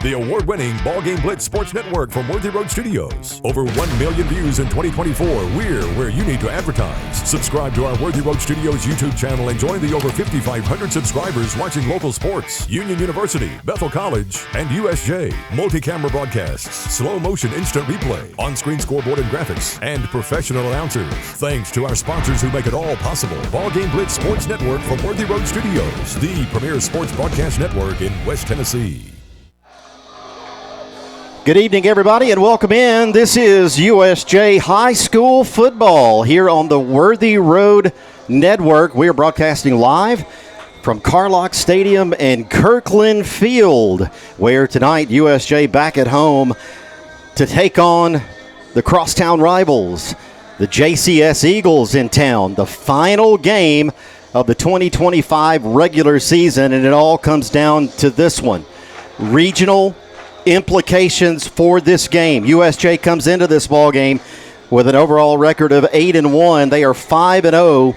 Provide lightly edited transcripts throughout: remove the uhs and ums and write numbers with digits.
the award-winning BallGame Blitz Sports Network from Worthy Road Studios. Over 1 million views in 2024. We're where you need to advertise. Subscribe to our Worthy Road Studios YouTube channel and join the over 5,500 subscribers watching local sports, Union University, Bethel College, and USJ. Multi-camera broadcasts, slow motion instant replay, on-screen scoreboard and graphics, and professional announcers. Thanks to our sponsors who make it all possible. BallGame Blitz Sports Network from Worthy Road Studios, the premier sports broadcast network in West Tennessee. Good evening, everybody, and welcome in. This is USJ High School football here on the Worthy Road Network. We are broadcasting live from Carlock Stadium and Kirkland Field, where tonight USJ back at home to take on the crosstown rivals, the JCS Eagles in town, the final game of the 2025 regular season, and it all comes down to this one. Regional implications for this game. USJ comes into this ball game with an overall record of 8-1. They are 5-0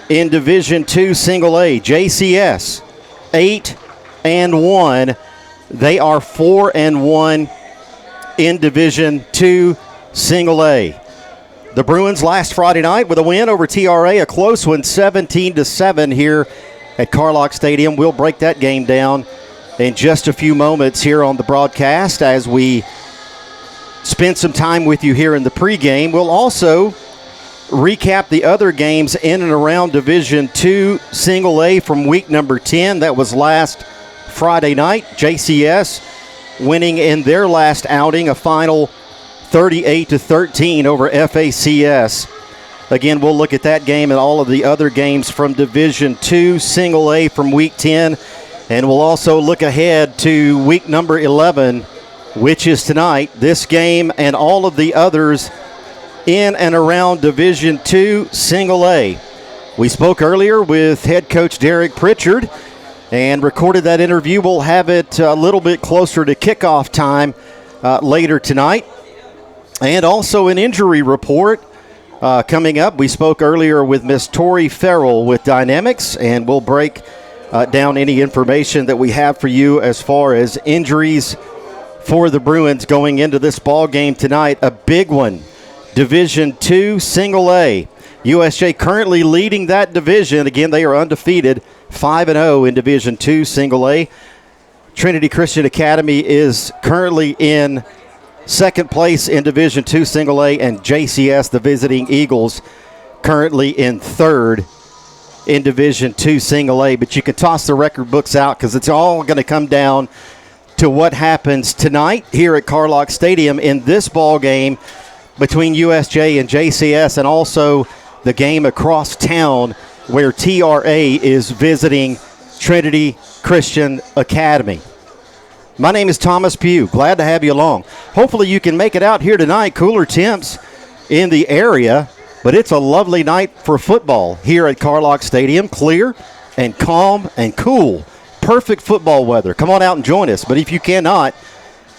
in Division II Single A. JCS 8-1. They are 4-1 in Division II Single A. The Bruins last Friday night with a win over TRA, a close one, 17-7 here at Carlock Stadium. We'll break that game down in just a few moments here on the broadcast as we spend some time with you here in the pregame. We'll also recap the other games in and around Division II Single A from week number 10. That was last Friday night. JCS winning in their last outing, a final 38-13 over FACS. Again, we'll look at that game and all of the other games from Division II Single A from week 10. And we'll also look ahead to week number 11, which is tonight. This game and all of the others in and around Division II Single A. We spoke earlier with head coach Derek Pritchard and recorded that interview. We'll have it a little bit closer to kickoff time later tonight. And also an injury report coming up. We spoke earlier with Miss Tori Farrell with Dynamics, and we'll break down any information that we have for you as far as injuries for the Bruins going into this ball game tonight. A big one, Division II Single A. USJ currently leading that division. Again, they are undefeated, 5-0 in Division II Single A. Trinity Christian Academy is currently in second place in Division II Single A, and JCS, the visiting Eagles, currently in third in Division II Single A. But you can toss the record books out because it's all going to come down to what happens tonight here at Carlock Stadium in this ball game between USJ and JCS, and also the game across town where TRA is visiting Trinity Christian Academy. My name is Thomas Pugh. Glad to have you along. Hopefully you can make it out here tonight. Cooler temps in the area, but it's a lovely night for football here at Carlock Stadium. Clear and calm and cool. Perfect football weather. Come on out and join us. But if you cannot,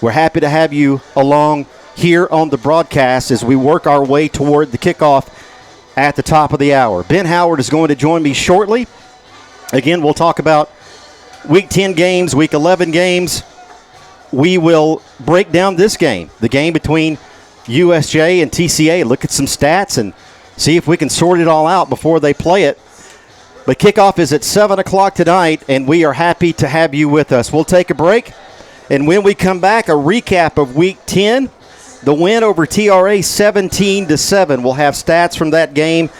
we're happy to have you along here on the broadcast as we work our way toward the kickoff at the top of the hour. Ben Howard is going to join me shortly. Again, we'll talk about Week 10 games, Week 11 games. We will break down this game, the game between USJ and TCA, look at some stats and see if we can sort it all out before they play it. But kickoff is at 7 o'clock tonight, and we are happy to have you with us. We'll take a break, and when we come back, a recap of Week 10, the win over TRA 17-7. We'll have stats from that game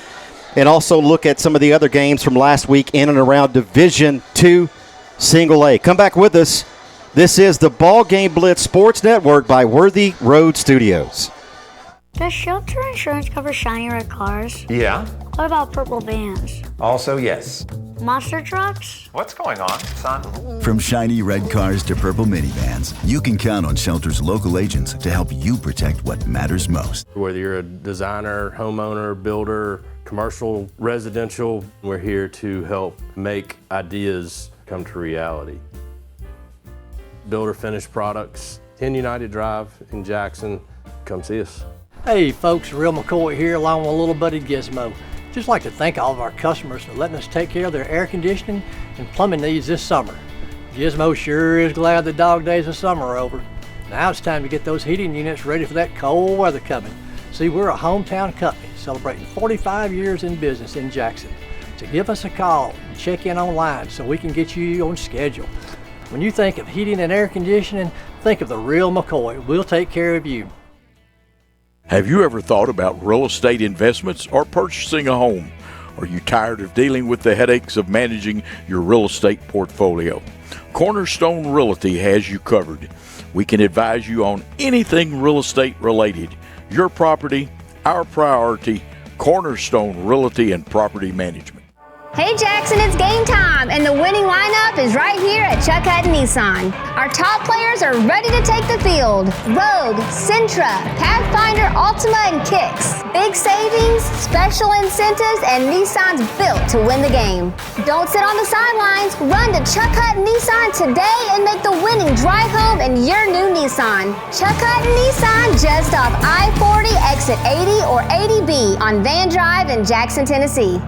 and also look at some of the other games from last week in and around Division II Single A. Come back with us. This is the BallGame Blitz Sports Network by Worthy Road Studios. Does shelter insurance cover shiny red cars? Yeah. What about purple vans? Also, yes. Monster trucks? What's going on, son? From shiny red cars to purple minivans, you can count on Shelter's local agents to help you protect what matters most. Whether you're a designer, homeowner, builder, commercial, residential, we're here to help make ideas come to reality. Builder finished products, 10 United Drive in Jackson. Come see us. Hey folks, Real McCoy here along with a little buddy Gizmo. Just like to thank all of our customers for letting us take care of their air conditioning and plumbing needs this summer. Gizmo sure is glad the dog days of summer are over. Now it's time to get those heating units ready for that cold weather coming. See, we're a hometown company celebrating 45 years in business in Jackson. So give us a call and check in online so we can get you on schedule. When you think of heating and air conditioning, think of the real McCoy. We'll take care of you. Have you ever thought about real estate investments or purchasing a home? Are you tired of dealing with the headaches of managing your real estate portfolio? Cornerstone Realty has you covered. We can advise you on anything real estate related. Your property, our priority. Cornerstone Realty and Property Management. Hey Jackson, it's game time, and the winning lineup is right here at Chuck Hutton Nissan. Our top players are ready to take the field. Rogue, Sentra, Pathfinder, Altima, and Kicks. Big savings, special incentives, and Nissan's built to win the game. Don't sit on the sidelines. Run to Chuck Hutton Nissan today and make the winning drive home in your new Nissan. Chuck Hutton Nissan, just off I-40, exit 80 or 80B on Van Drive in Jackson, Tennessee.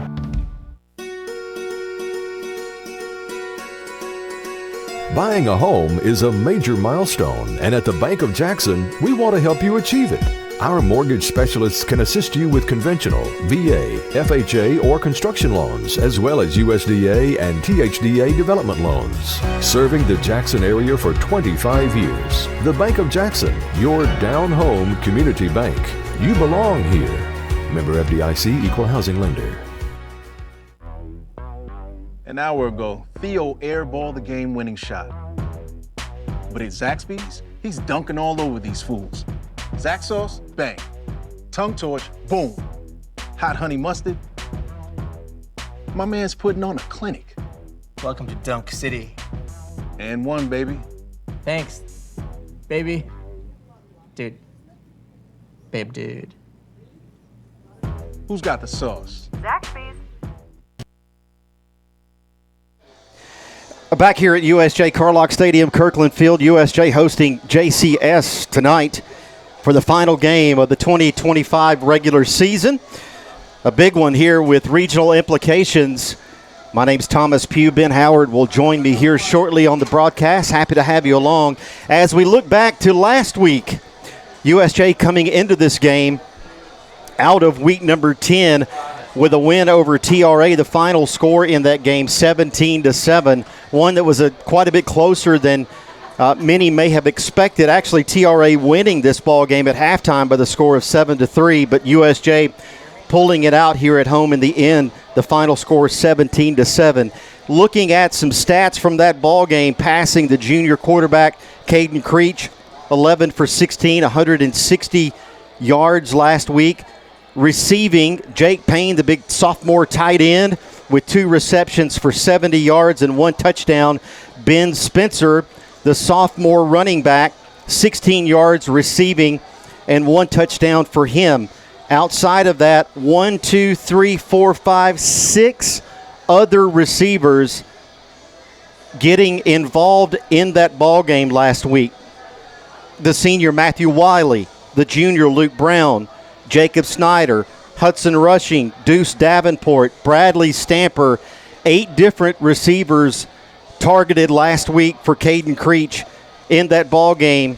Buying a home is a major milestone, and at the Bank of Jackson, we want to help you achieve it. Our mortgage specialists can assist you with conventional, VA, FHA, or construction loans, as well as USDA and THDA development loans. Serving the Jackson area for 25 years. The Bank of Jackson, your down-home community bank. You belong here. Member FDIC, Equal Housing Lender. An hour ago, Theo airballed the game-winning shot. But at Zaxby's, he's dunking all over these fools. Zax sauce, bang. Tongue torch, boom. Hot honey mustard. My man's putting on a clinic. Welcome to Dunk City. And one, baby. Thanks, baby. Dude. Babe, dude. Who's got the sauce? Zaxby's. Back here at USJ Carlock Stadium, Kirkland Field, USJ hosting JCS tonight for the final game of the 2025 regular season. A big one here with regional implications. My name's Thomas Pugh. Ben Howard will join me here shortly on the broadcast. Happy to have you along. As we look back to last week, USJ coming into this game out of week number 10 with a win over TRA. The final score in that game, 17-7. One that was quite a bit closer than many may have expected. Actually, TRA winning this ball game at halftime by the score of 7-3, but USJ pulling it out here at home in the end. The final score 17-7. Looking at some stats from that ball game, passing the junior quarterback Caden Creech, 11 for 16, 160 yards last week. Receiving, Jake Payne, the big sophomore tight end, with 2 receptions for 70 yards and 1 touchdown. Ben Spencer, the sophomore running back, 16 yards receiving and 1 touchdown for him. Outside of that, 6 other receivers getting involved in that ball game last week. The senior Matthew Wiley, the junior Luke Brown, Jacob Snyder, Hudson Rushing, Deuce Davenport, Bradley Stamper. 8 different receivers targeted last week for Caden Creech in that ball game,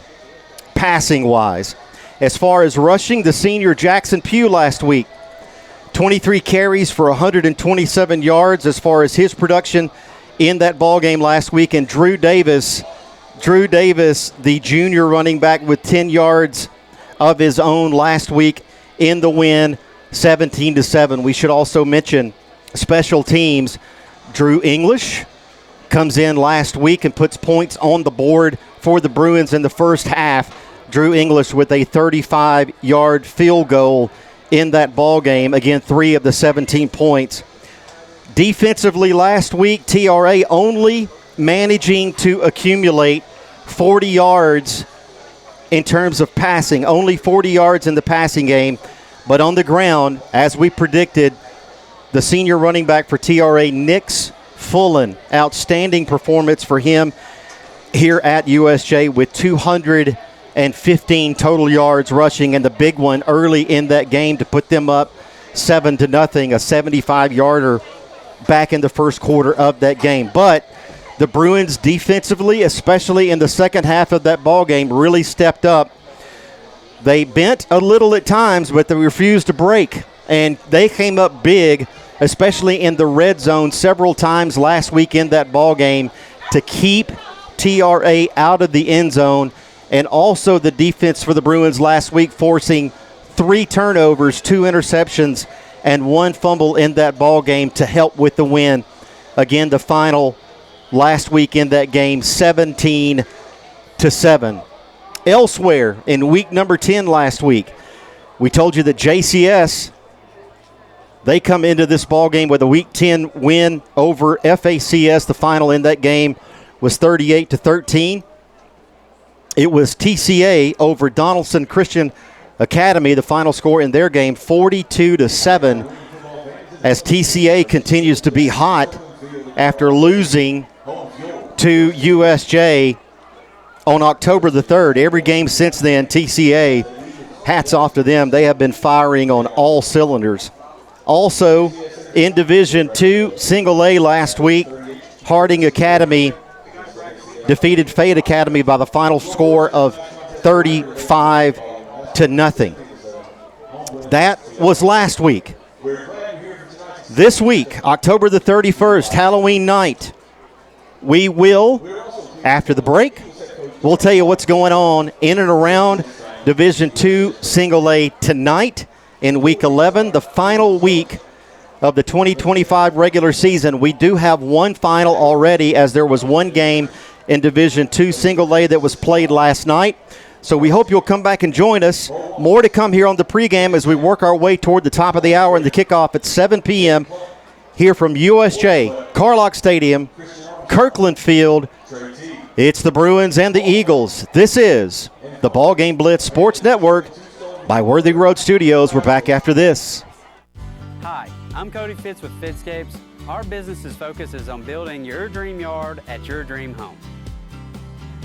passing-wise. As far as rushing, the senior Jackson Pugh last week, 23 carries for 127 yards as far as his production in that ball game last week. And Drew Davis, the junior running back, with 10 yards of his own last week in the win, 17-7. We should also mention special teams. Drew English comes in last week and puts points on the board for the Bruins in the first half. Drew English with a 35-yard field goal in that ball game. Again, 3 of the 17 points. Defensively last week, TRA only managing to accumulate 40 yards in terms of passing. Only 40 yards in the passing game. But on the ground, as we predicted, the senior running back for TRA, Nix Fullen, outstanding performance for him here at USJ with 215 total yards rushing, and the big one early in that game to put them up 7-0, a 75-yarder back in the first quarter of that game. But The Bruins defensively, especially in the second half of that ball game, really stepped up. They bent a little at times, but they refused to break. And they came up big, especially in the red zone several times last week in that ball game to keep TRA out of the end zone. And also the defense for the Bruins last week forcing 3 turnovers, 2 interceptions, and 1 fumble in that ball game to help with the win. Again, the final last week in that game, 17-7. Elsewhere in week number 10 last week, we told you that JCS, they come into this ball game with a week 10 win over FACS. The final in that game was 38-13. It was TCA over Donaldson Christian Academy, the final score in their game, 42-7, as TCA continues to be hot after losing to USJ on October the 3rd. Every game since then, TCA, hats off to them. They have been firing on all cylinders. Also, in Division II, Single A last week, Harding Academy defeated Fayette Academy by the final score of 35-0. That was last week. This week, October the 31st, Halloween night, we will, after the break, we'll tell you what's going on in and around Division II Single A tonight in Week 11, the final week of the 2025 regular season. We do have one final already, as there was one game in Division II Single A that was played last night. So we hope you'll come back and join us. More to come here on the pregame as we work our way toward the top of the hour and the kickoff at 7 p.m. here from USJ, Carlock Stadium, Kirkland Field. It's the Bruins and the Eagles. This is the BallGame Blitz Sports Network by Worthy Road Studios. We're back after this. Hi, I'm Cody Fitz with Fitscapes. Our business's focus is on building your dream yard at your dream home.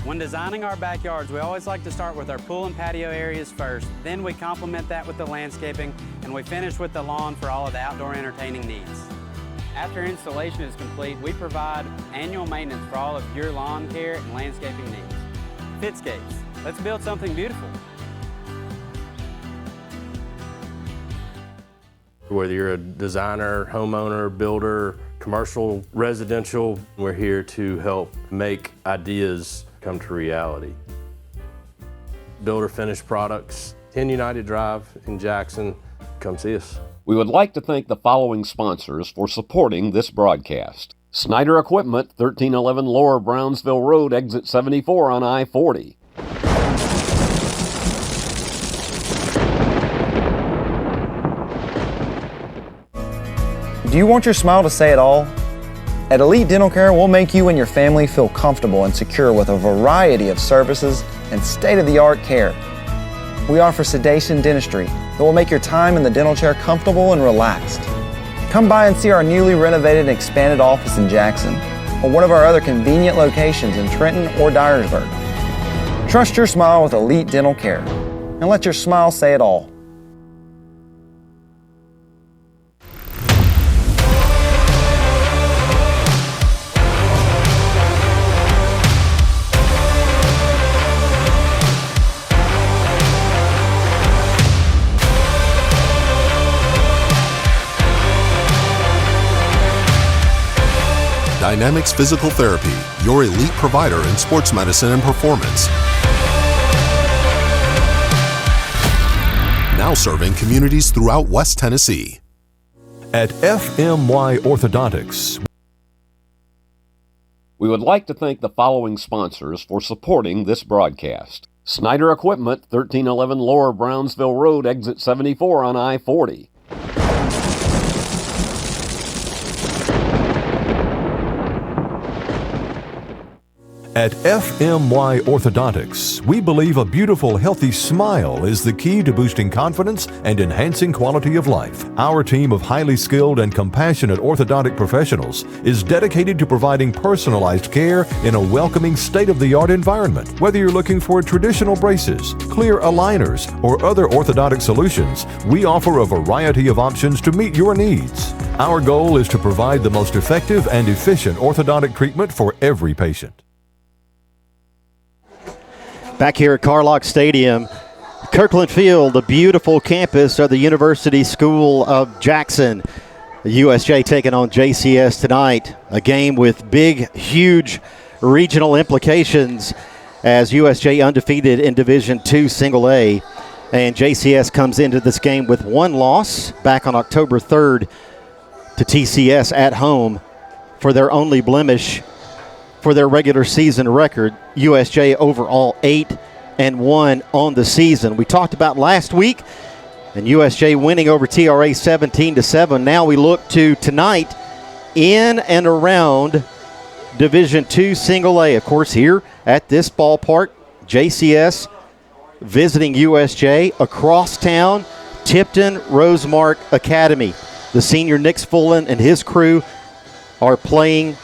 When designing our backyards, we always like to start with our pool and patio areas first, then we complement that with the landscaping, and we finish with the lawn for all of the outdoor entertaining needs. After installation is complete, we provide annual maintenance for all of your lawn care and landscaping needs. Fitscapes, let's build something beautiful. Whether you're a designer, homeowner, builder, commercial, residential, we're here to help make ideas come to reality. Builder finished products, 10 United Drive in Jackson. Come see us. We would like to thank the following sponsors for supporting this broadcast. Snyder Equipment, 1311 Lower Brownsville Road, exit 74 on I-40. Do you want your smile to say it all? At Elite Dental Care, we'll make you and your family feel comfortable and secure with a variety of services and state-of-the-art care. We offer sedation dentistry that will make your time in the dental chair comfortable and relaxed. Come by and see our newly renovated and expanded office in Jackson, or one of our other convenient locations in Trenton or Dyersburg. Trust your smile with Elite Dental Care, and let your smile say it all. Dynamics Physical Therapy, your elite provider in sports medicine and performance. Now serving communities throughout West Tennessee. At FMY Orthodontics, we would like to thank the following sponsors for supporting this broadcast. Snyder Equipment, 1311 Lower Brownsville Road, exit 74 on I-40. At FMY Orthodontics, we believe a beautiful, healthy smile is the key to boosting confidence and enhancing quality of life. Our team of highly skilled and compassionate orthodontic professionals is dedicated to providing personalized care in a welcoming, state-of-the-art environment. Whether you're looking for traditional braces, clear aligners, or other orthodontic solutions, we offer a variety of options to meet your needs. Our goal is to provide the most effective and efficient orthodontic treatment for every patient. Back here at Carlock Stadium, Kirkland Field, the beautiful campus of the University School of Jackson. The USJ taking on JCS tonight, a game with big, huge regional implications as USJ undefeated in Division II Single A. And JCS comes into this game with one loss back on October 3rd to TCS at home for their only blemish for their regular season record. USJ overall 8-1 on the season. We talked about last week and USJ winning over TRA 17-7. Now we look to tonight in and around Division II Single A. Of course, here at this ballpark, JCS visiting USJ. Across town, Tipton Rosemark Academy. The senior Nick Fullen and his crew are playing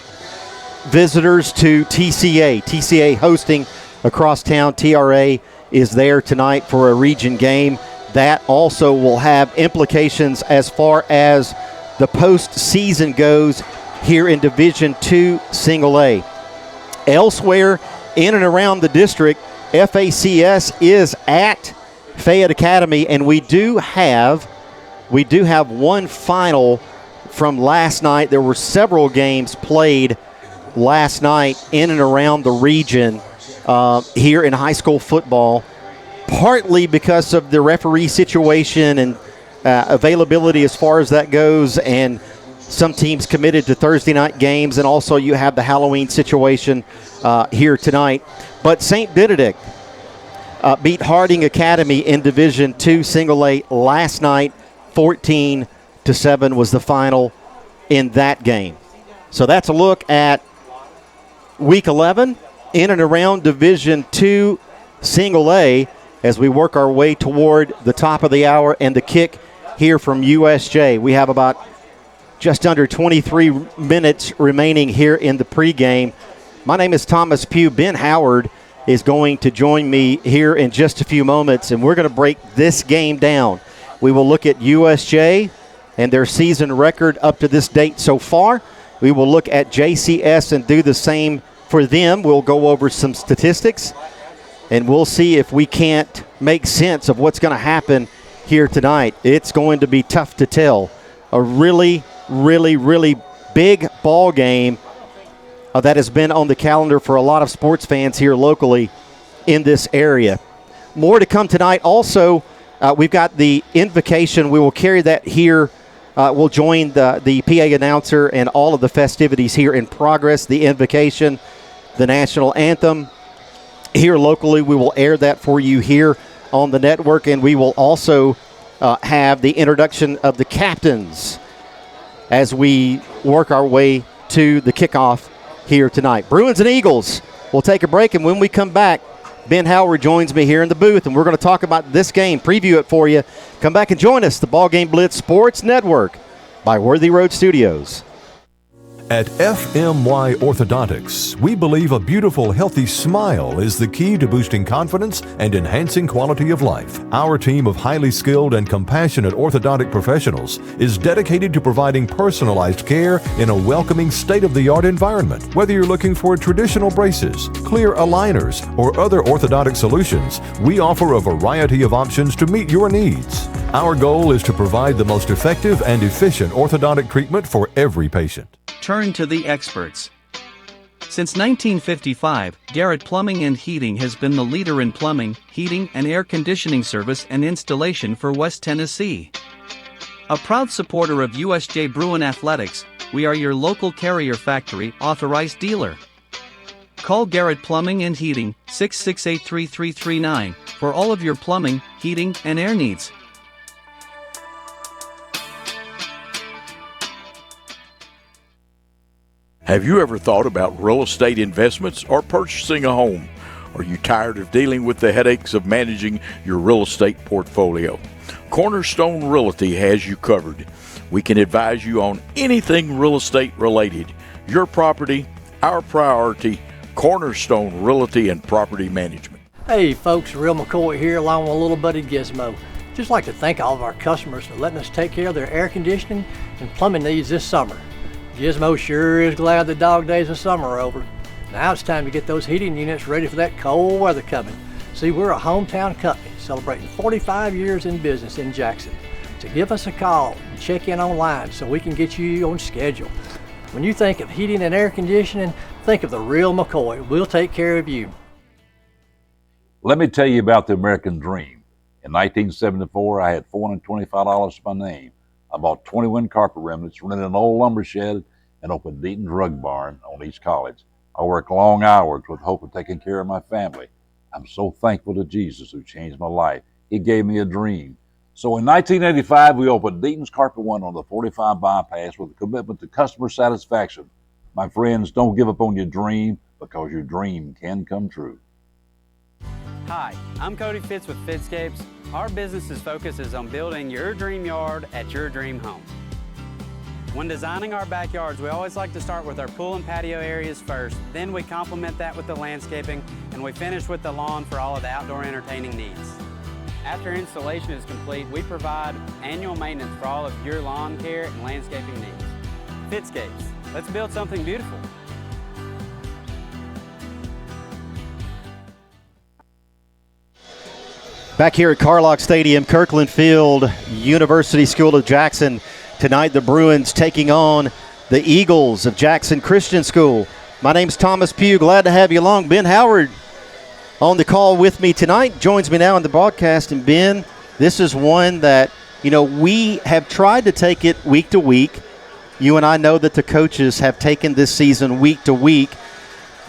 visitors to TCA. TCA hosting across town. TRA is there tonight for a region game. That also will have implications as far as the postseason goes here in Division II Single A. Elsewhere in and around the district, FACS is at Fayette Academy, and we do have one final from last night. There were several games played last night in and around the region here in high school football, partly because of the referee situation and availability as far as that goes, and some teams committed to Thursday night games, and also you have the Halloween situation here tonight. But St. Benedict beat Harding Academy in Division II Single A last night. 14-7 was the final in that game. So that's a look at Week 11 in and around Division II Single A as we work our way toward the top of the hour and the kick here from USJ. We have about just under 23 minutes remaining here in the pregame. My name is Thomas Pugh. Ben Howard is going to join me here in just a few moments, and we're going to break this game down. We will look at USJ and their season record up to this date so far. We will look at JCS and do the same for them. We'll go over some statistics, and we'll see if we can't make sense of what's going to happen here tonight. It's going to be tough to tell. A really, really, really big ball game that has been on the calendar for a lot of sports fans here locally in this area. More to come tonight. Also, we've got the invocation. We will carry that here. We'll join the PA announcer and all of the festivities here in progress. The invocation, the national anthem. Here locally, we will air that for you here on the network, and we will also have the introduction of the captains as we work our way to the kickoff here tonight. Bruins and Eagles. We'll take a break, and when we come back, Ben Howard joins me here in the booth, and we're going to talk about this game, preview it for you. Come back and join us, the BallGame Blitz Sports Network by Worthy Road Studios. At FMY Orthodontics, we believe a beautiful, healthy smile is the key to boosting confidence and enhancing quality of life. Our team of highly skilled and compassionate orthodontic professionals is dedicated to providing personalized care in a welcoming, state-of-the-art environment. Whether you're looking for traditional braces, clear aligners, or other orthodontic solutions, we offer a variety of options to meet your needs. Our goal is to provide the most effective and efficient orthodontic treatment for every patient. Turn to the experts. Since 1955, Garrett Plumbing and Heating has been the leader in plumbing, heating, and air conditioning service and installation for West Tennessee. A proud supporter of USJ Bruin Athletics, we are your local Carrier Factory authorized dealer. Call Garrett Plumbing and Heating 668-3339 for all of your plumbing, heating, and air needs. Have you ever thought about real estate investments or purchasing a home? Are you tired of dealing with the headaches of managing your real estate portfolio? Cornerstone Realty has you covered. We can advise you on anything real estate related. Your property, our priority. Cornerstone Realty and Property Management. Hey folks, Real McCoy here along with a little buddy Gizmo. Just like to thank all of our customers for letting us take care of their air conditioning and plumbing needs this summer. Gizmo sure is glad the dog days of summer are over. Now it's time to get those heating units ready for that cold weather coming. See, we're a hometown company celebrating 45 years in business in Jackson. So give us a call and check in online so we can get you on schedule. When you think of heating and air conditioning, think of the real McCoy. We'll take care of you. Let me tell you about the American dream. In 1974, I had $425 to my name. I bought 21 carpet remnants, rented an old lumber shed, and opened Deaton's Rug Barn on East College. I worked long hours with hope of taking care of my family. I'm so thankful to Jesus who changed my life. He gave me a dream. So in 1985, we opened Deaton's Carpet One on the 45 bypass with a commitment to customer satisfaction. My friends, don't give up on your dream because your dream can come true. Hi, I'm Cody Fitz with Fitscapes. Our business's focus is on building your dream yard at your dream home. When designing our backyards, we always like to start with our pool and patio areas first. Then we complement that with the landscaping, and we finish with the lawn for all of the outdoor entertaining needs. After installation is complete, we provide annual maintenance for all of your lawn care and landscaping needs. Fitscapes, let's build something beautiful. Back here at Carlock Stadium, Kirkland Field, University School of Jackson. Tonight, the Bruins taking on the Eagles of Jackson Christian School. My name's Thomas Pugh. Glad to have you along. Ben Howard on the call with me tonight. Joins me now in the broadcast. And Ben, this is one that, we have tried to take it week to week. You and I know that the coaches have taken this season week to week.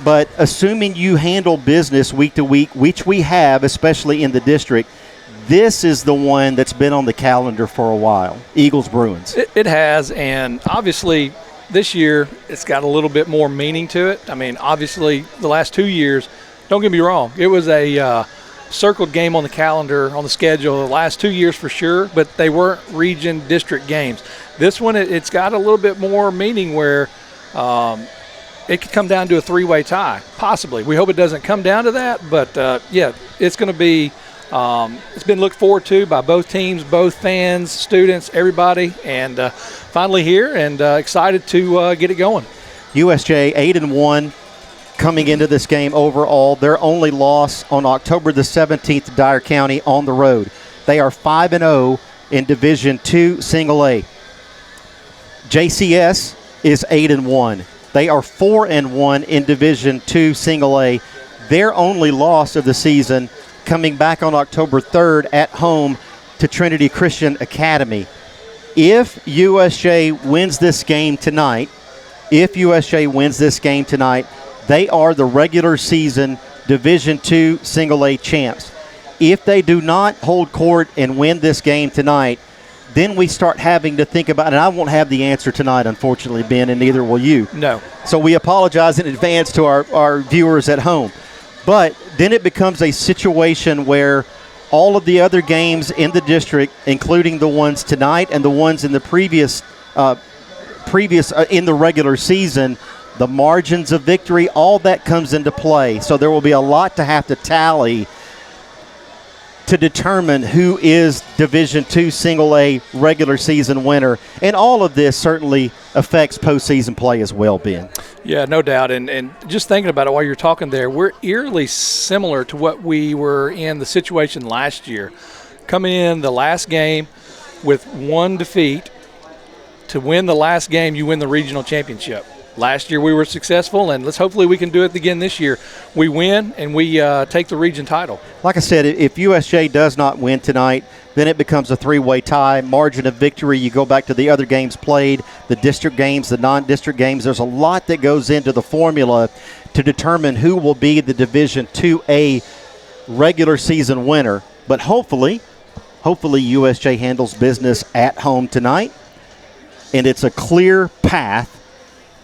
But assuming you handle business week to week, which we have, especially in the district, this is the one that's been on the calendar for a while, Eagles-Bruins. It has, and obviously this year it's got a little bit more meaning to it. I mean, obviously the last 2 years, don't get me wrong, it was a circled game on the calendar, on the schedule the last 2 years for sure, but they weren't region district games. This one, it's got a little bit more meaning where it could come down to a three-way tie, possibly. We hope it doesn't come down to that, but it's going to be it's been looked forward to by both teams, both fans, students, everybody, and finally here and excited to get it going. USJ 8-1 coming into this game overall. Their only loss on October the 17th to Dyer County on the road. They are 5-0 in Division II Single A. JCS is 8-1. They are 4-1 in Division II Single A. Their only loss of the season coming back on October 3rd at home to Trinity Christian Academy. If USJ wins this game tonight, they are the regular season Division II Single A champs. If they do not hold court and win this game tonight, then we start having to think about, and I won't have the answer tonight, unfortunately, Ben, and neither will you. No. So we apologize in advance to our viewers at home. But then it becomes a situation where all of the other games in the district, including the ones tonight and the ones in the previous in the regular season, the margins of victory, all that comes into play. So there will be a lot to have to tally to determine who is Division II Single A regular season winner. And all of this certainly affects postseason play as well, Ben. Yeah, no doubt. And just thinking about it while you're talking there, we're eerily similar to what we were in the situation last year. Coming in the last game with one defeat, to win the last game, you win the regional championship. Last year we were successful, and hopefully we can do it again this year. We win, and we take the region title. Like I said, if USJ does not win tonight, then it becomes a three-way tie. Margin of victory, you go back to the other games played, the district games, the non-district games. There's a lot that goes into the formula to determine who will be the Division IIA regular season winner. But hopefully USJ handles business at home tonight, and it's a clear path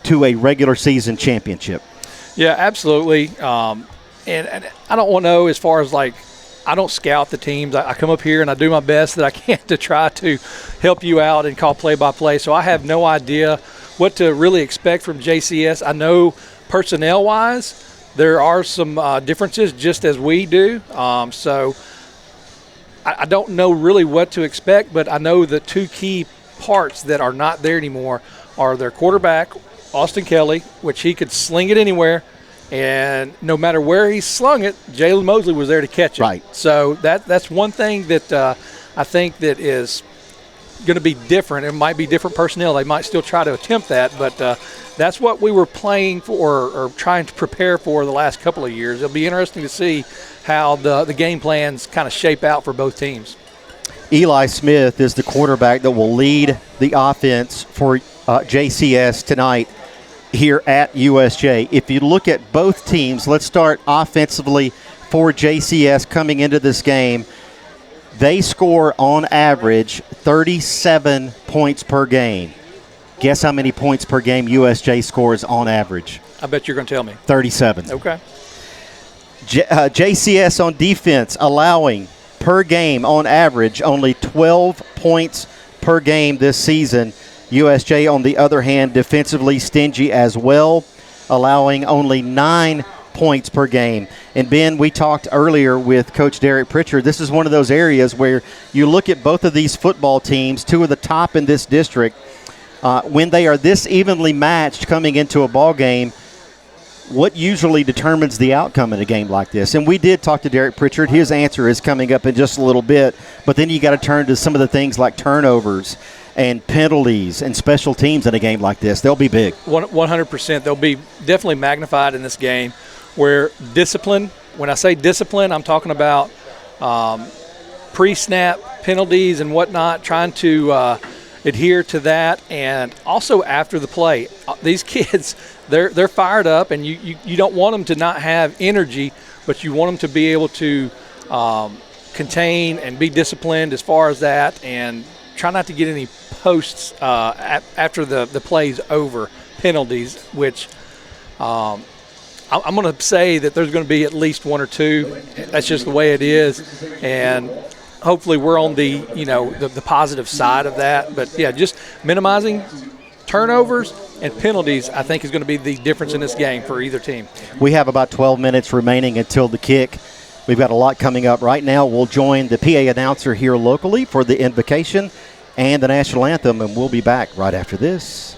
to a regular season championship. Yeah, absolutely. And I don't want to know as far as I don't scout the teams. I come up here and I do my best that I can to try to help you out and call play-by-play. So I have no idea what to really expect from JCS. I know personnel-wise there are some differences just as we do. So I don't know really what to expect, but I know the two key parts that are not there anymore are their quarterback, Austin Kelly, which he could sling it anywhere, and no matter where he slung it, Jalen Mosley was there to catch it. Right. So that's one thing that I think that is going to be different. It might be different personnel. They might still try to attempt that, but that's what we were playing for or trying to prepare for the last couple of years. It'll be interesting to see how the game plans kind of shape out for both teams. Eli Smith is the quarterback that will lead the offense for JCS tonight here at USJ. If you look at both teams, let's start offensively for JCS coming into this game. They score on average 37 points per game. Guess how many points per game USJ scores on average? I bet you're going to tell me. 37. Okay. JCS on defense allowing per game on average only 12 points per game this season. USJ, on the other hand, defensively stingy as well, allowing only 9 points per game. And Ben, we talked earlier with Coach Derek Pritchard. This is one of those areas where you look at both of these football teams, two of the top in this district, when they are this evenly matched coming into a ball game, what usually determines the outcome in a game like this? And we did talk to Derek Pritchard. His answer is coming up in just a little bit, but then you got to turn to some of the things like turnovers and penalties and special teams in a game like this. They'll be big. 100%. They'll be definitely magnified in this game, where discipline, when I say discipline, I'm talking about pre-snap penalties and whatnot, trying to adhere to that, and also after the play. These kids, they're fired up, and you don't want them to not have energy, but you want them to be able to contain and be disciplined as far as that, and try not to get any posts after the play's over, penalties, which I'm going to say that there's going to be at least one or two. That's just the way it is, and hopefully we're on the positive side of that. But, yeah, just minimizing turnovers and penalties, I think, is going to be the difference in this game for either team. We have about 12 minutes remaining until the kick. We've got a lot coming up right now. We'll join the PA announcer here locally for the invocation and the national anthem, and we'll be back right after this.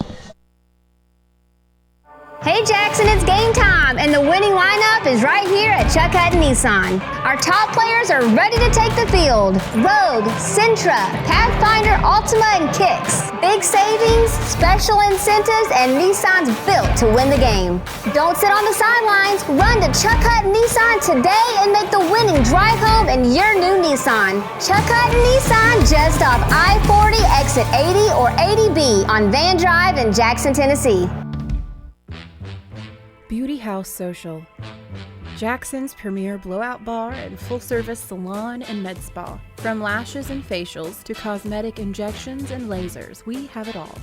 Hey Jackson, it's game time, and the winning lineup is right here at Chuck Hutton Nissan. Our top players are ready to take the field. Rogue, Sentra, Pathfinder, Altima, and Kicks. Big savings, special incentives, and Nissan's built to win the game. Don't sit on the sidelines. Run to Chuck Hutton Nissan today and make the winning drive home in your new Nissan. Chuck Hutton Nissan, just off I-40, exit 80 or 80B on Van Drive in Jackson, Tennessee. Beauty House Social, Jackson's premier blowout bar and full-service salon and med spa. From lashes and facials to cosmetic injections and lasers, we have it all.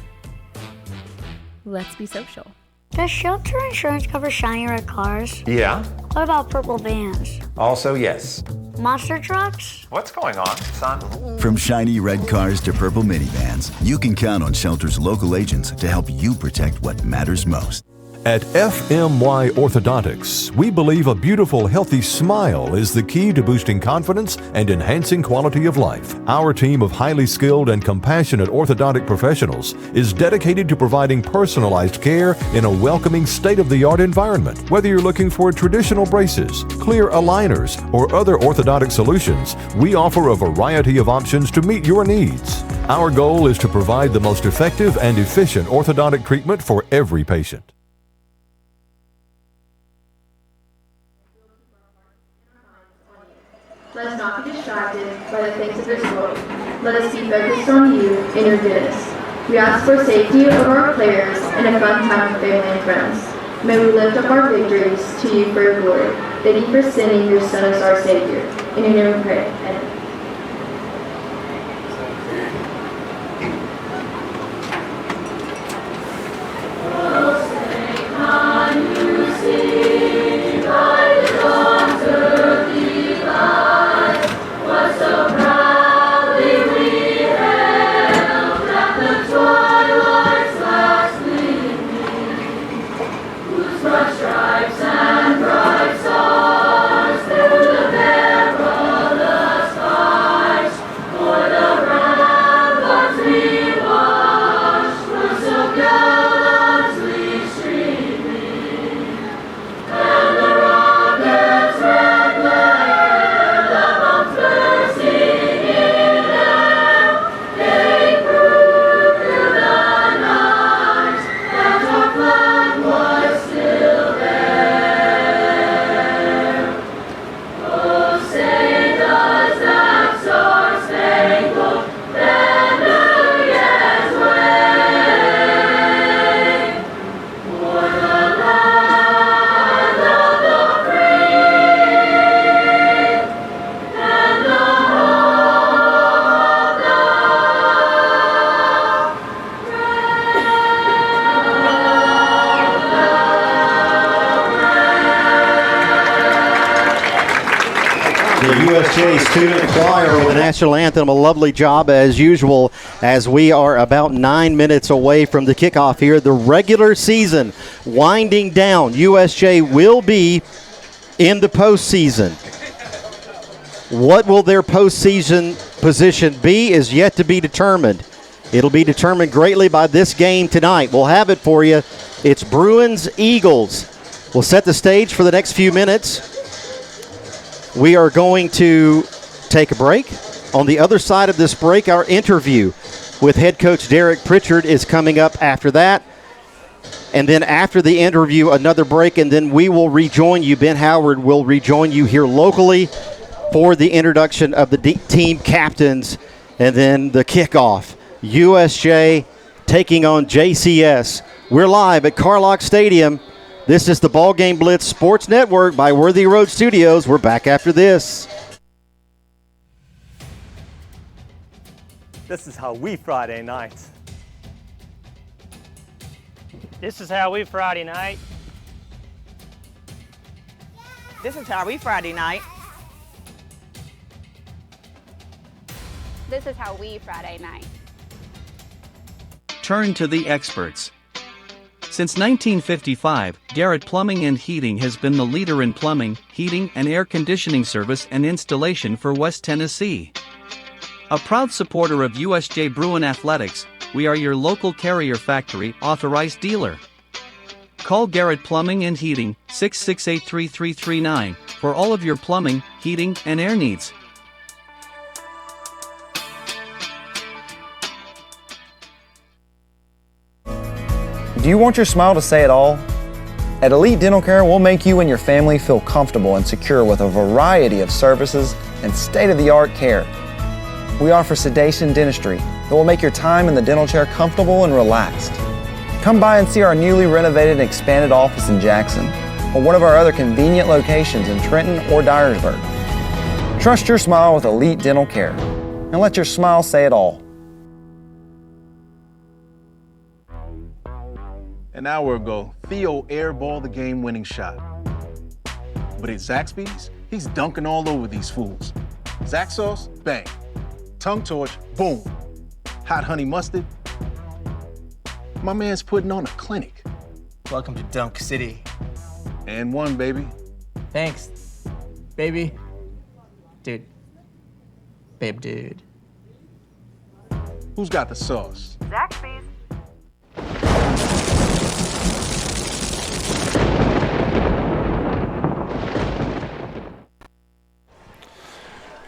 Let's be social. Does shelter insurance cover shiny red cars? Yeah. What about purple vans? Also, yes. Monster trucks? What's going on, son? From shiny red cars to purple minivans, you can count on Shelter's local agents to help you protect what matters most. At FMY Orthodontics, we believe a beautiful, healthy smile is the key to boosting confidence and enhancing quality of life. Our team of highly skilled and compassionate orthodontic professionals is dedicated to providing personalized care in a welcoming, state-of-the-art environment. Whether you're looking for traditional braces, clear aligners, or other orthodontic solutions, we offer a variety of options to meet your needs. Our goal is to provide the most effective and efficient orthodontic treatment for every patient. Let us not be distracted by the things of this world. Let us be focused on you and your goodness. We ask for safety of our players and a fun time with family and friends. May we lift up our victories to you for your glory. Thank you for sending your Son as our Savior. In your name we pray. Amen. Stripes and bright stars through the perilous USJ Student Choir with the national anthem. A lovely job as usual as we are about 9 minutes away from the kickoff here. The regular season winding down. USJ will be in the postseason. What will their postseason position be is yet to be determined. It'll be determined greatly by this game tonight. We'll have it for you. It's Bruins-Eagles. We'll set the stage for the next few minutes. We are going to take a break. On the other side of this break, our interview with head coach Derek Pritchard is coming up after that. And then after the interview, another break, and then we will rejoin you. Ben Howard will rejoin you here locally for the introduction of the team captains and then the kickoff. USJ taking on JCS. We're live at Carlock Stadium. This is the BallGame Blitz Sports Network by Worthy Road Studios. We're back after this. This is how we Friday night. This is how we Friday night. This is how we Friday night. This is how we Friday night. Turn to the experts. Since 1955, Garrett Plumbing and Heating has been the leader in plumbing, heating, and air conditioning service and installation for West Tennessee. A proud supporter of USJ Bruin Athletics, we are your local Carrier Factory authorized dealer. Call Garrett Plumbing and Heating 668-3339 for all of your plumbing, heating, and air needs. Do you want your smile to say it all? At Elite Dental Care, we'll make you and your family feel comfortable and secure with a variety of services and state-of-the-art care. We offer sedation dentistry that will make your time in the dental chair comfortable and relaxed. Come by and see our newly renovated and expanded office in Jackson or one of our other convenient locations in Trenton or Dyersburg. Trust your smile with Elite Dental Care and let your smile say it all. An hour ago, Theo airballed the game-winning shot. But at Zaxby's, he's dunking all over these fools. Zax sauce, bang. Tongue torch, boom. Hot honey mustard. My man's putting on a clinic. Welcome to Dunk City. And one, baby. Thanks, baby. Dude. Babe, dude. Who's got the sauce? Zaxby's.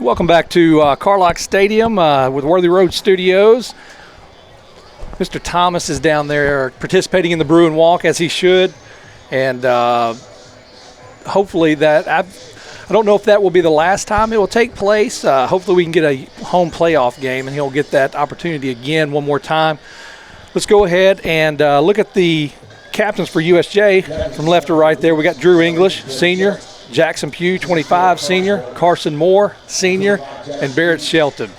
Welcome back to Carlock Stadium with Worthy Road Studios. Mr. Thomas is down there participating in the Bruin Walk as he should, and hopefully that I don't know if that will be the last time it will take place. Hopefully we can get a home playoff game and he'll get that opportunity again one more time. Let's go ahead and look at the captains for USJ from left to right there. We got Drew English, senior. Jackson Pugh, 25, senior. Carson Moore, senior. And Barrett Shelton.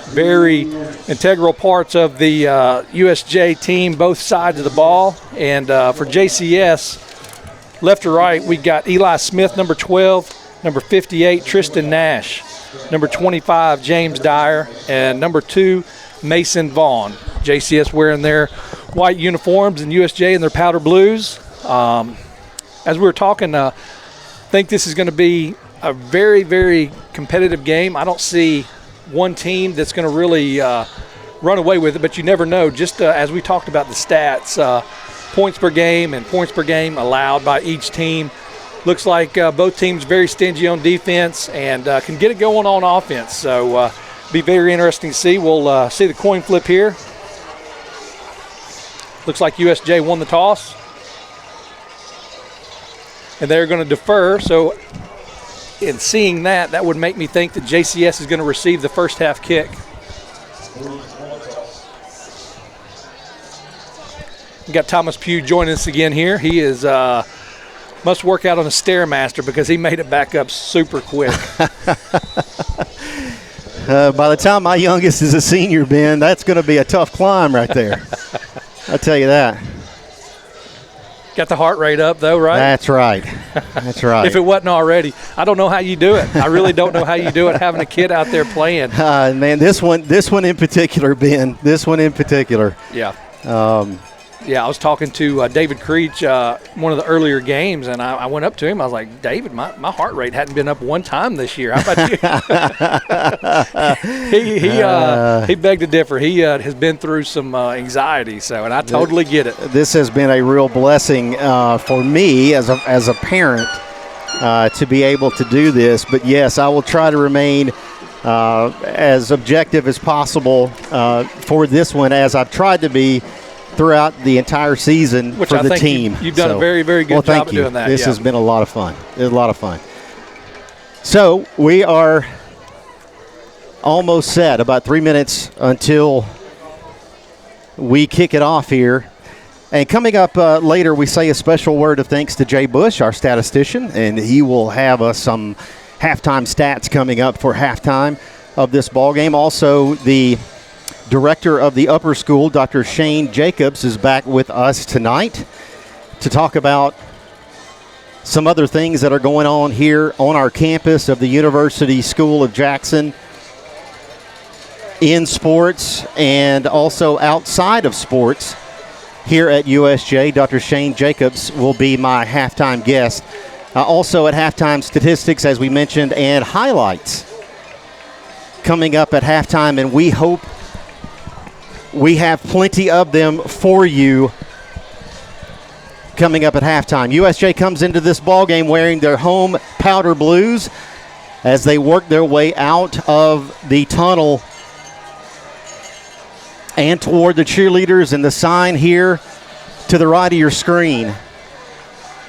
Very integral parts of the USJ team, both sides of the ball. And for JCS, left to right, we got Eli Smith, number 12. Number 58, Tristan Nash. Number 25, James Dyer. And number 2, Mason Vaughn. JCS wearing their white uniforms and USJ in their powder blues. As we were talking, I think this is going to be a very, very competitive game. I don't see one team that's going to really run away with it, but you never know. Just as we talked about the stats, points per game and points per game allowed by each team. Looks like both teams very stingy on defense and can get it going on offense. So be very interesting to see. We'll see the coin flip here. Looks like USJ won the toss. And they're going to defer, so in seeing that, that would make me think that JCS is going to receive the first half kick. We got Thomas Pugh joining us again here. He is must work out on a Stairmaster because he made it back up super quick. By the time my youngest is a senior, Ben, that's going to be a tough climb right there. I'll tell you that. Got the heart rate up, though, right? That's right. That's right. If it wasn't already. I don't know how you do it. I really don't know how you do it having a kid out there playing. Man, this one in particular, Ben. This one in particular. Yeah. Yeah, I was talking to David Creech one of the earlier games, and I went up to him. I was like, David, my heart rate hadn't been up one time this year. How about you? He begged to differ. He has been through some anxiety, and I totally get it. This has been a real blessing for me as a parent to be able to do this. But, yes, I will try to remain as objective as possible for this one, as I've tried to be throughout the entire season Which for I the think team. You've done a very, very good job of doing that. This has been a lot of fun. It's a lot of fun. So we are almost set, about 3 minutes until we kick it off here. And coming up later, we say a special word of thanks to Jay Bush, our statistician, and he will have us some halftime stats coming up for halftime of this ball game. Also, the director of the upper school, Dr. Shane Jacobs, is back with us tonight to talk about some other things that are going on here on our campus of the University School of Jackson in sports and also outside of sports here at USJ. Dr. Shane Jacobs will be my halftime guest. Also at halftime, statistics, as we mentioned, and highlights coming up at halftime, and we hope we have plenty of them for you coming up at halftime. USJ comes into this ball game wearing their home powder blues as they work their way out of the tunnel and toward the cheerleaders and the sign here to the right of your screen.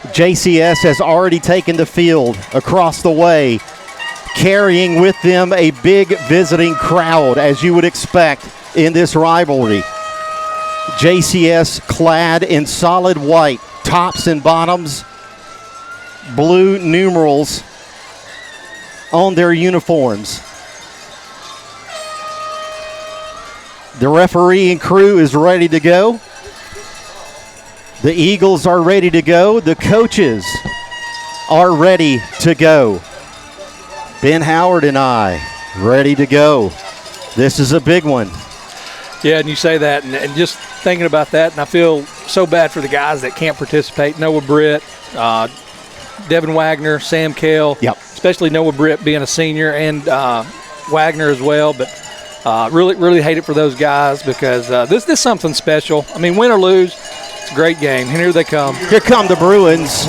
JCS has already taken the field across the way, carrying with them a big visiting crowd, as you would expect in this rivalry. JCS clad in solid white, tops and bottoms, blue numerals on their uniforms. The referee and crew is ready to go. The Eagles are ready to go. The coaches are ready to go. Ben Howard and I ready to go. This is a big one. Yeah, and you say that, and just thinking about that, and I feel so bad for the guys that can't participate. Noah Britt, Devin Wagner, Sam Kale, especially Noah Britt being a senior, and Wagner as well. But really, really hate it for those guys because this is something special. I mean, win or lose, it's a great game. And here they come. Here come the Bruins.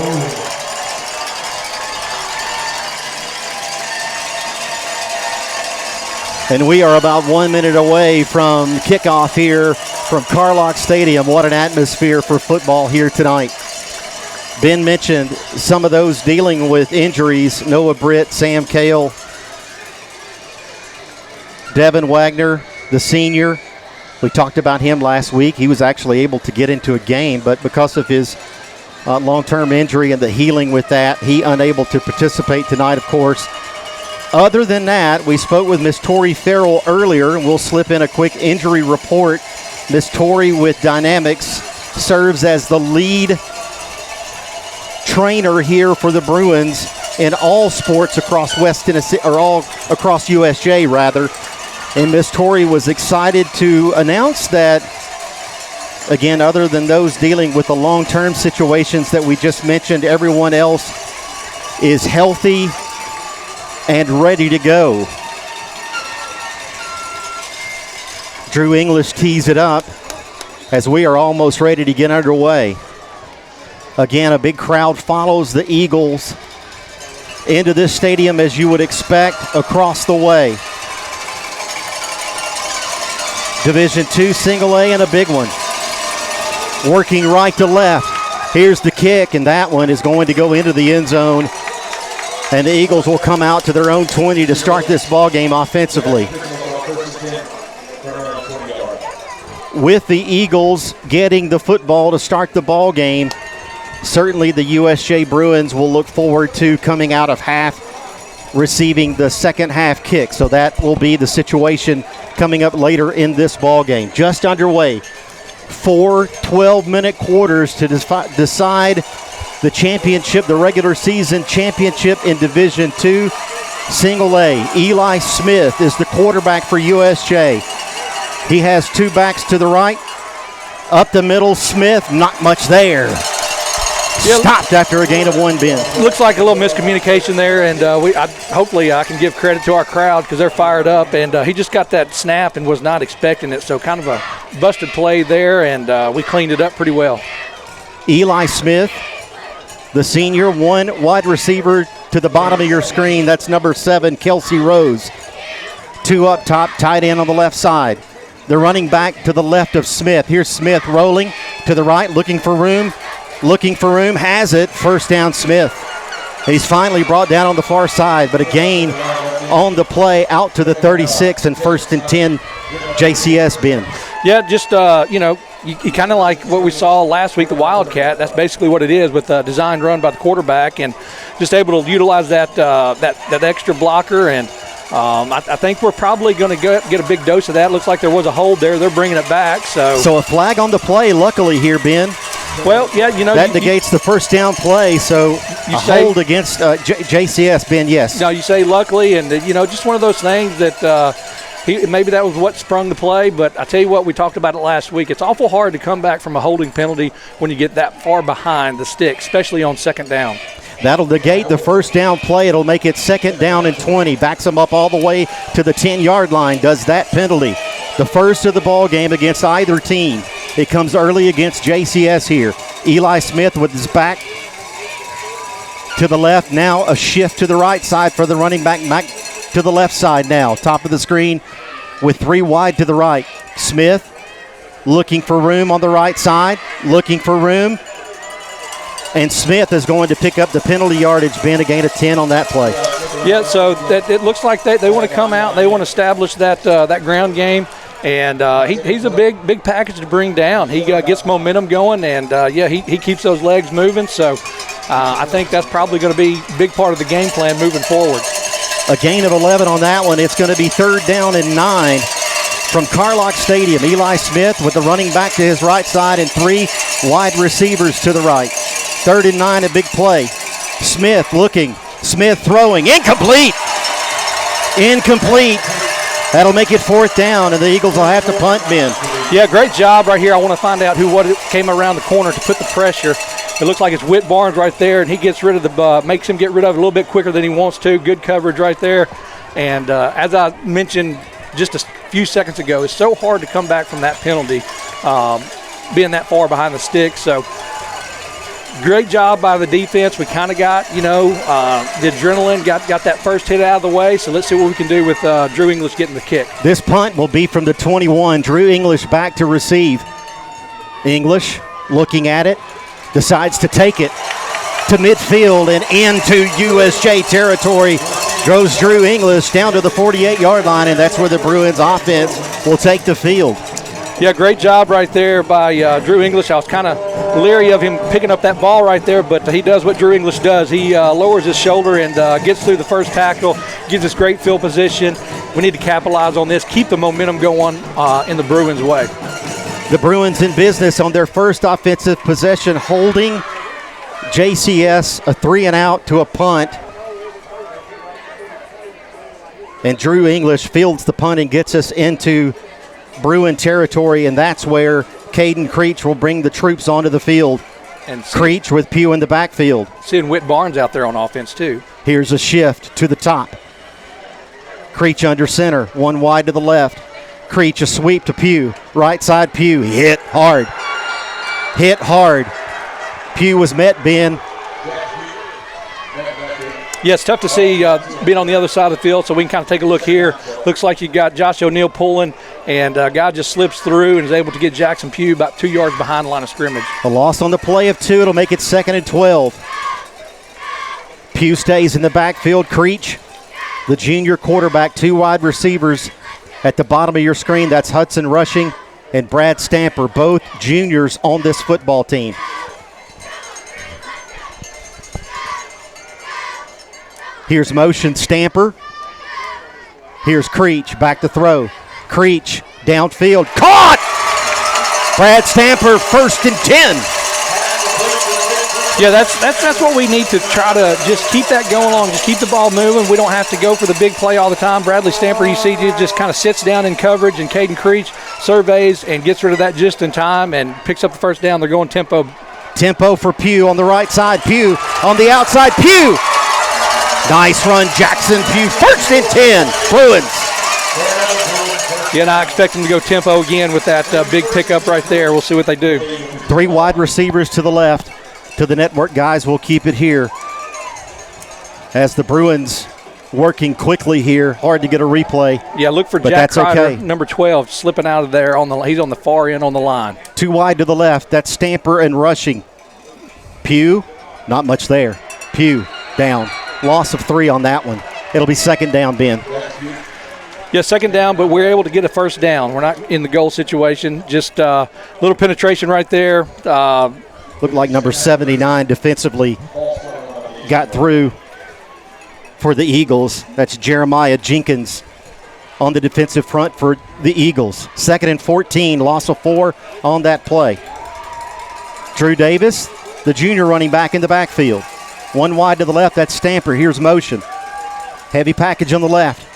And we are about 1 minute away from kickoff here from Carlock Stadium. What an atmosphere for football here tonight. Ben mentioned some of those dealing with injuries. Noah Britt, Sam Kale, Devin Wagner, the senior. We talked about him last week. He was actually able to get into a game, but because of his long-term injury and the healing with that, he unable to participate tonight, of course. Other than that, we spoke with Miss Tori Farrell earlier, and we'll slip in a quick injury report. Miss Tori with Dynamics serves as the lead trainer here for the Bruins in all sports across West Tennessee, or all across USJ rather. And Miss Tori was excited to announce that, again, other than those dealing with the long-term situations that we just mentioned, everyone else is healthy and ready to go. Drew English tees it up as we are almost ready to get underway. Again, a big crowd follows the Eagles into this stadium, as you would expect, across the way. Division II single A, and a big one. Working right to left. Here's the kick, and that one is going to go into the end zone. And the Eagles will come out to their own 20 to start this ball game offensively. With the Eagles getting the football to start the ball game, certainly the USJ Bruins will look forward to coming out of half, receiving the second half kick. So that will be the situation coming up later in this ball game. Just underway. 4 12-minute quarters to decide the championship, the regular season championship in Division II, Single A. Eli Smith is the quarterback for USJ. He has two backs to the right. Up the middle, Smith, not much there. Stopped after a gain of 1, Ben. Looks like a little miscommunication there, and hopefully I can give credit to our crowd because they're fired up, and he just got that snap and was not expecting it, so kind of a busted play there, and we cleaned it up pretty well. Eli Smith, the senior, one wide receiver to the bottom of your screen. That's number 7, Kelsey Rose. 2 up top, tight end on the left side. The running back to the left of Smith. Here's Smith rolling to the right, looking for room, has it. First down, Smith. He's finally brought down on the far side, but a gain on the play out to the 36 and 1st and 10, JCS, Ben. Yeah, just, you kind of like what we saw last week, the Wildcat. That's basically what it is with a designed run by the quarterback and just able to utilize that extra blocker. And I think we're probably going to get a big dose of that. Looks like there was a hold there. They're bringing it back. So a flag on the play, luckily here, Ben. Well, yeah, that negates the first down play, so a hold against JCS, Ben, yes. No, you say luckily, and, just one of those things that maybe that was what sprung the play, but I tell you what, we talked about it last week. It's awful hard to come back from a holding penalty when you get that far behind the stick, especially on second down. That'll negate the first down play. It'll make it 2nd down and 20. Backs them up all the way to the 10-yard line, does that penalty. The first of the ball game against either team. It comes early against JCS here. Eli Smith with his back to the left. Now a shift to the right side for the running back to the left side now. Top of the screen with 3 wide to the right. Smith looking for room on the right side. Looking for room. And Smith is going to pick up the penalty yardage, Ben, a gain of 10 on that play. Yeah, so it looks like they want to come out. They want to establish that ground game. And he's a big package to bring down. He gets momentum going, and, he keeps those legs moving. So I think that's probably going to be a big part of the game plan moving forward. A gain of 11 on that one. It's going to be 3rd down and 9 from Carlock Stadium. Eli Smith with the running back to his right side and 3 wide receivers to the right. 3rd and 9, a big play. Smith looking. Smith throwing. Incomplete. That'll make it 4th down, and the Eagles will have to punt, Ben. Yeah, great job right here. I want to find out what came around the corner to put the pressure. It looks like it's Whit Barnes right there, and he gets rid of makes him get rid of it a little bit quicker than he wants to. Good coverage right there. And as I mentioned just a few seconds ago, it's so hard to come back from that penalty, being that far behind the stick. So great job by the defense. We kind of got, the adrenaline, got that first hit out of the way. So let's see what we can do with Drew English getting the kick. This punt will be from the 21. Drew English back to receive. English looking at it, decides to take it to midfield and into USJ territory. Goes Drew English down to the 48-yard line, and that's where the Bruins offense will take the field. Yeah, great job right there by Drew English. I was kind of leery of him picking up that ball right there, but he does what Drew English does. He lowers his shoulder and gets through the first tackle, gives us great field position. We need to capitalize on this, keep the momentum going in the Bruins' way. The Bruins in business on their first offensive possession, holding JCS a 3-and-out to a punt. And Drew English fields the punt and gets us into Bruin territory, and that's where Caden Creech will bring the troops onto the field. And Creech with Pugh in the backfield. Seeing Whit Barnes out there on offense, too. Here's a shift to the top. Creech under center, 1 wide to the left. Creech a sweep to Pugh. Right side Pugh. Hit hard. Pugh was met, Ben. Yeah, it's tough to see being on the other side of the field, so we can kind of take a look here. Looks like you got Josh O'Neal pulling, and a guy just slips through and is able to get Jackson Pugh about 2 yards behind the line of scrimmage. A loss on the play of 2. It'll make it 2nd and 12. Pugh stays in the backfield. Creech, the junior quarterback, 2 wide receivers at the bottom of your screen. That's Hudson Rushing and Brad Stamper, both juniors on this football team. Here's motion Stamper. Here's Creech, back to throw. Creech, downfield, caught! Brad Stamper, 1st and 10. Yeah, that's what we need to try to just keep that going on. Just keep the ball moving. We don't have to go for the big play all the time. Bradley Stamper, you see, just kind of sits down in coverage, and Caden Creech surveys and gets rid of that just in time and picks up the first down. They're going tempo. Tempo for Pugh on the right side. Pugh on the outside. Pugh. Nice run, Jackson Pugh. 1st and 10, Bruins. Yeah, and I expect them to go tempo again with that big pickup right there. We'll see what they do. 3 wide receivers to the left. To the network guys, we'll keep it here. As the Bruins working quickly here. Hard to get a replay. Yeah, look for Jack Kreider, number 12, slipping out of there. He's on the far end on the line. 2 wide to the left. That's Stamper and rushing. Pugh, not much there. Pugh down. Loss of 3 on that one. It'll be 2nd down, Ben. Yeah, 2nd down, but we're able to get a 1st down. We're not in the goal situation. Just a little penetration right there. Looked like number 79 defensively got through for the Eagles. That's Jeremiah Jenkins on the defensive front for the Eagles. 2nd and 14, loss of 4 on that play. Drew Davis, the junior running back in the backfield. 1 wide to the left, that's Stamper. Here's motion. Heavy package on the left.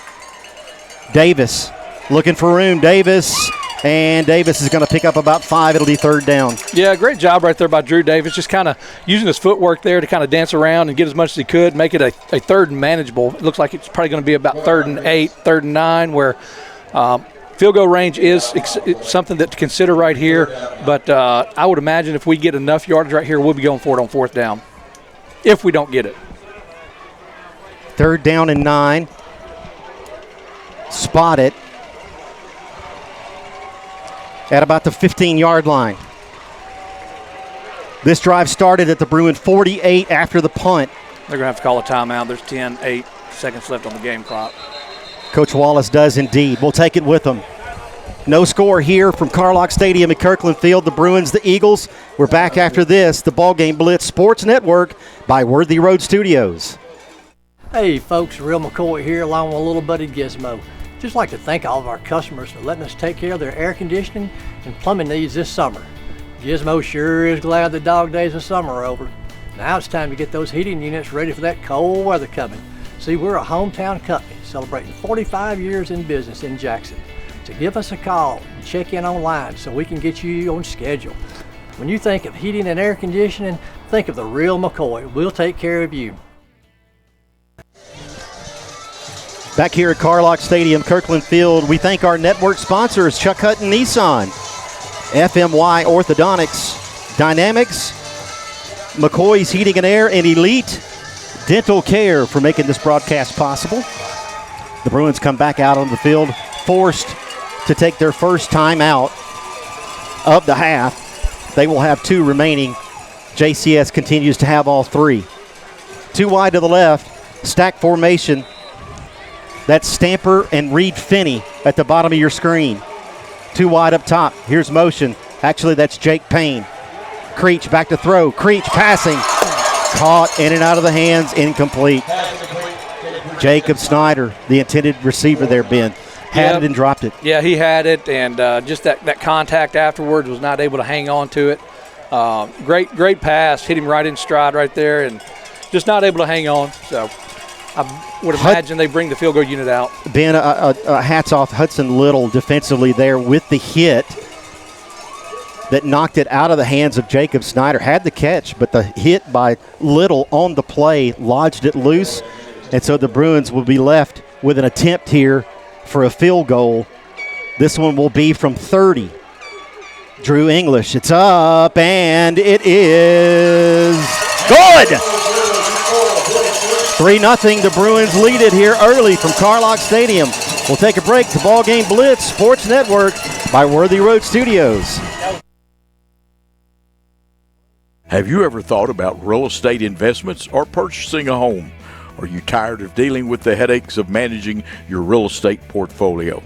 Davis looking for room. Davis is going to pick up about 5. It'll be 3rd down. Yeah, great job right there by Drew Davis, just kind of using his footwork there to kind of dance around and get as much as he could, make it a 3rd and manageable. It looks like it's probably going to be about 3rd and 8, 3rd and 9, where field goal range is something that to consider right here. But I would imagine if we get enough yardage right here, we'll be going for it on 4th down, if we don't get it. 3rd down and 9. Spot it at about the 15-yard line. This drive started at the Bruin 48 after the punt. They're going to have to call a timeout. There's 8 seconds left on the game clock. Coach Wallace does indeed. We'll take it with them. No score here from Carlock Stadium at Kirkland Field. The Bruins, the Eagles. We're back after this. The BallGame Blitz Sports Network by Worthy Road Studios. Hey folks, Real McCoy here along with a little buddy Gizmo. Just like to thank all of our customers for letting us take care of their air conditioning and plumbing needs this summer. Gizmo sure is glad the dog days of summer are over. Now it's time to get those heating units ready for that cold weather coming. See, we're a hometown company celebrating 45 years in business in Jackson. So give us a call and check in online so we can get you on schedule. When you think of heating and air conditioning, think of the Real McCoy. We'll take care of you. Back here at Carlock Stadium, Kirkland Field, we thank our network sponsors, Chuck Hutton Nissan, FMY Orthodontics, Dynamics, McCoy's Heating and Air, and Elite Dental Care for making this broadcast possible. The Bruins come back out on the field, forced to take their first time out of the half. They will have 2 remaining. JCS continues to have all 3. 2 wide to the left, stack formation. That's Stamper and Reed Finney at the bottom of your screen. 2 wide up top. Here's motion. Actually, that's Jake Payne. Creech back to throw. Creech passing. Caught in and out of the hands. Incomplete. Jacob Snyder, the intended receiver there, Ben. Had it and dropped it. Yeah, he had it, and just that contact afterwards, was not able to hang on to it. Great pass. Hit him right in stride right there, and just not able to hang on. So I would imagine they bring the field goal unit out. Ben, hats off Hudson Little defensively there with the hit that knocked it out of the hands of Jacob Snyder. Had the catch, but the hit by Little on the play lodged it loose. And so the Bruins will be left with an attempt here for a field goal. This one will be from 30. Drew English, it's up, and it is good! 3-0, the Bruins lead it here early from Carlock Stadium. We'll take a break to BallGame Blitz Sports Network by Worthy Road Studios. Have you ever thought about real estate investments or purchasing a home? Are you tired of dealing with the headaches of managing your real estate portfolio?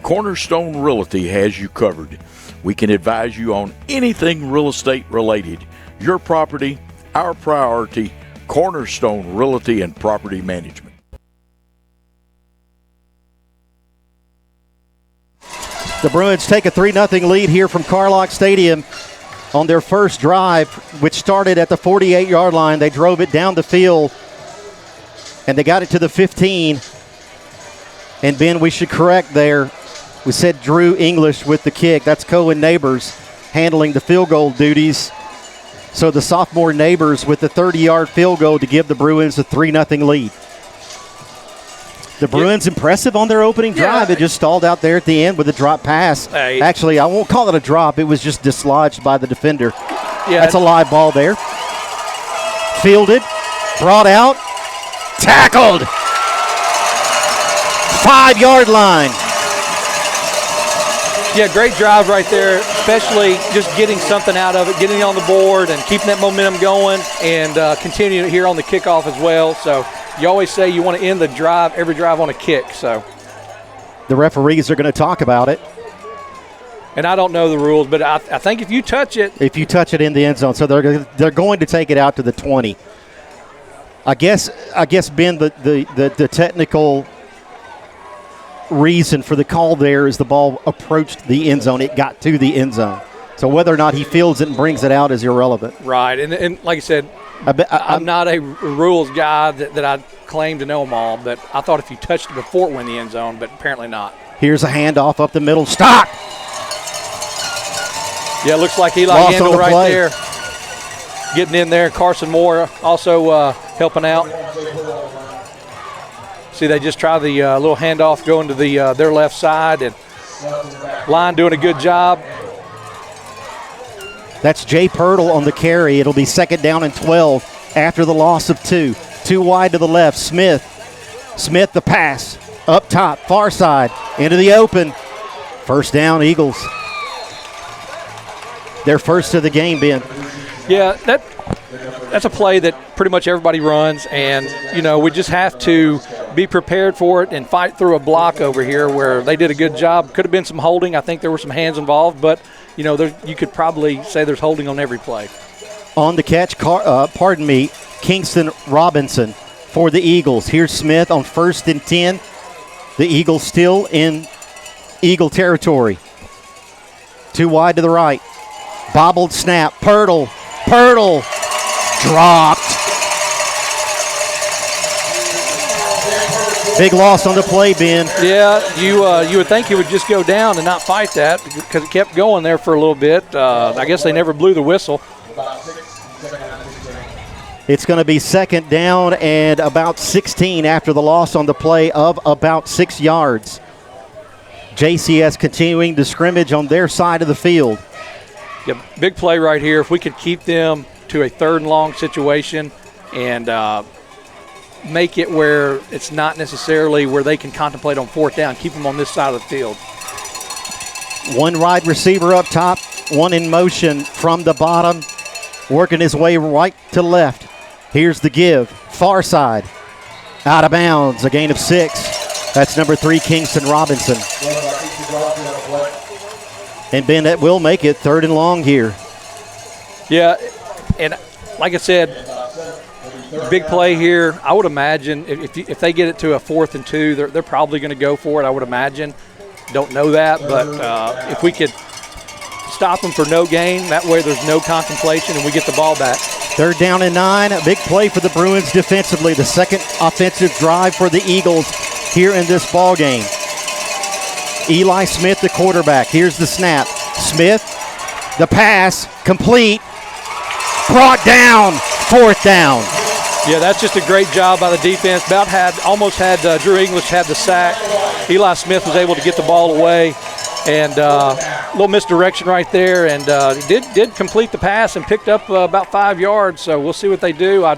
Cornerstone Realty has you covered. We can advise you on anything real estate related. Your property, our priority. Cornerstone Realty and Property Management. The Bruins take a 3-0 lead here from Carlock Stadium on their first drive, which started at the 48-yard line. They drove it down the field, and they got it to the 15. And, Ben, we should correct there. We said Drew English with the kick. That's Cohen Neighbors handling the field goal duties. So the sophomore Neighbors with the 30-yard field goal to give the Bruins a 3-0 lead. The Bruins impressive on their opening drive. It just stalled out there at the end with a drop pass. Actually, I won't call it a drop. It was just dislodged by the defender. That's a live ball there. Fielded, brought out, tackled. 5-yard line. Yeah, great drive right there, especially just getting something out of it, getting on the board and keeping that momentum going, and continuing here on the kickoff as well. So you always say you want to end the drive, every drive on a kick. So the referees are going to talk about it. And I don't know the rules, but I think if you touch it. If you touch it in the end zone, so they're going to take it out to the 20. I guess Ben, the technical reason for the call there is the ball approached the end zone. It got to the end zone. So whether or not he fields it and brings it out is irrelevant. Right, and like I said, I'm not a rules guy that I claim to know them all, but I thought if you touched it before it went in the end zone, but apparently not. Here's a handoff up the middle. Stop! Yeah, it looks like Eli Handel right there. Getting in there. Carson Moore also helping out. See, they just try the little handoff going to their left side, and line doing a good job. That's Jay Pirtle on the carry. It'll be 2nd down and 12 after the loss of 2. 2 wide to the left. Smith the pass. Up top, far side, into the open. 1st down, Eagles. Their first of the game, Ben. Yeah, that's a play that pretty much everybody runs, and, we just have to be prepared for it and fight through a block over here where they did a good job. Could have been some holding. I think there were some hands involved, but, you could probably say there's holding on every play. On the catch, Kingston Robinson for the Eagles. Here's Smith on 1st and 10. The Eagles still in Eagle territory. 2 wide to the right. Bobbled snap. Pirtle. Dropped. Big loss on the play, Ben. Yeah, you would think he would just go down and not fight that because it kept going there for a little bit. I guess they never blew the whistle. It's going to be 2nd down and about 16 after the loss on the play of about 6 yards. JCS continuing to scrimmage on their side of the field. Yeah, big play right here. If we could keep them to a 3rd and long situation and make it where it's not necessarily where they can contemplate on 4th down, keep them on this side of the field. 1 wide receiver up top, 1 in motion from the bottom, working his way right to left. Here's the give, far side, out of bounds, a gain of 6. That's number 3, Kingston Robinson. And Ben, that will make it 3rd and long here. Yeah, and like I said, big play here. I would imagine if they get it to a 4th and 2, they're probably going to go for it, I would imagine. Don't know that, but if we could stop them for no gain, that way there's no contemplation and we get the ball back. 3rd down and 9. A big play for the Bruins defensively. The 2nd offensive drive for the Eagles here in this ball game. Eli Smith, the quarterback. Here's the snap. Smith, the pass, complete. Brought down, 4th down. Yeah, that's just a great job by the defense. Almost had Drew English had the sack. Eli Smith was able to get the ball away, and a little misdirection right there, and did complete the pass and picked up about 5 yards. So we'll see what they do. I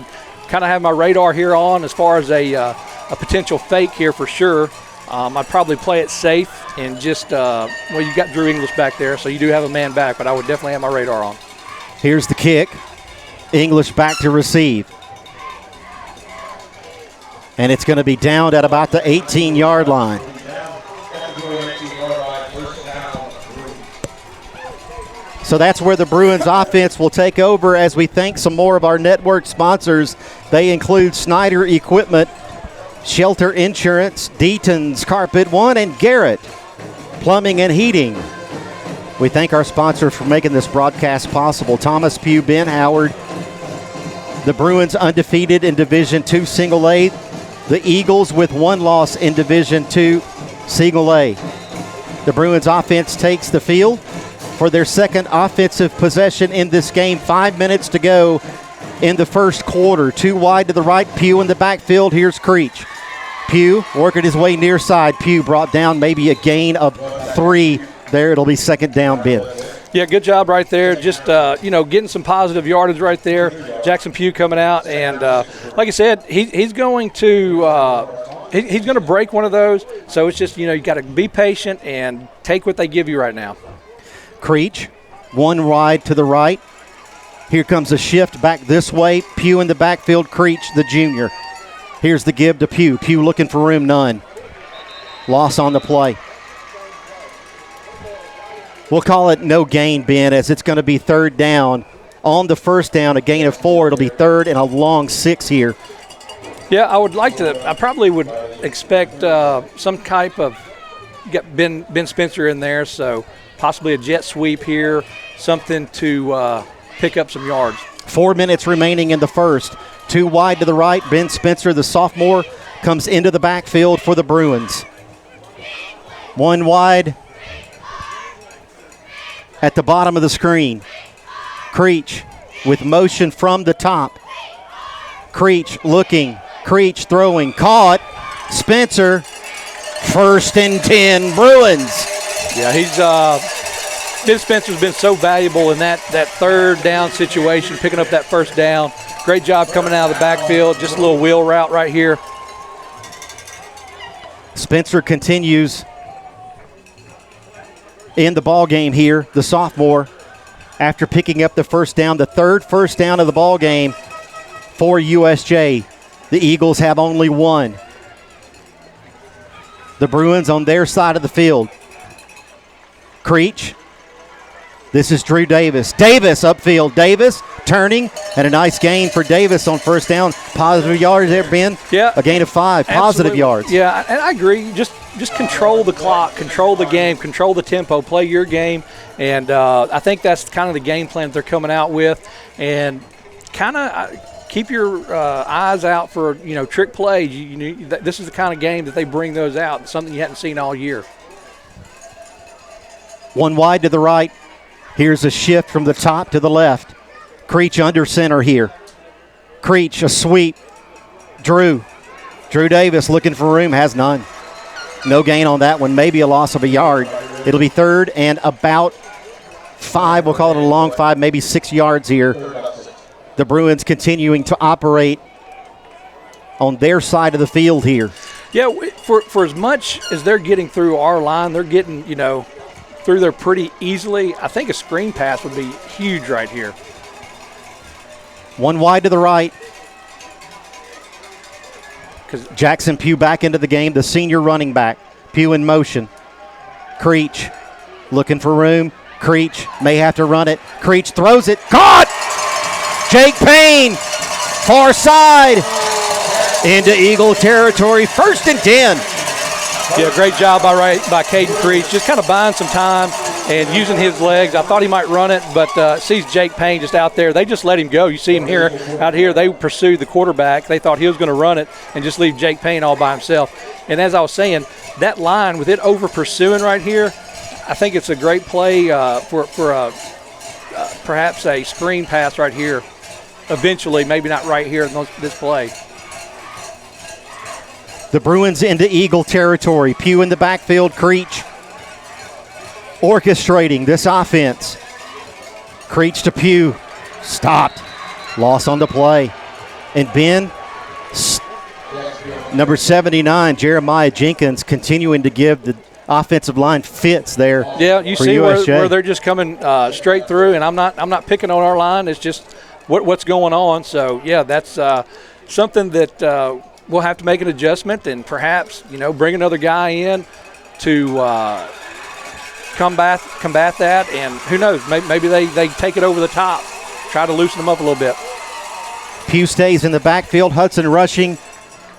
kind of have my radar here on as far as a potential fake here for sure. I'd probably play it safe and just you got Drew English back there, so you do have a man back, but I would definitely have my radar on. Here's the kick. English back to receive. And it's going to be downed at about the 18-yard line. So that's where the Bruins offense will take over as we thank some more of our network sponsors. They include Snyder Equipment, Shelter Insurance, Deaton's Carpet One, and Garrett Plumbing and Heating. We thank our sponsors for making this broadcast possible. Thomas Pugh, Ben Howard. The Bruins undefeated in Division II Single A. The Eagles with one loss in Division II Single A. The Bruins offense takes the field for their second offensive possession in this game. 5 minutes to go in the first quarter. Too wide to the right. Pugh in the backfield. Here's Creech. Pugh working his way near side. Pugh brought down maybe a gain of 3 there. It'll be second down, Ben. Yeah, good job right there. Just, getting some positive yardage right there. Jackson Pugh coming out. And like I said, he's going to he's going to break one of those. So it's just, you got to be patient and take what they give you right now. Creech, one wide to the right. Here comes a shift back this way. Pugh in the backfield. Creech, the junior. Here's the give to Pugh. Pugh looking for room, none. Loss on the play. We'll call it no gain, Ben, as it's going to be third down. On the first down, a gain of 4. It'll be third and a long 6 here. Yeah, I probably would expect some type of get Ben Spencer in there, so possibly a jet sweep here, something to pick up some yards. 4 minutes remaining in the first. Too wide to the right. Ben Spencer, the sophomore, comes into the backfield for the Bruins. One wide at the bottom of the screen. Creech with motion from the top. Creech looking. Creech throwing. Caught. Spencer. First and 10 Bruins. Yeah, Ben Spencer's been so valuable in that third down situation, picking up that first down. Great job coming out of the backfield. Just a little wheel route right here. Spencer continues in the ball game here, the sophomore, after picking up the first down, the third first down of the ball game for USJ. The Eagles have only one. The Bruins on their side of the field. Creech. This is Drew Davis. Davis upfield. Davis turning, and a nice gain for Davis on first down. Positive yards there, Ben. Yeah. A gain of 5. Positive Absolutely. yards. Yeah, and I agree. Just control the clock, control the game, control the tempo, play your game. And I think that's kind of the game plan that they're coming out with. And kind of keep your eyes out for, trick plays. This is the kind of game that they bring those out, something you hadn't seen all year. One wide to the right. Here's a shift from the top to the left. Creech under center here. Creech, a sweep. Drew Davis looking for room, has none. No gain on that one, maybe a loss of a yard. It'll be third and about 5. We'll call it a long 5, maybe 6 yards here. The Bruins continuing to operate on their side of the field here. Yeah, for as much as they're getting through our line, they're getting, through there pretty easily. I think a screen pass would be huge right here. One wide to the right. Jackson Pugh back into the game, the senior running back. Pugh in motion. Creech looking for room. Creech may have to run it. Creech throws it. Caught! Jake Payne, far side, into Eagle territory. First and 10. Yeah, great job by Caden Creech, just kind of buying some time and using his legs. I thought he might run it, but sees Jake Payne just out there. They just let him go. You see him out here. They pursued the quarterback. They thought he was going to run it and just leave Jake Payne all by himself. And as I was saying, that line with it over pursuing right here, I think it's a great play for perhaps a screen pass right here. Eventually, maybe not right here in this play. The Bruins into Eagle territory. Pugh in the backfield. Creech orchestrating this offense. Creech to Pugh. Stopped. Loss on the play. And Ben, number 79, Jeremiah Jenkins, continuing to give the offensive line fits there. Yeah, you see where they're just coming straight through, and I'm not picking on our line. It's just what's going on. So, yeah, that's something that we'll have to make an adjustment and perhaps, bring another guy in to combat that. And who knows, maybe they take it over the top, try to loosen them up a little bit. Pugh stays in the backfield. Hudson rushing.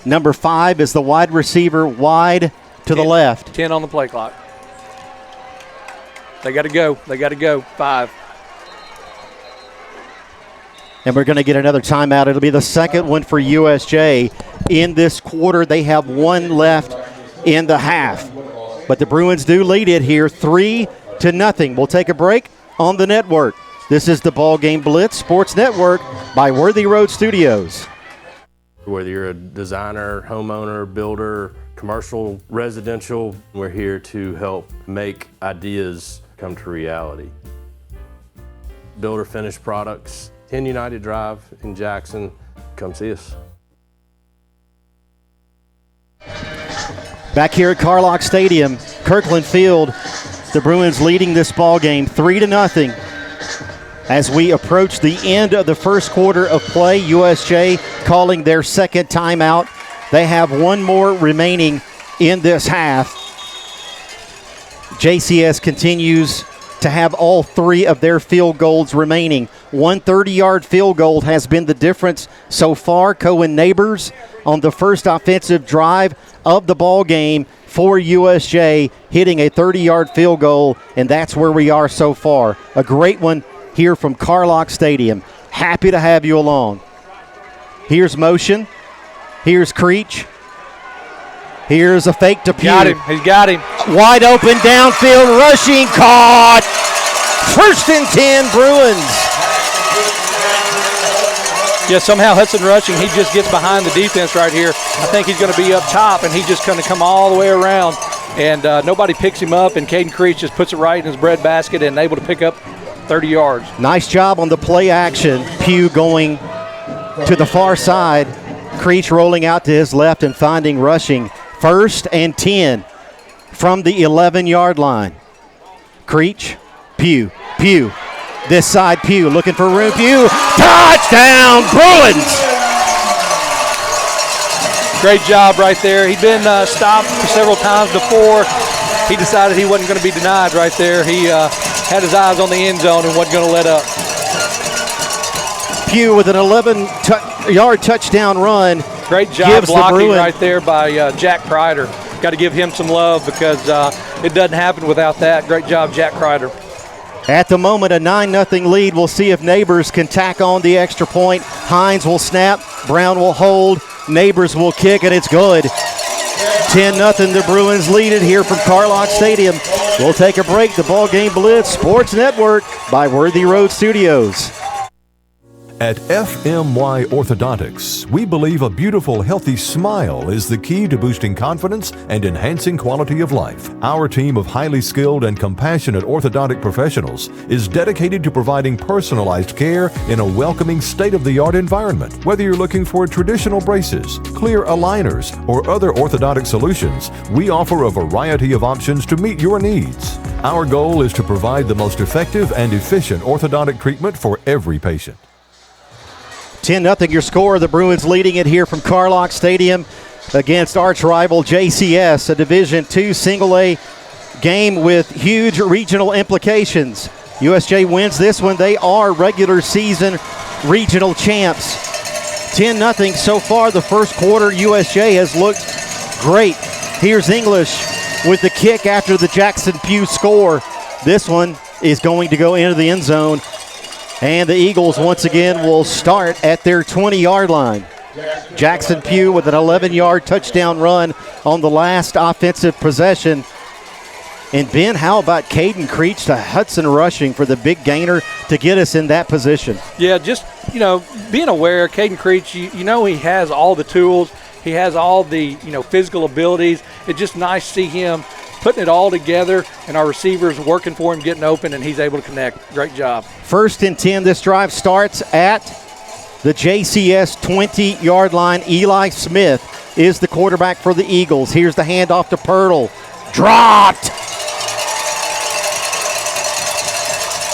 Number 5 is the wide receiver wide to the left. 10 on the play clock. They got to go. They got to go. 5. And we're going to get another timeout. It'll be the second one for USJ. In this quarter, they have 1 left in the half. But the Bruins do lead it here 3-0. We'll take a break on the network. This is the BallGame Blitz Sports Network by Worthy Road Studios. Whether you're a designer, homeowner, builder, commercial, residential, we're here to help make ideas come to reality. Builder finished products, 10 United Drive in Jackson. Come see us. Back here at Carlock Stadium, Kirkland Field, the Bruins leading this ball game 3-0. As we approach the end of the first quarter of play, USJ calling their second timeout. They have 1 more remaining in this half. JCS continues to have all 3 of their field goals remaining. 1 30-yard field goal has been the difference so far. Cohen Neighbors on the first offensive drive of the ball game for USJ, hitting a 30-yard field goal, and that's where we are so far. A great one here from Carlock Stadium. Happy to have you along. Here's motion. Here's Creech. Here's a fake to Pugh. Got him. He's got him. Wide open downfield, rushing, caught. 1st and 10 Bruins. Yeah, somehow Hudson Rushing, he just gets behind the defense right here. I think he's going to be up top, and he's just going to come all the way around. And nobody picks him up, and Caden Creech just puts it right in his bread basket and able to pick up 30 yards. Nice job on the play action. Pugh going to the far side. Creech rolling out to his left and finding Rushing. 1st and 10 from the 11-yard line. Creech, Pugh. This side, Pugh looking for room. Pugh, touchdown, Bruins! Great job right there. He'd been stopped several times before. He decided he wasn't going to be denied right there. He had his eyes on the end zone and wasn't going to let up. Pugh with an 11-yard touchdown run. Great job blocking right there by Jack Kreider. Got to give him some love because it doesn't happen without that. Great job, Jack Kreider. At the moment, a 9-0 lead. We'll see if Neighbors can tack on the extra point. Hines will snap. Brown will hold. Neighbors will kick, and it's good. 10-0, the Bruins lead it here from Carlock Stadium. We'll take a break. The BallGame Blitz Sports Network by Worthy Road Studios. At FMY Orthodontics, we believe a beautiful, healthy smile is the key to boosting confidence and enhancing quality of life. Our team of highly skilled and compassionate orthodontic professionals is dedicated to providing personalized care in a welcoming, state-of-the-art environment. Whether you're looking for traditional braces, clear aligners, or other orthodontic solutions, we offer a variety of options to meet your needs. Our goal is to provide the most effective and efficient orthodontic treatment for every patient. 10-0 your score. The Bruins leading it here from Carlock Stadium against arch rival JCS, a Division II single-A game with huge regional implications. USJ wins this one. They are regular season regional champs. 10-0 so far. The first quarter, USJ has looked great. Here's English with the kick after the Jackson Pugh score. This one is going to go into the end zone. And the Eagles once again will start at their 20-yard line. Jackson Pugh with an 11-yard touchdown run on the last offensive possession. And Ben, how about Caden Creech to Hudson Rushing for the big gainer to get us in that position? Yeah, just, being aware, Caden Creech, he has all the tools. He has all the, physical abilities. It's just nice to see him putting it all together, and our receivers working for him, getting open, and he's able to connect. Great job. 1st and 10. This drive starts at the JCS 20-yard line. Eli Smith is the quarterback for the Eagles. Here's the handoff to Pirtle. Dropped.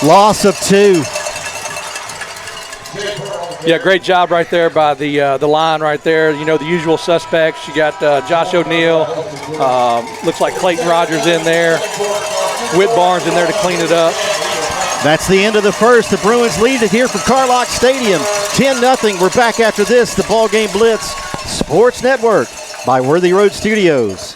Loss of 2. Yeah, great job right there by the line right there. The usual suspects. You got Josh O'Neal. Looks like Clayton Rogers in there. Whit Barnes in there to clean it up. That's the end of the first. The Bruins lead it here from Carlock Stadium. 10-0. We're back after this. The BallGame Blitz Sports Network by Worthy Road Studios.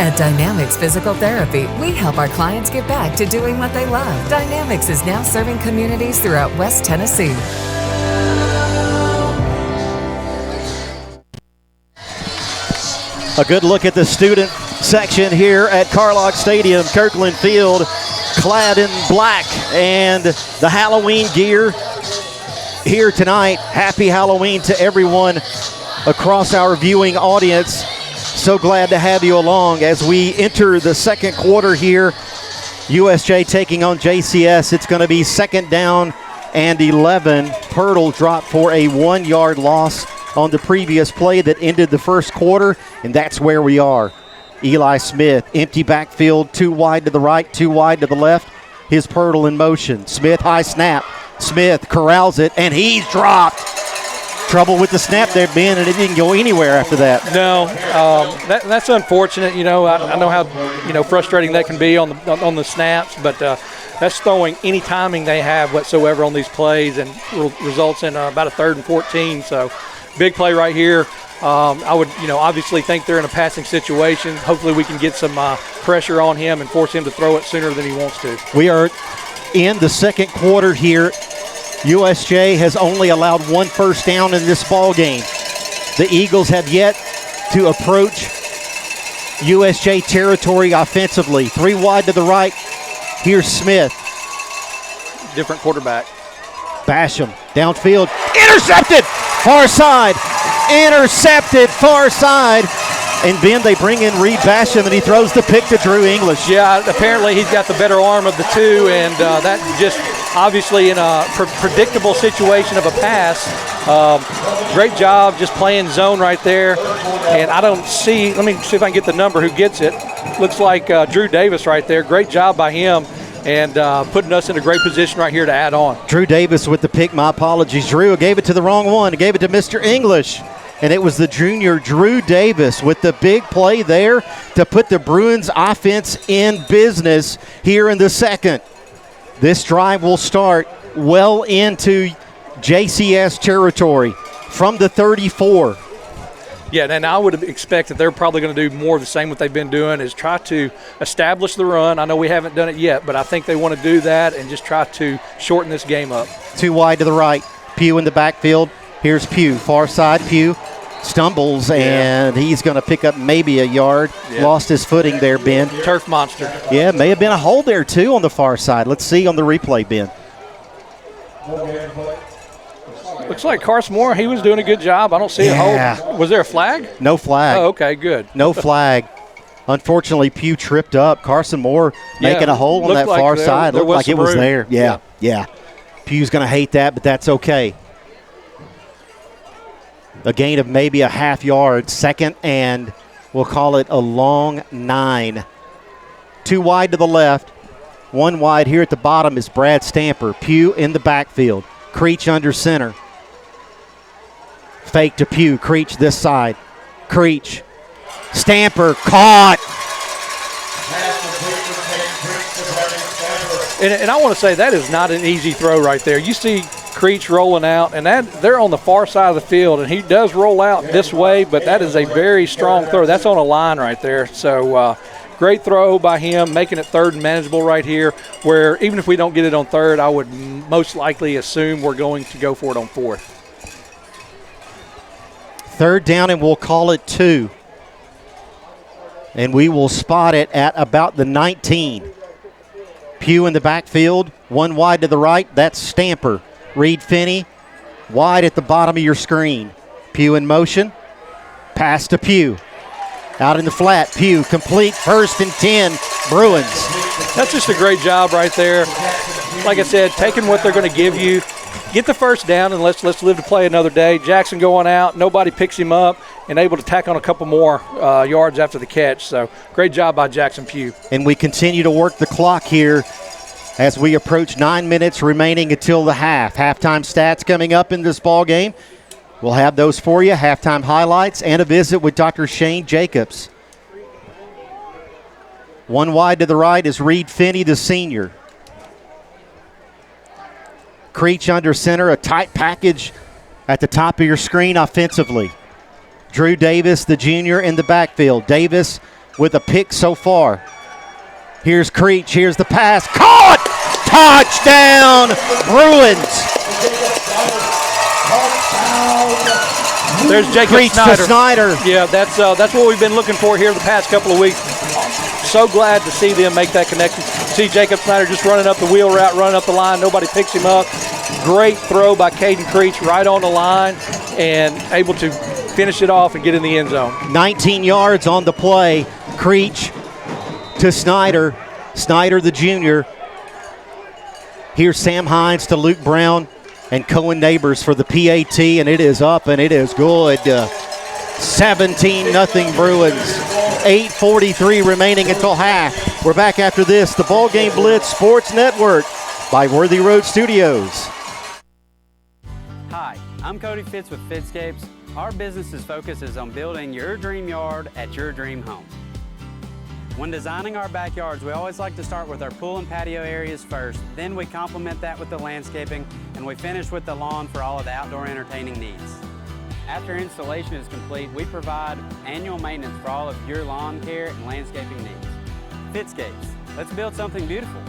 At Dynamics Physical Therapy, we help our clients get back to doing what they love. Dynamics is now serving communities throughout West Tennessee. A good look at the student section here at Carlock Stadium, Kirkland Field, clad in black and the Halloween gear here tonight. Happy Halloween to everyone across our viewing audience. So glad to have you along as we enter the second quarter here. USJ taking on JCS. It's going to be second down and 11. Pirtle dropped for a 1-yard loss on the previous play that ended the first quarter, and that's where we are. Eli Smith, empty backfield, 2 wide to the right, 2 wide to the left. Here's Pirtle in motion. Smith, high snap. Smith corrals it, and he's dropped. Trouble with the snap there, Ben, and it didn't go anywhere after that. No, that's unfortunate. You know, I know how frustrating that can be on the snaps, but that's throwing any timing they have whatsoever on these plays, and results in about a 3rd and 14. So, big play right here. I would, obviously think they're in a passing situation. Hopefully, we can get some pressure on him and force him to throw it sooner than he wants to. We are in the second quarter here. USJ has only allowed 1 first down in this ball game. The Eagles have yet to approach USJ territory offensively. 3 wide to the right. Here's Smith. Different quarterback. Basham downfield. Intercepted! Far side. Intercepted far side. And Ben, they bring in Reed Basham, and he throws the pick to Drew English. Yeah, apparently he's got the better arm of the two, and that just obviously in a predictable situation of a pass. Great job just playing zone right there. And I don't see, let me see if I can get the number who gets it. Looks like Drew Davis right there. Great job by him, and putting us in a great position right here to add on. Drew Davis with the pick. My apologies. Drew gave it to the wrong one. He gave it to Mr. English. And it was the junior Drew Davis with the big play there to put the Bruins offense in business here in the second. This drive will start well into JCS territory from the 34. Yeah, and I would expect that they're probably going to do more of the same what they've been doing, is try to establish the run. I know we haven't done it yet, but I think they want to do that and just try to shorten this game up. 2 wide to the right. Pugh in the backfield. Here's Pugh, far side. Pugh stumbles, and he's going to pick up maybe a yard. Yeah. Lost his footing there, Ben. Turf monster. Yeah, may have been a hole there, too, on the far side. Let's see on the replay, Ben. Looks like Carson Moore, he was doing a good job. I don't see a hole. Was there a flag? No flag. Oh, okay, good. No flag. Unfortunately, Pugh tripped up. Carson Moore making a hole on that far side. Looked like it was there. Yeah. Pugh's going to hate that, but that's okay. A gain of maybe a half yard. Second, and we'll call it a long 9. 2 wide to the left. 1 wide here at the bottom is Brad Stamper. Pugh in the backfield. Creech under center. Fake to Pugh. Creech this side. Creech. Stamper caught. And I want to say that is not an easy throw right there. You see Creech rolling out, and they're on the far side of the field, and he does roll out this way, but that is a very strong throw. That's on a line right there. So great throw by him, making it 3rd and manageable right here, where even if we don't get it on 3rd, I would most likely assume we're going to go for it on 4th. 3rd down, and we'll call it 2. And we will spot it at about the 19. Pugh in the backfield, 1 wide to the right. That's Stamper. Reed Finney, wide at the bottom of your screen. Pugh in motion. Pass to Pugh. Out in the flat. Pugh complete. 1st and 10. Bruins. That's just a great job right there. Like I said, taking what they're going to give you. Get the 1st down, and let's live to play another day. Jackson going out. Nobody picks him up, and able to tack on a couple more yards after the catch. So great job by Jackson Pugh. And we continue to work the clock here as we approach 9 minutes remaining until the half. Halftime stats coming up in this ball game. We'll have those for you, halftime highlights, and a visit with Dr. Shane Jacobs. 1 wide to the right is Reed Finney, the senior. Creech under center, a tight package at the top of your screen offensively. Drew Davis, the junior, in the backfield. Davis with a pick so far. Here's Creech. Here's the pass. Caught! Touchdown, Bruins. There's Jacob Creech Snyder. to Snyder. Yeah, that's what we've been looking for here the past couple of weeks. So glad to see them make that connection. See Jacob Snyder just running up the wheel route, running up the line. Nobody picks him up. Great throw by Caden Creech right on the line and able to finish it off and get in the end zone. 19 yards on the play. Creech to Snyder. Snyder, the junior. Here's Sam Hines to Luke Brown and Cohen Neighbors for the PAT, and it is up and it is good. 17-0 Bruins. 8:43 remaining until half. We're back after this. The BallGame Blitz Sports Network by Worthy Road Studios. Hi, I'm Cody Fitz with Fitscapes. Our business's focus is on building your dream yard at your dream home. When designing our backyards, we always like to start with our pool and patio areas first. Then we complement that with the landscaping, and we finish with the lawn for all of the outdoor entertaining needs. After installation is complete, we provide annual maintenance for all of your lawn care and landscaping needs. Fitscapes, let's build something beautiful.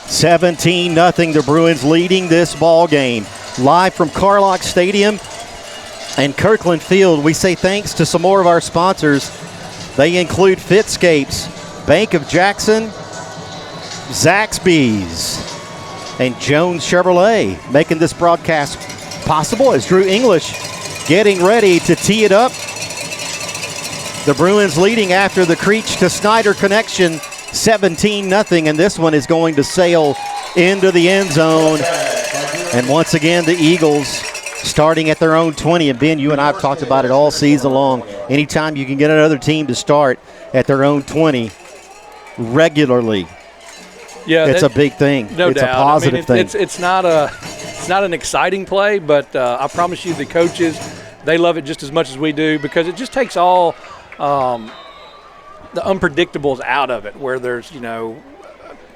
17-0, the Bruins leading this ball game. Live from Carlock Stadium and Kirkland Field, we say thanks to some more of our sponsors. They include Fitscapes, Bank of Jackson, Zaxby's, and Jones Chevrolet, making this broadcast possible as Drew English getting ready to tee it up. The Bruins leading after the Creech to Snyder connection, 17-0, and this one is going to sail into the end zone. And once again, the Eagles starting at their own 20. And Ben, you and I have talked about it all season long. Anytime you can get another team to start at their own 20 regularly, yeah, it's a big thing. No it's doubt. a positive thing. It's not an exciting play, but I promise you the coaches, they love it just as much as we do because it just takes all the unpredictables out of it, where there's, a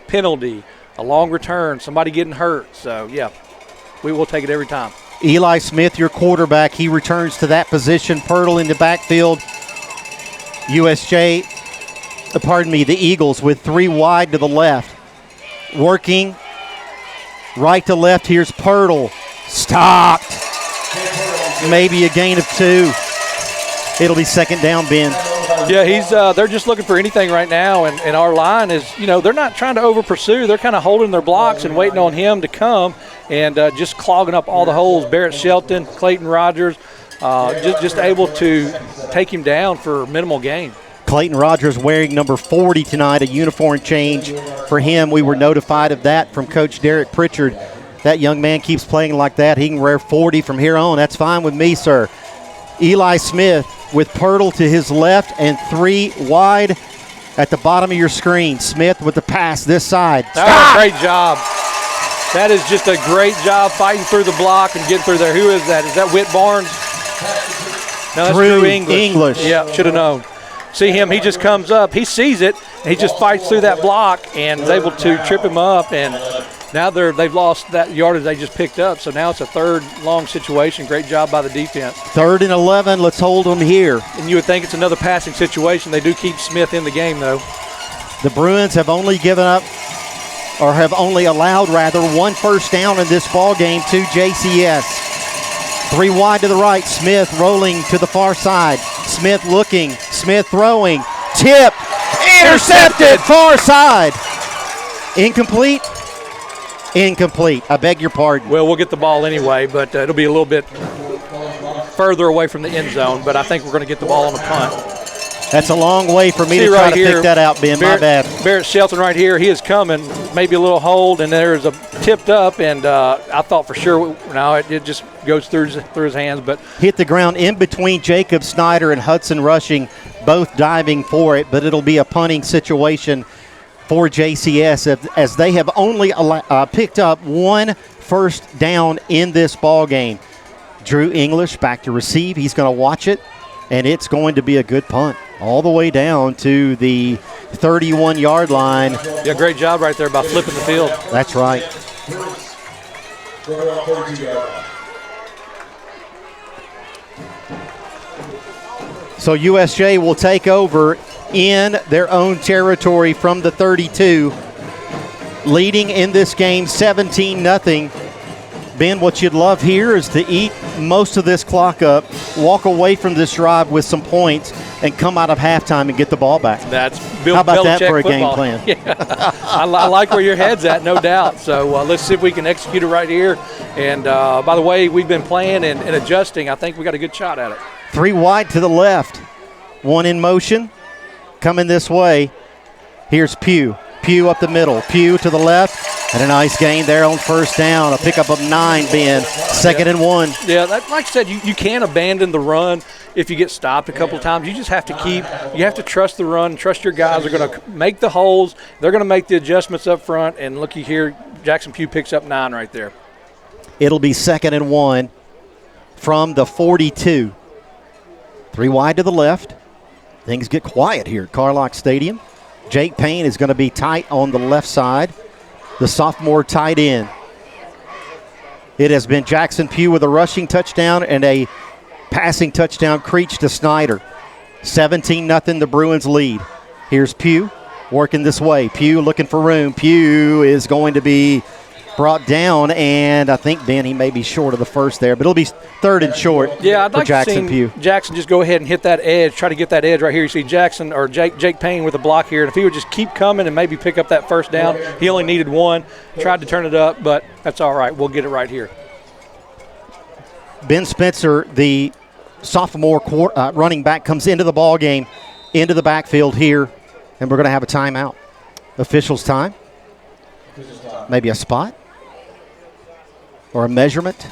penalty, a long return, somebody getting hurt. So, yeah, we will take it every time. Eli Smith, your quarterback, he returns to that position. Pirtle in the backfield. the Eagles with 3 wide to the left. Working right to left. Here's Pirtle. Stopped. Maybe a gain of 2. It'll be second down, Ben. Yeah, they're just looking for anything right now, and our line is, they're not trying to over-pursue. They're kind of holding their blocks and waiting on him to come and just clogging up all the holes. Barrett Shelton, Clayton Rogers, just able to take him down for minimal gain. Clayton Rogers wearing number 40 tonight, a uniform change for him. We were notified of that from Coach Derek Pritchard. That young man keeps playing like that. He can wear 40 from here on. That's fine with me, sir. Eli Smith with Pirtle to his left and 3 wide at the bottom of your screen. Smith with the pass this side. Oh, great job. That is just a great job fighting through the block and getting through there. Who is that? Is that Whit Barnes? No, that's Drew English. Yeah, should have known. See him, he just comes up. He sees it, and he just fights through that block and is able to trip him up. And now they've lost that yardage they just picked up, so now it's a third long situation. Great job by the defense. 3rd and 11. Let's hold them here. And you would think it's another passing situation. They do keep Smith in the game, though. The Bruins have only allowed 1 first down in this ball game to JCS. 3 wide to the right. Smith rolling to the far side. Smith looking. Smith throwing. Tip. Intercepted. Far side. Incomplete. Incomplete. I beg your pardon. Well, we'll get the ball anyway, but it'll be a little bit further away from the end zone, but I think we're going to get the ball on the punt. That's a long way for me to try to pick that out, Ben. My bad. Barrett Shelton right here. He is coming. Maybe a little hold, and there's a tipped up, and I thought for sure, it just goes through his hands. But hit the ground in between Jacob Snyder and Hudson Rushing, both diving for it, but it'll be a punting situation for JCS as they have only picked up 1 first down in this ball game. Drew English back to receive. He's going to watch it, and it's going to be a good punt all the way down to the 31-yard line. Yeah, great job right there by flipping the field. That's right. So USJ will take over in their own territory from the 32, leading in this game 17-0. Ben, what you'd love here is to eat most of this clock up, walk away from this drive with some points, and come out of halftime and get the ball back. That's Bill How about Belichick that for a football. game plan? Yeah. I like where your head's at, no doubt. So let's see if we can execute it right here. And by the way, we've been playing and adjusting. I think we got a good shot at it. 3 wide to the left. 1 in motion. Coming this way. Here's Pugh. Pugh up the middle. Pugh to the left. And a nice gain there on first down. A pickup of 9, Ben. Second and 1. Yeah, like I said, you can't abandon the run if you get stopped a couple of times. You just have to you have to trust the run, trust your guys are going to make the holes. They're going to make the adjustments up front. And looky here, Jackson Pugh picks up 9 right there. It'll be second and 1 from the 42. 3 wide to the left. Things get quiet here at Carlock Stadium. Jake Payne is going to be tight on the left side, the sophomore tight end. It has been Jackson Pugh with a rushing touchdown and a passing touchdown. Creech to Snyder. 17-0 the Bruins lead. Here's Pugh working this way. Pugh looking for room. Pugh is going to be brought down, and I think, Ben, he may be short of the first there, but it'll be third and short for Jackson Pugh. Jackson just go ahead and hit that edge, try to get that edge right here. You see Jackson or Jake Payne with a block here, and if he would just keep coming and maybe pick up that first down, he only needed 1. Tried to turn it up, but that's all right. We'll get it right here. Ben Spencer, the sophomore running back, comes into the ball game, into the backfield here, and we're going to have a timeout. Officials' time. Maybe a spot or a measurement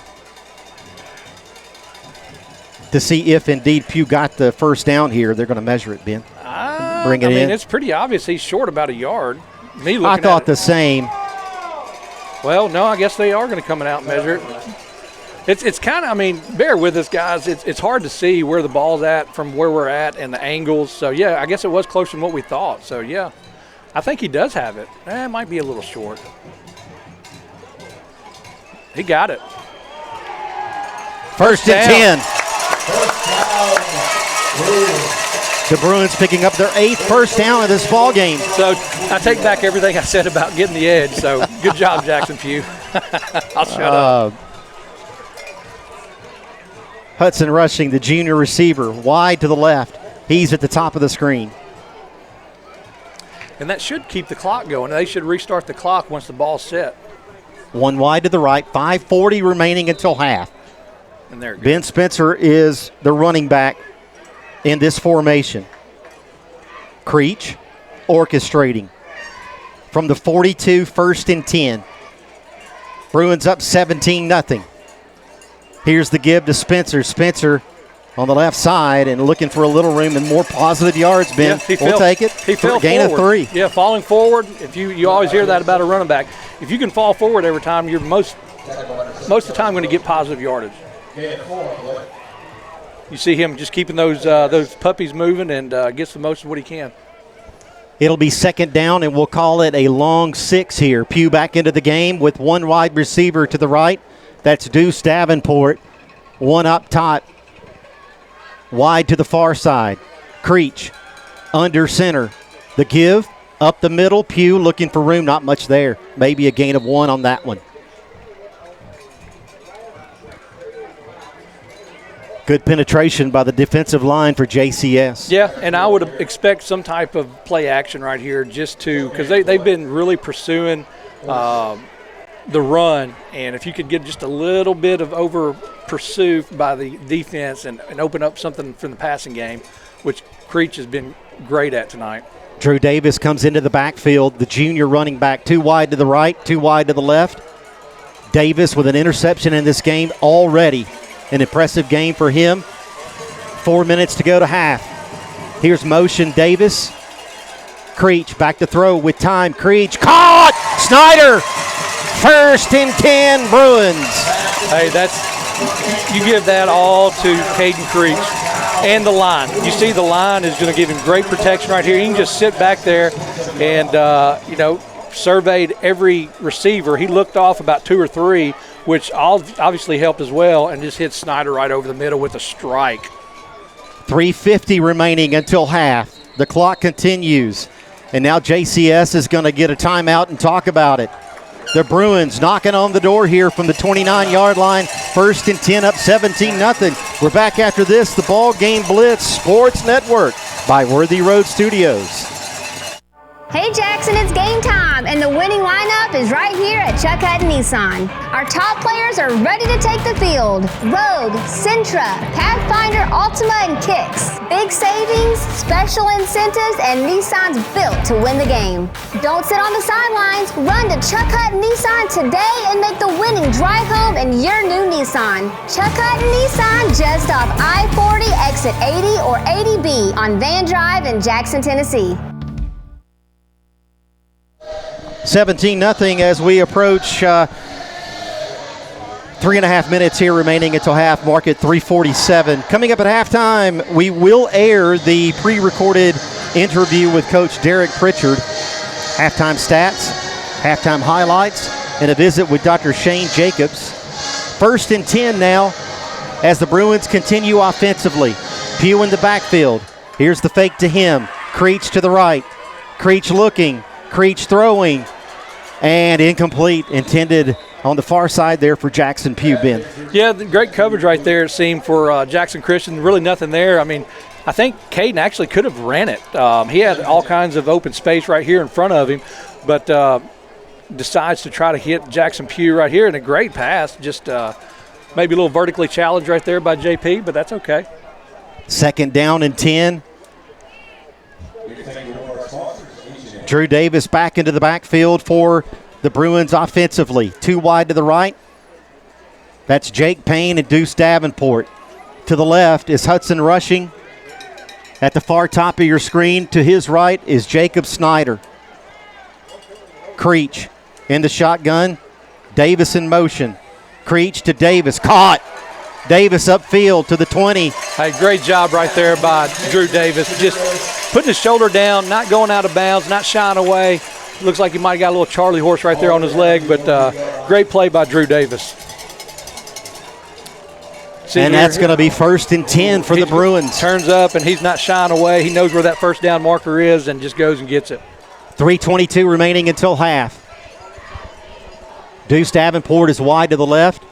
to see if indeed Pugh got the first down here. They're going to measure it, Ben. Bring it in. It's pretty obvious he's short about a yard. I thought the same. Well, no, I guess they are going to come out and measure it. It's kind of, bear with us, guys. It's hard to see where the ball's at from where we're at and the angles. So, yeah, I guess it was closer than what we thought. So, yeah, I think he does have it. It might be a little short. He got it. First and 10. The Bruins picking up their 8th first down of this ball game. So I take back everything I said about getting the edge. So good job, Jackson Pugh. I'll shut up. Hudson Rushing, the junior receiver, wide to the left. He's at the top of the screen. And that should keep the clock going. They should restart the clock once the ball's set. 1 wide to the right, 5:40 remaining until half. And there it goes. Ben Spencer is the running back in this formation. Creech orchestrating from the 42, first and 10. Bruins up 17-0. Here's the give to Spencer. Spencer on the left side and looking for a little room and more positive yards, Ben. Yeah, we'll take it. He fell gain forward. of 3. Yeah, falling forward. If you always hear that about a running back. If you can fall forward every time, you're most of the time going to get positive yardage. You see him just keeping those puppies moving and gets the most of what he can. It'll be second down, and we'll call it a long 6 here. Pugh back into the game with 1 wide receiver to the right. That's Deuce Davenport. 1 up top. Wide to the far side. Creech under center. The give up the middle. Pugh looking for room. Not much there. Maybe a gain of 1 on that one. Good penetration by the defensive line for JCS. Yeah, and I would expect some type of play action right here just to – because they've been really pursuing the run, and if you could get just a little bit of over pursuit by the defense and open up something from the passing game, which Creech has been great at tonight. Drew Davis comes into the backfield, the junior running back, 2 wide to the right, 2 wide to the left. Davis with an interception in this game already. An impressive game for him. 4 minutes to go to half. Here's motion Davis. Creech back to throw with time. Creech caught! Snyder! First and 10 Bruins. Hey, you give that all to Caden Creech and the line. You see the line is going to give him great protection right here. He can just sit back there and, surveyed every receiver. He looked off about 2 or 3, which obviously helped as well, and just hit Snyder right over the middle with a strike. 3:50 remaining until half. The clock continues. And now JCS is going to get a timeout and talk about it. The Bruins knocking on the door here from the 29-yard line. 1st and 10 up 17-0. We're back after this. The Ball Game Blitz Sports Network by Worthy Road Studios. Hey Jackson, it's game time, and the winning lineup is right here at Chuck Hutton Nissan. Our top players are ready to take the field. Rogue, Sentra, Pathfinder, Altima, and Kicks. Big savings, special incentives, and Nissan's built to win the game. Don't sit on the sidelines. Run to Chuck Hutton Nissan today and make the winning drive home in your new Nissan. Chuck Hutton Nissan, just off I-40, exit 80 or 80B on Van Drive in Jackson, Tennessee. 17-0 as we approach 3.5 minutes here remaining until half. Mark at 3:47. Coming up at halftime, we will air the pre-recorded interview with Coach Derek Pritchard. Halftime stats, halftime highlights, and a visit with Dr. Shane Jacobs. 1st and 10 now as the Bruins continue offensively. Pugh in the backfield. Here's the fake to him. Creech to the right. Creech looking. Creech throwing. And incomplete, intended on the far side there for Jackson Pugh, Ben. Yeah, great coverage right there, it seemed, for Jackson Christian. Really nothing there. I mean, I think Caden actually could have ran it. He had all kinds of open space right here in front of him, but decides to try to hit Jackson Pugh right here, and a great pass. Just maybe a little vertically challenged right there by JP, but that's okay. 2nd down and 10. Drew Davis back into the backfield for the Bruins offensively. 2 wide to the right. That's Jake Payne and Deuce Davenport. To the left is Hudson Rushing. At the far top of your screen, to his right is Jacob Snyder. Creech in the shotgun. Davis in motion. Creech to Davis. Caught. Davis upfield to the 20. Hey, great job right there by Drew Davis. Just putting his shoulder down, not going out of bounds, not shying away. Looks like he might have got a little Charlie horse right there on his leg, but great play by Drew Davis. And that's going to be 1st and 10 for the Bruins. Turns up, and he's not shying away. He knows where that 1st down marker is and just goes and gets it. 3:22 remaining until half. Deuce Davenport is wide to the left.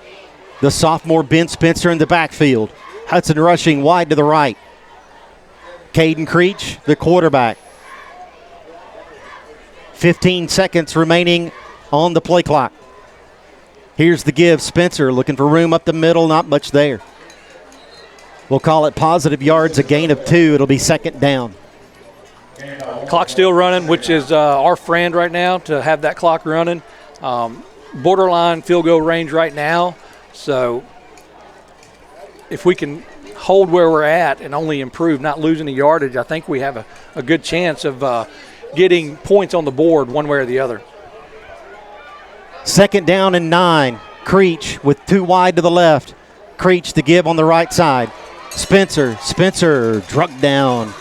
The sophomore Ben Spencer in the backfield. Hudson Rushing wide to the right. Caden Creech, the quarterback. 15 seconds remaining on the play clock. Here's the give. Spencer looking for room up the middle. Not much there. We'll call it positive yards, a gain of 2. It'll be 2nd down. Clock still running, which is our friend right now to have that clock running. Borderline field goal range right now. So if we can hold where we're at and only improve, not losing the yardage, I think we have a good chance of getting points on the board one way or the other. 2nd down and 9. Creech with 2 wide to the left. Creech to give on the right side. Spencer drugged down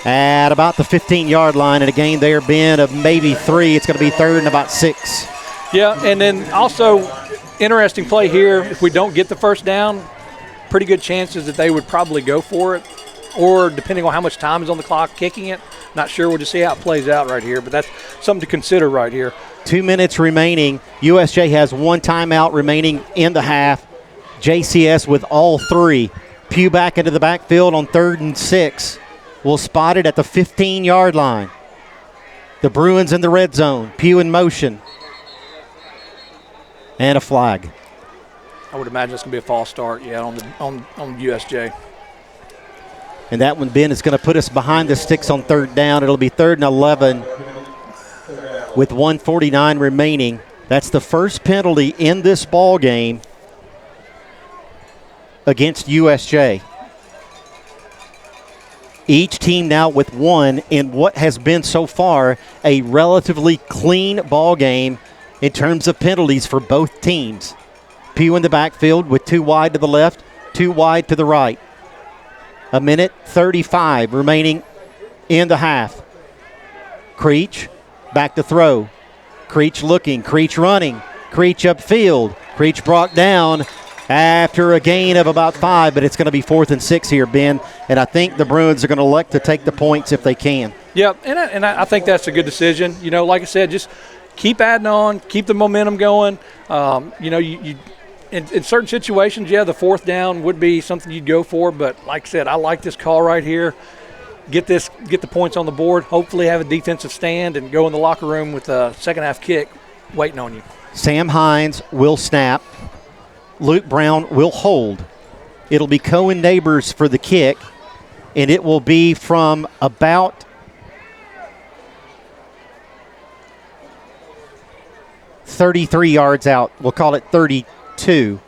at about the 15-yard line, and a gain there, Ben, of maybe 3. It's going to be 3rd and about 6. Yeah, and then also interesting play here. If we don't get the 1st down, pretty good chances that they would probably go for it, or depending on how much time is on the clock, kicking it. Not sure. We'll just see how it plays out right here, but that's something to consider right here. 2 minutes remaining. USJ has 1 timeout remaining in the half. JCS with all 3. Pugh back into the backfield on 3rd and 6. We'll spot it at the 15-yard line. The Bruins in the red zone. Pugh in motion. And a flag. I would imagine it's going to be a false start, yeah, on USJ. And that one, Ben, is going to put us behind the sticks on 3rd down. It'll be 3rd and 11 with 1:49 remaining. That's the first penalty in this ball game against USJ. Each team now with 1 in what has been so far a relatively clean ball game in terms of penalties for both teams. Pugh in the backfield with 2 wide to the left, 2 wide to the right. 1:35 remaining in the half. Creech back to throw. Creech looking, Creech running, Creech upfield. Creech brought down after a gain of about 5, but it's going to be 4th and 6 here, Ben. And I think the Bruins are going to elect to take the points if they can. Yep, and I think that's a good decision. You know, like I said, just keep adding on, keep the momentum going. You know, in certain situations, yeah, the 4th down would be something you'd go for. But like I said, I like this call right here. Get the points on the board. Hopefully, have a defensive stand and go in the locker room with a second half kick waiting on you. Sam Hines will snap. Luke Brown will hold. It'll be Cohen Neighbors for the kick, and it will be from about 33 yards out. We'll call it 32.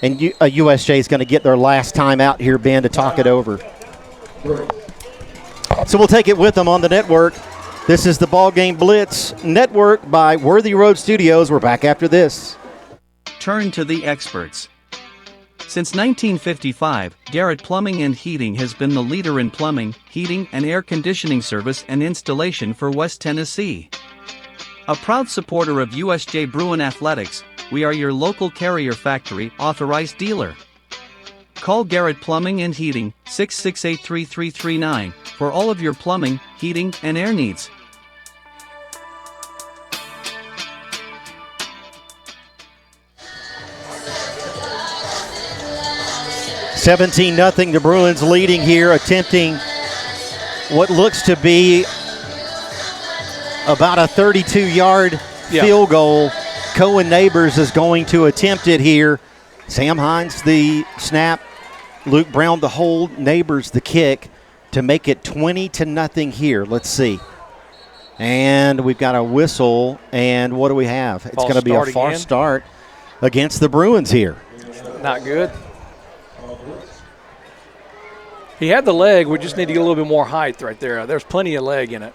And USJ is going to get their last time out here, Ben, to talk it over. So we'll take it with them on the network. This is the BallGame Blitz Network by Worthy Road Studios. We're back after this. Turn to the experts. Since 1955, Garrett Plumbing and Heating has been the leader in plumbing, heating, and air conditioning service and installation for West Tennessee. A proud supporter of USJ Bruin Athletics, we are your local Carrier Factory authorized dealer. Call Garrett Plumbing and Heating 668-3339 for all of your plumbing, heating, and air needs. $17-0, the Bruins leading here, attempting what looks to be about a 32-yard field goal. Cohen Neighbors is going to attempt it here. Sam Hines the snap, Luke Brown the hold, Neighbors the kick to make it 20-0 here. Let's see. And we've got a whistle, and what do we have? It's going to be a false start against the Bruins here. Not good. He had the leg. We just need to get a little bit more height right there. There's plenty of leg in it.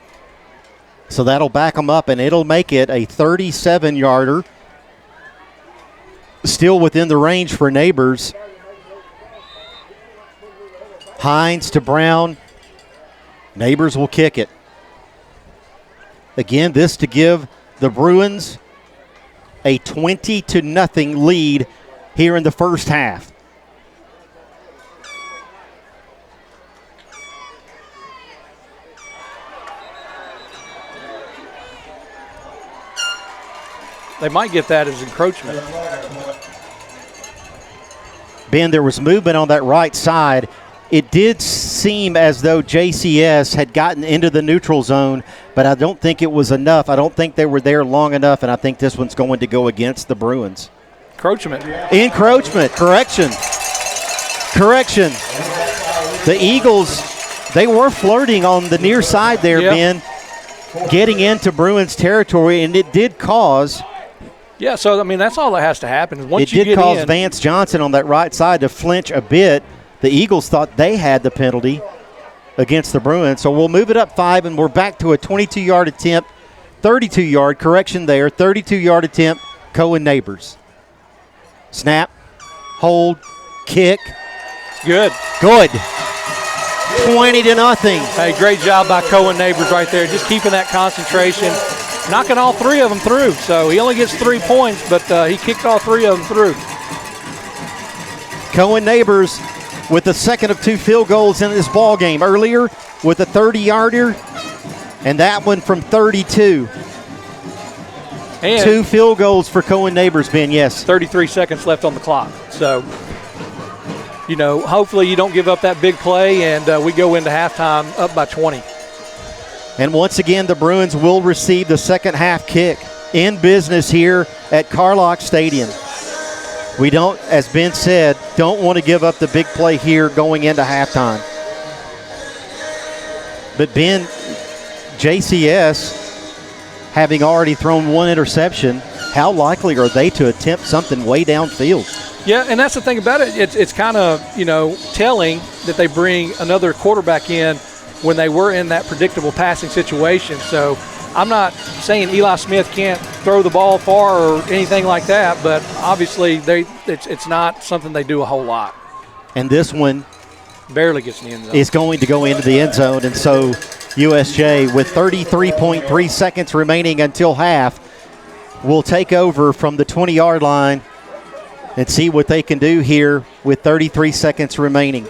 So that'll back them up, and it'll make it a 37-yarder. Still within the range for Neighbors. Hines to Brown. Neighbors will kick it. Again, this to give the Bruins a 20-0 lead here in the first half. They might get that as encroachment. Ben, there was movement on that right side. It did seem as though JCS had gotten into the neutral zone, but I don't think it was enough. I don't think they were there long enough, and I think this one's going to go against the Bruins. Encroachment. Encroachment. Correction. The Eagles, they were flirting on the near side there, Ben, getting into Bruins territory, and it did cause... Yeah, so, I mean, that's all that has to happen. Once it did cause Vance Johnson on that right side to flinch a bit. The Eagles thought they had the penalty against the Bruins. So we'll move it up 5, and we're back to a 22-yard attempt. 32-yard, correction there, 32-yard attempt, Cohen Neighbors. Snap, hold, kick. Good. 20-0. Hey, great job by Cohen Neighbors right there, just keeping that concentration. Knocking all 3 of them through. So he only gets 3 points, but he kicked all 3 of them through. Cohen Neighbors with the second of 2 field goals in this ball game. Earlier with a 30-yarder, and that one from 32. And 2 field goals for Cohen Neighbors, Ben, yes. 33 seconds left on the clock. So, you know, hopefully you don't give up that big play, and we go into halftime up by 20. And once again, the Bruins will receive the second half kick in business here at Carlock Stadium. We don't, as Ben said, don't want to give up the big play here going into halftime. But Ben, JCS, having already thrown 1 interception, how likely are they to attempt something way downfield? Yeah, and that's the thing about it. It's kind of, you know, telling that they bring another quarterback in when they were in that predictable passing situation. So I'm not saying Eli Smith can't throw the ball far or anything like that, but obviously it's not something they do a whole lot. And this one barely gets in the end zone. Is going to go into the end zone, and so USJ, with 33.3 seconds remaining until half, will take over from the 20-yard line and see what they can do here with 33 seconds remaining.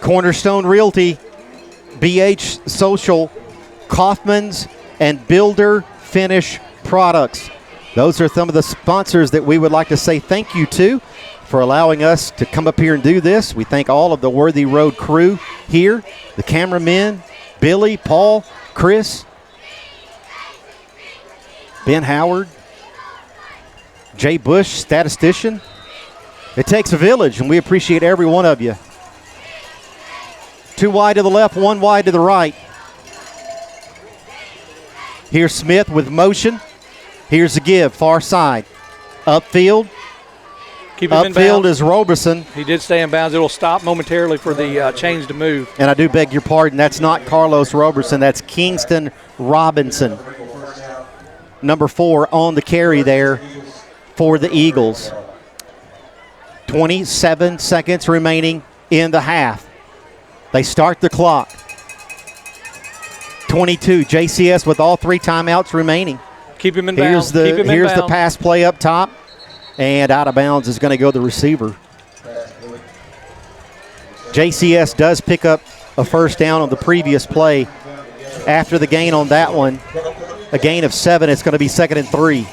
Cornerstone Realty, BH Social, Kaufman's, and Builder Finish Products. Those are some of the sponsors that we would like to say thank you to for allowing us to come up here and do this. We thank all of the Worthy Road crew here, the cameramen, Billy, Paul, Chris, Ben Howard, Jay Bush, statistician. It takes a village, and we appreciate every one of you. 2 wide to the left, 1 wide to the right. Here's Smith with motion. Here's the give, far side. Upfield. Keep him in Upfield bounds. is Roberson. He did stay in bounds. It will stop momentarily for the chains to move. And I do beg your pardon, that's not Carlos Roberson, that's Kingston Robinson. Number 4 on the carry there for the Eagles. 27 seconds remaining in the half. They start the clock. 22, JCS with all 3 timeouts remaining. Keep him in bounds. Here's the pass play up top, and out of bounds is going to go the receiver. JCS does pick up a first down on the previous play. After the gain on that one, a gain of 7, it's going to be 2nd and 3.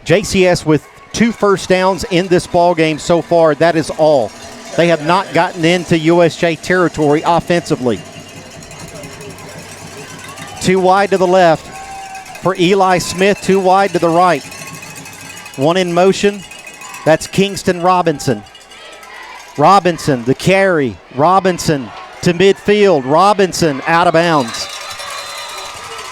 JCS with 2 first downs in this ball game so far. That is all. They have not gotten into USJ territory offensively. 2 wide to the left for Eli Smith, 2 wide to the right. 1 in motion. That's Kingston Robinson. Robinson, the carry. Robinson to midfield. Robinson out of bounds.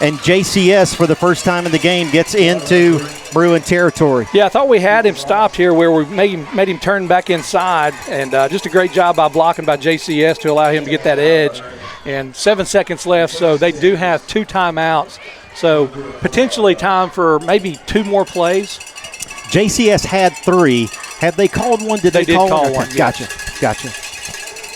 And JCS, for the first time in the game, gets into Bruin territory. Yeah, I thought we had him stopped here where we made him turn back inside. And just a great job by blocking by JCS to allow him to get that edge. And 7 seconds left, so they do have 2 timeouts. So potentially time for maybe 2 more plays. JCS had 3. Have they called one? Did they call one? one? Gotcha. Yes. Gotcha.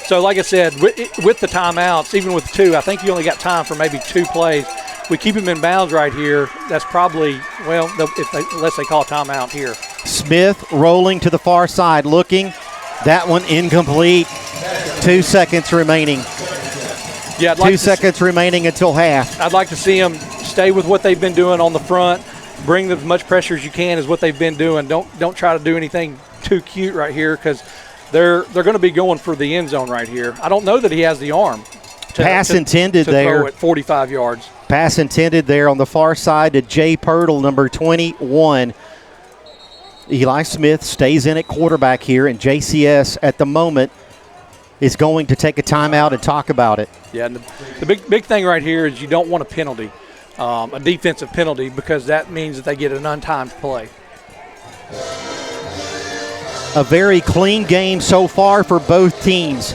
So like I said, with the timeouts, even with 2, I think you only got time for maybe 2 plays. We keep him in bounds right here. That's probably, well, unless they call timeout here. Smith rolling to the far side, looking. That one incomplete. 2 seconds remaining. Yeah, I'd like 2 seconds remaining until half. I'd like to see them stay with what they've been doing on the front. Bring as much pressure as you can is what they've been doing. Don't try to do anything too cute right here because they're going to be going for the end zone right here. I don't know that he has the arm. Pass intended there. Throw at 45 yards. Pass intended there on the far side to Jay Pirtle, number 21. Eli Smith stays in at quarterback here, and JCS at the moment is going to take a timeout and talk about it. Yeah, and the big thing right here is you don't want a penalty, a defensive penalty, because that means that they get an untimed play. A very clean game so far for both teams.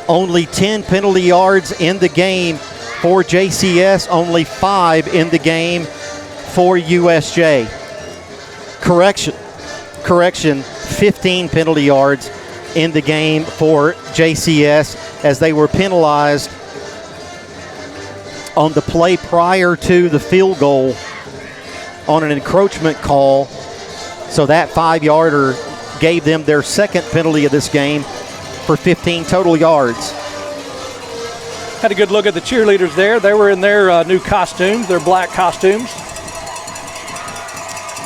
Only 10 penalty yards in the game for JCS, only 5 in the game for USJ. Correction, 15 penalty yards in the game for JCS as they were penalized on the play prior to the field goal on an encroachment call. So that 5-yarder gave them their second penalty of this game for 15 total yards. Had a good look at the cheerleaders there. They were in their new costumes, their black costumes.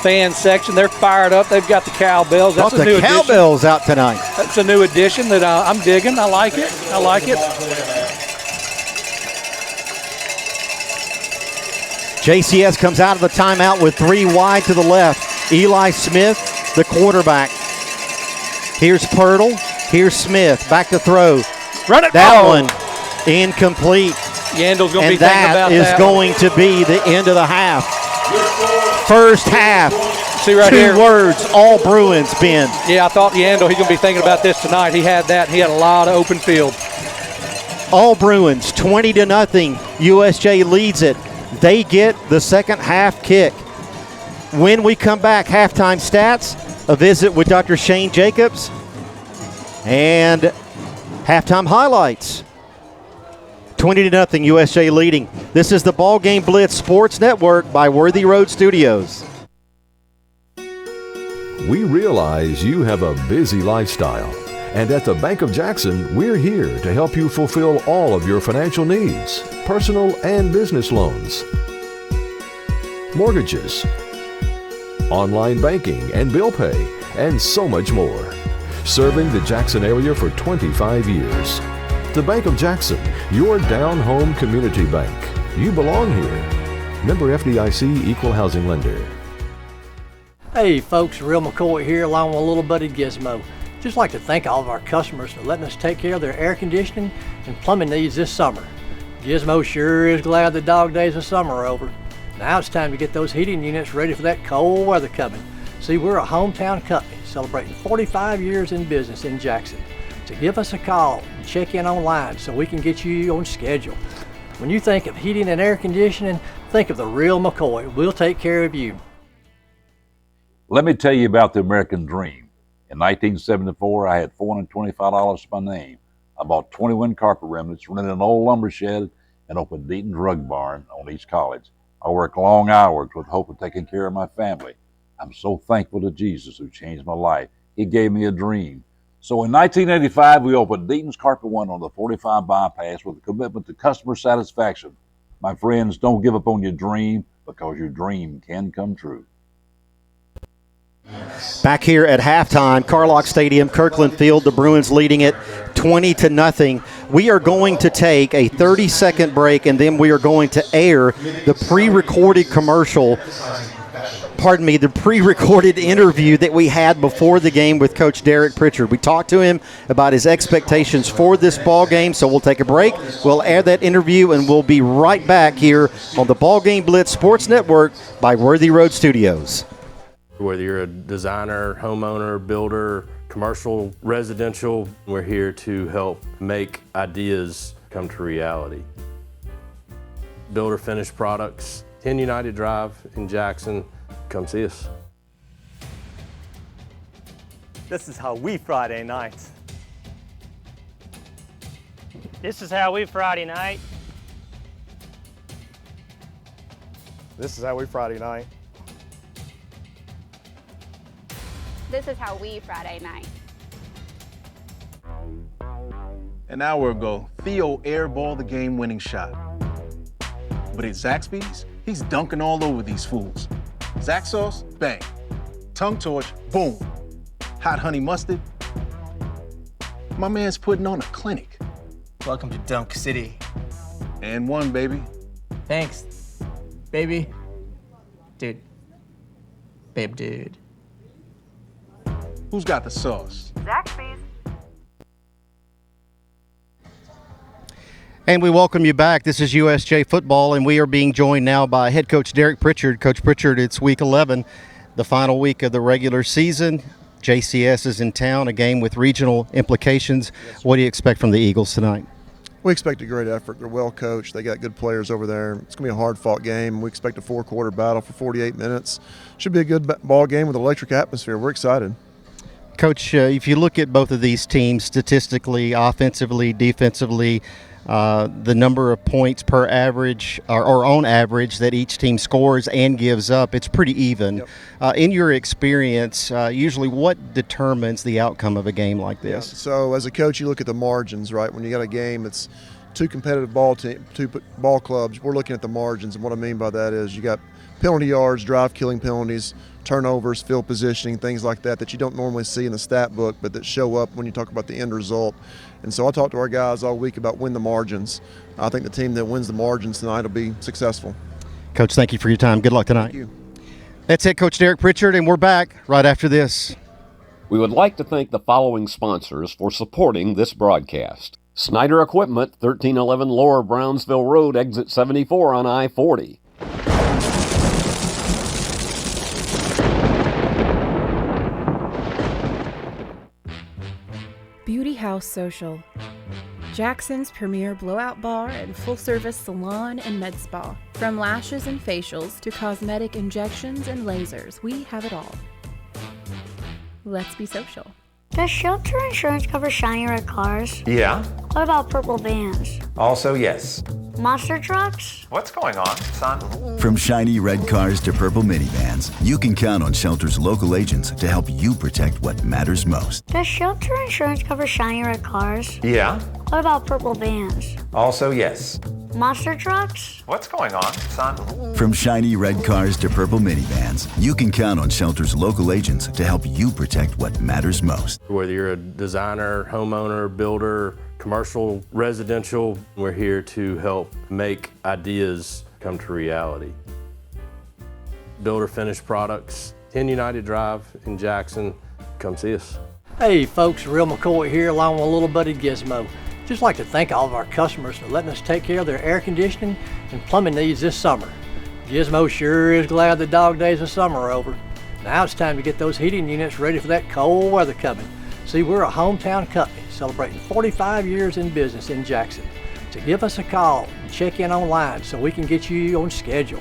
Fan section, they're fired up. They've got the cowbells. That's a new addition. Cowbells out tonight. That's a new addition that I'm digging. I like it. JCS comes out of the timeout with 3 wide to the left. Eli Smith, the quarterback. Here's Pirtle. Here's Smith. Back to throw. Run it. That one incomplete. Yandel's going to be thinking And about that is going to be the end of the half. First half. See right 2 here. words, all Bruins, Ben. Yeah, I thought Yandel, he's going to be thinking about this tonight. He had that. He had a lot of open field. All Bruins, 20-0. USJ leads it. They get the second half kick. When we come back, halftime stats, a visit with Dr. Shane Jacobs, and halftime highlights. 20-0, USJ leading. This is the BallGame Blitz Sports Network by Worthy Road Studios. We realize you have a busy lifestyle, and at the Bank of Jackson, we're here to help you fulfill all of your financial needs, personal and business loans, mortgages, online banking and bill pay, and so much more. Serving the Jackson area for 25 years. The Bank of Jackson, your down-home community bank. You belong here. Member FDIC, Equal Housing Lender. Hey folks, Real McCoy here along with a little buddy Gizmo. Just like to thank all of our customers for letting us take care of their air conditioning and plumbing needs this summer. Gizmo sure is glad the dog days of summer are over. Now it's time to get those heating units ready for that cold weather coming. See, we're a hometown company celebrating 45 years in business in Jackson. So give us a call and check in online so we can get you on schedule. When you think of heating and air conditioning, think of the Real McCoy. We'll take care of you. Let me tell you about the American Dream. In 1974, I had $425 to my name. I bought 21 carpet remnants, rented an old lumber shed, and opened Deaton's Rug Barn on East College. I worked long hours with hope of taking care of my family. I'm so thankful to Jesus who changed my life. He gave me a dream. So in 1985, we opened Deaton's Carpet One on the 45 bypass with a commitment to customer satisfaction. My friends, don't give up on your dream because your dream can come true. Back here at halftime, Carlock Stadium, Kirkland Field, the Bruins leading it 20-0. We are going to take a 30-second break, and then we are going to air the pre-recorded interview that we had before the game with Coach Derek Pritchard. We talked to him about his expectations for this ball game, so we'll take a break. We'll air that interview, and we'll be right back here on the BallGame Blitz Sports Network by Worthy Road Studios. Whether you're a designer, homeowner, builder, commercial, residential, we're here to help make ideas come to reality. Builder finished products, 10 United Drive in Jackson. Come see us. This is how we Friday night. This is how we Friday night. This is how we Friday night. This is how we Friday night. An hour ago, Theo airballed the game-winning shot. But at Zaxby's, he's dunking all over these fools. Zax sauce, bang. Tongue torch, boom. Hot honey mustard. My man's putting on a clinic. Welcome to Dunk City. And one, baby. Thanks, baby. Dude. Babe, dude. Who's got the sauce? Zaxby's. And we welcome you back. This is USJ Football, and we are being joined now by head coach Derek Pritchard. Coach Pritchard, it's week 11, the final week of the regular season. JCS is in town, a game with regional implications. Yes, what do you expect from the Eagles tonight? We expect a great effort. They're well coached. They got good players over there. It's going to be a hard-fought game. We expect a 4-quarter battle for 48 minutes. Should be a good ball game with electric atmosphere. We're excited. Coach, if you look at both of these teams statistically, offensively, defensively, the number of points per average or on average that each team scores and gives up, it's pretty even. Yep. In your experience, usually what determines the outcome of a game like this? Yeah. So as a coach, you look at the margins, right? When you got a game that's two competitive two ball clubs, we're looking at the margins. And what I mean by that is you got penalty yards, drive-killing penalties, turnovers, field positioning, things like that you don't normally see in the stat book, but that show up when you talk about the end result. And so I talked to our guys all week about win the margins. I think the team that wins the margins tonight will be successful. Coach, thank you for your time. Good luck tonight. Thank you. That's it, Coach Derek Pritchard, and we're back right after this. We would like to thank the following sponsors for supporting this broadcast. Snyder Equipment, 1311 Lower Brownsville Road, exit 74 on I-40. Beauty House Social, Jackson's premier blowout bar and full-service salon and med spa. From lashes and facials to cosmetic injections and lasers, we have it all. Let's be social. Does shelter insurance cover shiny red cars? Yeah. What about purple vans? Also, yes. Monster trucks? What's going on, son? From shiny red cars to purple minivans, you can count on Shelter's local agents to help you protect what matters most. Does Shelter Insurance cover shiny red cars? Yeah. What about purple vans? Also, yes. Monster trucks? What's going on, son? From shiny red cars to purple minivans, you can count on Shelter's local agents to help you protect what matters most. Whether you're a designer, homeowner, builder, commercial, residential, we're here to help make ideas come to reality. Builder finished products, 10 United Drive in Jackson. Come see us. Hey folks, Real McCoy here along with a little buddy Gizmo. Just like to thank all of our customers for letting us take care of their air conditioning and plumbing needs this summer. Gizmo sure is glad the dog days of summer are over. Now it's time to get those heating units ready for that cold weather coming. See, we're a hometown company celebrating 45 years in business in Jackson. So give us a call and check in online so we can get you on schedule.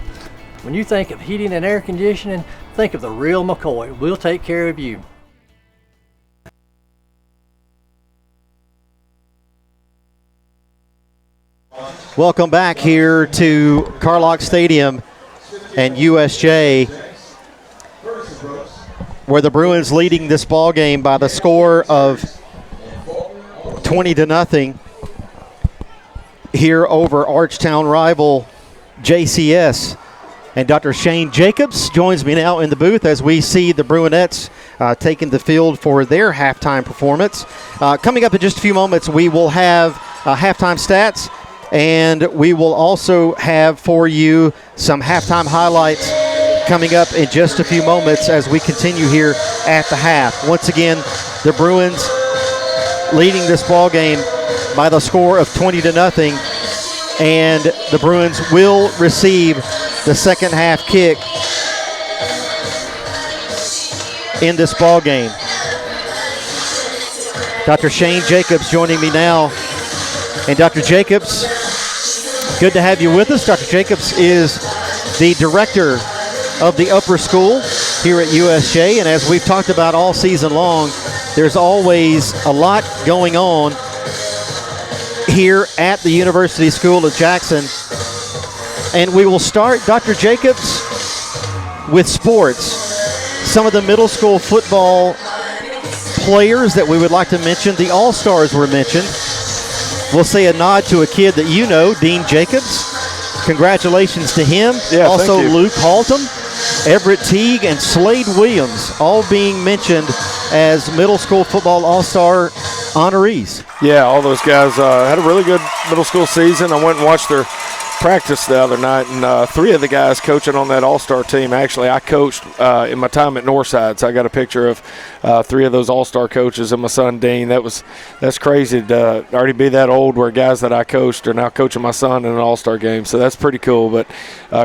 When you think of heating and air conditioning, think of the Real McCoy. We'll take care of you. Welcome back here to Carlock Stadium and USJ, where the Bruins leading this ball game by the score of 20-0 here over Archtown rival JCS. And Dr. Shane Jacobs joins me now in the booth as we see the Bruinettes taking the field for their halftime performance. Coming up in just a few moments, we will have halftime stats, and we will also have for you some halftime highlights coming up in just a few moments as we continue here at the half. Once again, the Bruins leading this ball game by the score of 20-0, and the Bruins will receive the second half kick in this ball game. Dr. Shane Jacobs joining me now. And Dr. Jacobs, good to have you with us. Dr. Jacobs is the director of the upper school here at USJ, and as we've talked about all season long, there's always a lot going on here at the University School of Jackson. And we will start, Dr. Jacobs, with sports. Some of the middle school football players that we would like to mention, the All-Stars were mentioned. We'll say a nod to a kid that you know, Dean Jacobs. Congratulations to him. Yeah, also, thank you. Luke Haltom, Everett Teague, and Slade Williams, all being mentioned as middle school football All-Star honorees. Yeah, all those guys had a really good middle school season. I went and watched their practice the other night, and three of the guys coaching on that all-star team, actually I coached in my time at Northside, so I got a picture of three of those all-star coaches and my son Dean. That's crazy to already be that old where guys that I coached are now coaching my son in an all-star game, so that's pretty cool. But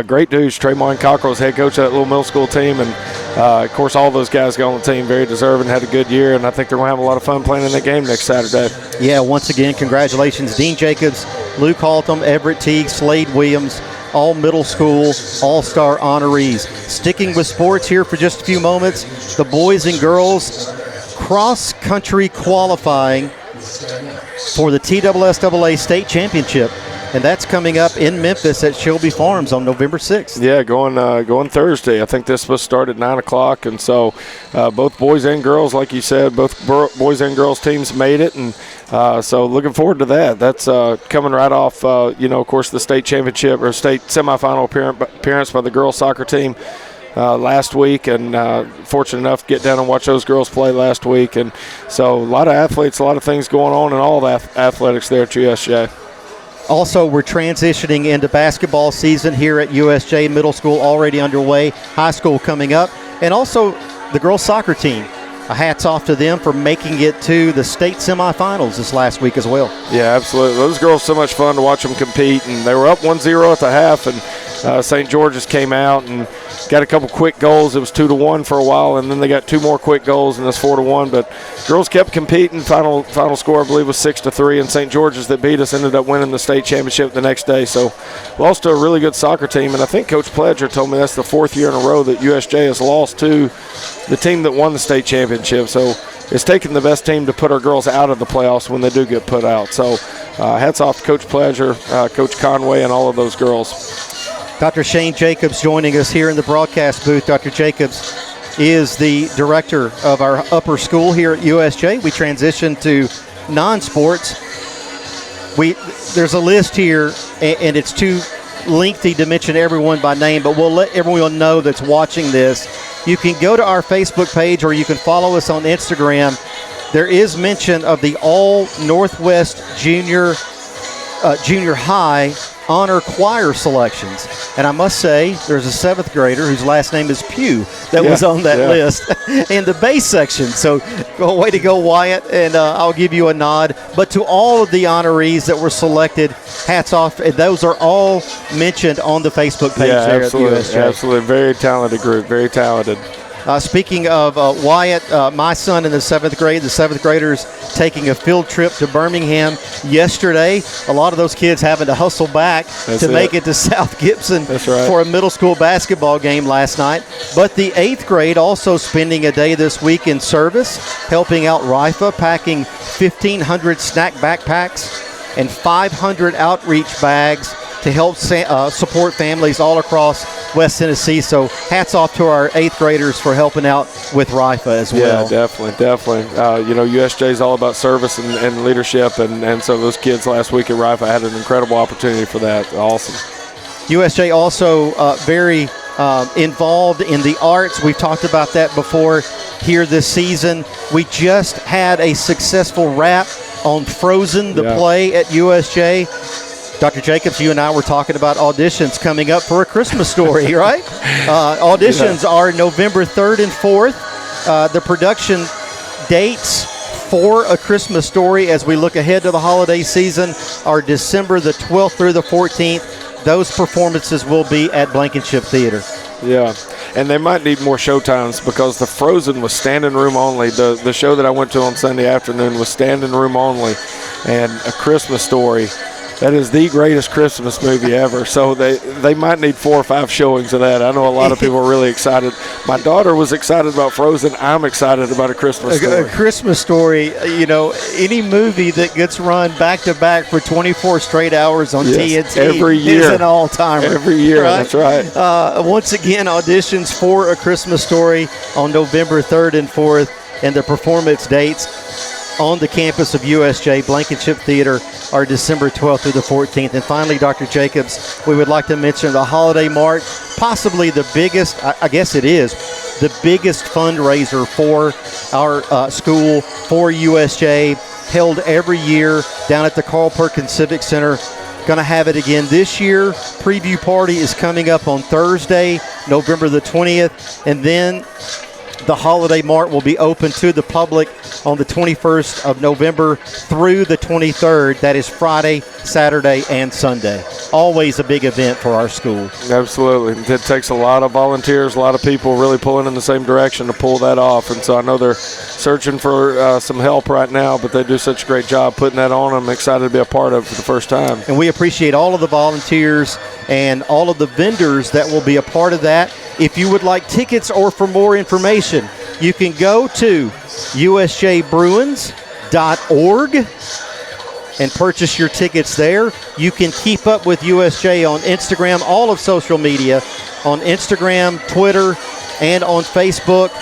great dudes. Tremont Cockrell's head coach of that little middle school team, and of course all those guys got on the team, very deserving, had a good year, and I think they're going to have a lot of fun playing in that game next Saturday. Yeah, once again, congratulations, Dean Jacobs, Luke Haltom, Everett Teague, Slade Williams, all middle school all-star honorees. Sticking with sports here for just a few moments, the boys and girls cross-country qualifying for the TSSAA State Championship, and that's coming up in Memphis at Shelby Farms on November 6th. Yeah, going Thursday. I think this was supposed to start at 9 o'clock, and so both boys and girls, like you said, both boys and girls teams made it, and so looking forward to that. That's coming right off, of course, the state championship or state semifinal appearance by the girls soccer team last week, and fortunate enough to get down and watch those girls play last week. And so a lot of athletes, a lot of things going on in all the athletics there at USJ. Also, we're transitioning into basketball season here at USJ. Middle school already underway, high school coming up, and also the girls soccer team. Hats off to them for making it to the state semifinals this last week as well. Yeah, absolutely. Those girls, so much fun to watch them compete, and they were up 1-0 at the half, and St. George's came out and got a couple quick goals. It was 2-1 for a while, and then they got two more quick goals, and it's 4-1. But girls kept competing. Final score, I believe, was 6-3, and St. George's that beat us ended up winning the state championship the next day. So lost to a really good soccer team, and I think Coach Pledger told me that's the fourth year in a row that USJ has lost to the team that won the state championship. So it's taken the best team to put our girls out of the playoffs when they do get put out. So hats off to Coach Pleasure, Coach Conway, and all of those girls. Dr. Shane Jacobs joining us here in the broadcast booth. Dr. Jacobs is the director of our upper school here at USJ. We transitioned to non-sports. There's a list here, and it's too lengthy to mention everyone by name, but we'll let everyone know that's watching this. You can go to our Facebook page or you can follow us on Instagram. There is mention of the All Northwest Junior High Honor Choir selections. And I must say, there's a 7th grader whose last name is Pugh that was on that list in the bass section. So way to go, Wyatt, and I'll give you a nod. But to all of the honorees that were selected, hats off. And those are all mentioned on the Facebook page there absolutely, at the USJ. Absolutely. Very talented group, very talented. Speaking of Wyatt, my son in the 7th grade, the 7th graders taking a field trip to Birmingham yesterday. A lot of those kids having to hustle back to make it to South Gibson for a middle school basketball game last night. But the 8th grade also spending a day this week in service, helping out RIFA, packing 1,500 snack backpacks and 500 outreach bags to help support families all across West Tennessee. So hats off to our 8th graders for helping out with RIFA as well. Yeah, definitely. USJ is all about service and leadership, and so those kids last week at RIFA had an incredible opportunity for that. Awesome. USJ also very involved in the arts. We've talked about that before here this season. We just had a successful wrap on Frozen, the play at USJ. Dr. Jacobs, you and I were talking about auditions coming up for A Christmas Story, right? Auditions are November 3rd and 4th. The production dates for A Christmas Story as we look ahead to the holiday season are December the 12th through the 14th. Those performances will be at Blankenship Theater. Yeah, and they might need more show times because the Frozen was standing room only. The show that I went to on Sunday afternoon was standing room only, and A Christmas Story, that is the greatest Christmas movie ever. So they might need 4 or 5 showings of that. I know a lot of people are really excited. My daughter was excited about Frozen. I'm excited about A Christmas Story. A Christmas Story, any movie that gets run back-to-back for 24 straight hours on TNT every year is an all-timer. Every year, right? That's right. Once again, auditions for A Christmas Story on November 3rd and 4th, and the performance dates on the campus of USJ Blankenship Theater are December 12th through the 14th. And finally, Dr. Jacobs, we would like to mention the Holiday Mart, possibly the biggest, I guess it is, the biggest fundraiser for our school, for USJ, held every year down at the Carl Perkins Civic Center. Going to have it again this year. Preview party is coming up on Thursday, November the 20th, and then the Holiday Mart will be open to the public on the 21st of November through the 23rd. That is Friday, Saturday, and Sunday. Always a big event for our school. Absolutely. It takes a lot of volunteers, a lot of people really pulling in the same direction to pull that off. And so I know they're searching for some help right now, but they do such a great job putting that on. I'm excited to be a part of it for the first time. And we appreciate all of the volunteers and all of the vendors that will be a part of that. If you would like tickets or for more information, you can go to usjbruins.org and purchase your tickets there. You can keep up with USJ on Instagram, all of social media, on Instagram, Twitter, and on Facebook.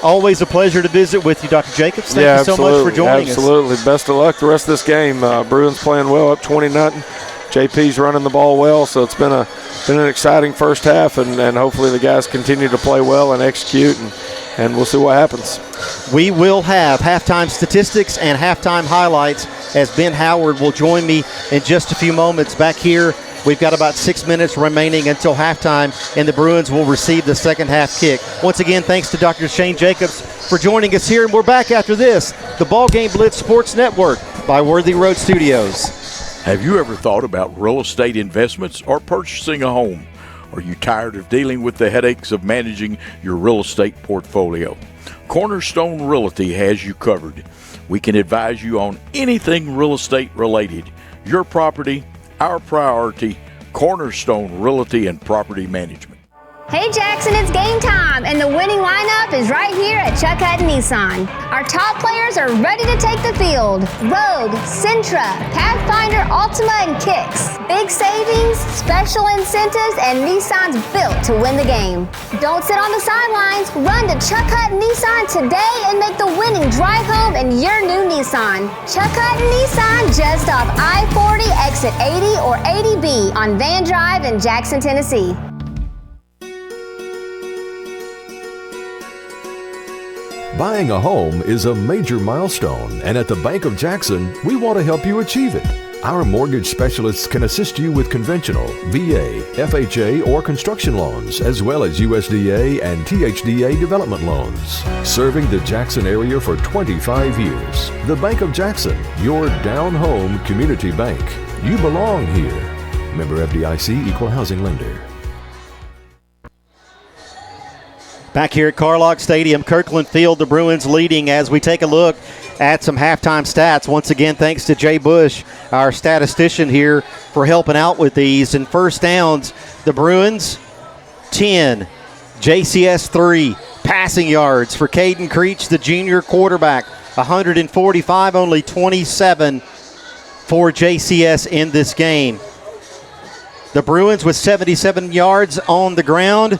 Always a pleasure to visit with you, Dr. Jacobs. Thank you so much for joining us. Absolutely. Best of luck the rest of this game. Bruins playing well, up 20-0. JP's running the ball well, so it's been an exciting first half, and hopefully the guys continue to play well and execute, and we'll see what happens. We will have halftime statistics and halftime highlights as Ben Howard will join me in just a few moments back here. We've got about 6 minutes remaining until halftime, and the Bruins will receive the second half kick. Once again, thanks to Dr. Shane Jacobs for joining us here, and we're back after this. The BallGame Blitz Sports Network by Worthy Road Studios. Have you ever thought about real estate investments or purchasing a home? Are you tired of dealing with the headaches of managing your real estate portfolio? Cornerstone Realty has you covered. We can advise you on anything real estate related. Your property, our priority. Cornerstone Realty and Property Management. Hey Jackson, it's game time, and the winning lineup is right here at Chuck Hutton Nissan. Our top players are ready to take the field. Rogue, Sentra, Pathfinder, Altima, and Kicks. Big savings, special incentives, and Nissan's built to win the game. Don't sit on the sidelines. Run to Chuck Hutton Nissan today and make the winning drive home in your new Nissan. Chuck Hutton Nissan, just off I-40, exit 80 or 80B on Van Drive in Jackson, Tennessee. Buying a home is a major milestone, and at the Bank of Jackson, we want to help you achieve it. Our mortgage specialists can assist you with conventional, VA, FHA, or construction loans, as well as USDA and THDA development loans. Serving the Jackson area for 25 years. The Bank of Jackson, your down-home community bank. You belong here. Member FDIC, Equal Housing Lender. Back here at Carlock Stadium, Kirkland Field, the Bruins leading as we take a look at some halftime stats. Once again, thanks to Jay Bush, our statistician here, for helping out with these. And first downs, the Bruins, 10, JCS 3. Passing yards for Caden Creech, the junior quarterback, 145, only 27 for JCS in this game. The Bruins with 77 yards on the ground.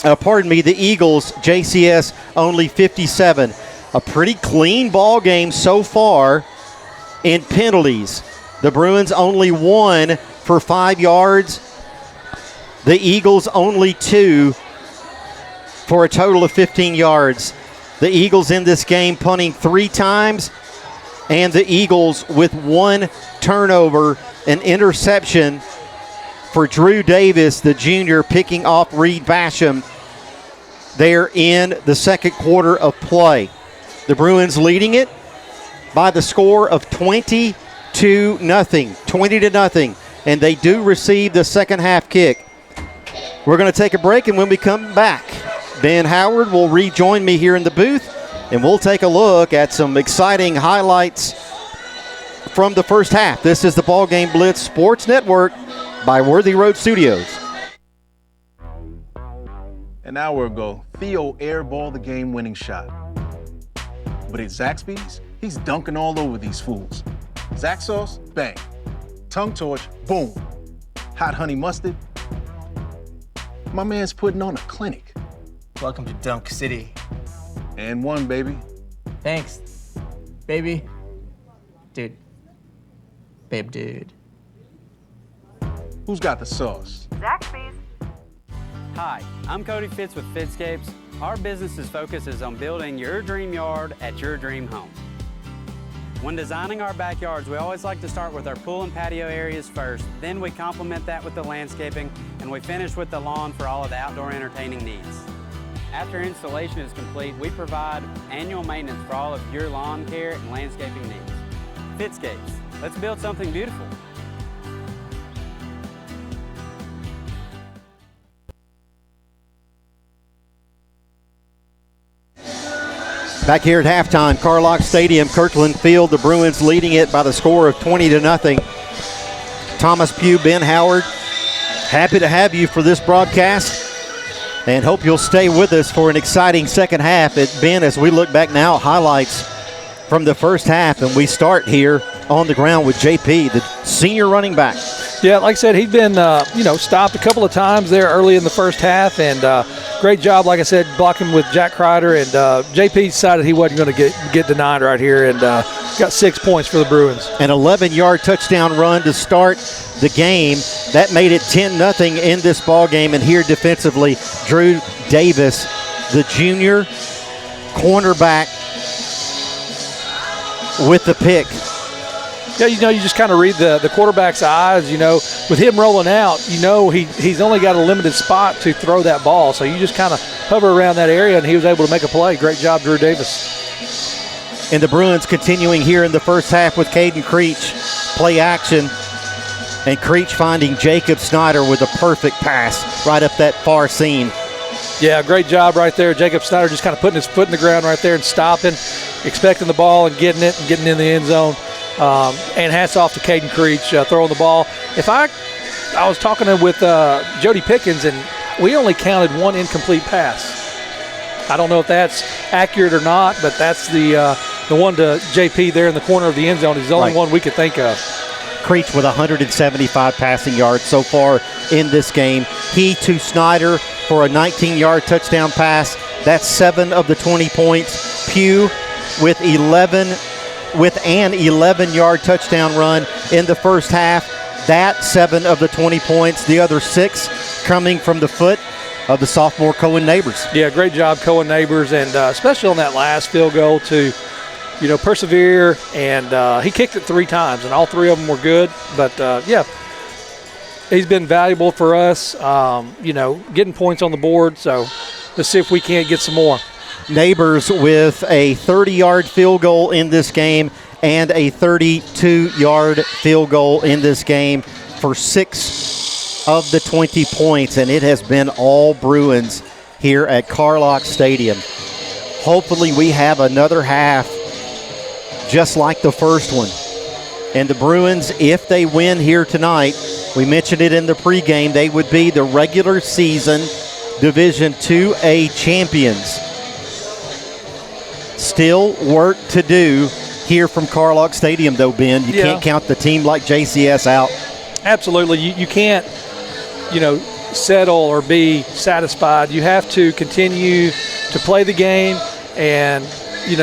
The Eagles, JCS, only 57. A pretty clean ball game so far in penalties. The Bruins only 1 for 5 yards. The Eagles only 2 for a total of 15 yards. The Eagles in this game punting 3 times, and the Eagles with 1 turnover, an interception for Drew Davis, the junior, picking off Reed Basham there in the second quarter of play. The Bruins leading it by the score of 20-0, and they do receive the second half kick. We're going to take a break, and when we come back, Ben Howard will rejoin me here in the booth, and we'll take a look at some exciting highlights from the first half. This is the BallGame Blitz Sports Network by Worthy Road Studios. An hour ago, Theo airballed the game-winning shot. But at Zaxby's, he's dunking all over these fools. Zax sauce, bang. Tongue torch, boom. Hot honey mustard. My man's putting on a clinic. Welcome to Dunk City. And one, baby. Thanks, baby. Dude. Babe, dude. Who's got the sauce? Zaxby's. Hi, I'm Cody Fitz with Fitscapes. Our business's focus is on building your dream yard at your dream home. When designing our backyards, we always like to start with our pool and patio areas first, then we complement that with the landscaping, and we finish with the lawn for all of the outdoor entertaining needs. After installation is complete, we provide annual maintenance for all of your lawn care and landscaping needs. Fitscapes, let's build something beautiful. Back here at halftime, Carlock Stadium, Kirkland Field, the Bruins leading it by the score of 20-0. Thomas Pugh, Ben Howard, happy to have you for this broadcast and hope you'll stay with us for an exciting second half. Ben, as we look back now, highlights from the first half, and we start here on the ground with JP, the senior running back. Yeah, like I said, he'd been, stopped a couple of times there early in the first half, and great job, like I said, blocking with Jack Kreider, and JP decided he wasn't going to get denied right here, and got 6 points for the Bruins. An 11-yard touchdown run to start the game. That made it 10-0 in this ball game, and here defensively, Drew Davis, the junior cornerback, with the pick. Yeah, you just kind of read the quarterback's eyes, with him rolling out, he's only got a limited spot to throw that ball. So you just kind of hover around that area, and he was able to make a play. Great job, Drew Davis. And the Bruins continuing here in the first half with Caden Creech. Play action, and Creech finding Jacob Snyder with a perfect pass right up that far seam. Yeah, great job right there. Jacob Snyder just kind of putting his foot in the ground right there and stopping, expecting the ball and getting it and getting in the end zone. And hats off to Caden Creech throwing the ball. If I I was talking with Jody Pickens, and we only counted one incomplete pass. I don't know if that's accurate or not, but that's the one to JP there in the corner of the end zone is the only one we could think of. Creech with 175 passing yards so far in this game. He to Snyder for a 19-yard touchdown pass. That's 7 of the 20 points. Pugh with an 11-yard touchdown run in the first half. That 7 of the 20 points. The other 6 coming from the foot of the sophomore Cohen Neighbors. Yeah, great job, Cohen Neighbors, and especially on that last field goal to, persevere. And he kicked it 3 times, and all 3 of them were good. But, he's been valuable for us, getting points on the board. So let's see if we can't get some more. Neighbors with a 30-yard field goal in this game and a 32-yard field goal in this game for 6 of the 20 points, and it has been all Bruins here at Carlock Stadium. Hopefully we have another half just like the first one. And the Bruins, if they win here tonight, we mentioned it in the pregame, they would be the regular season Division IIA champions. Still work to do here from Carlock Stadium, though, Ben. You can't count the team like JCS out. Absolutely. You can't, settle or be satisfied. You have to continue to play the game, and, you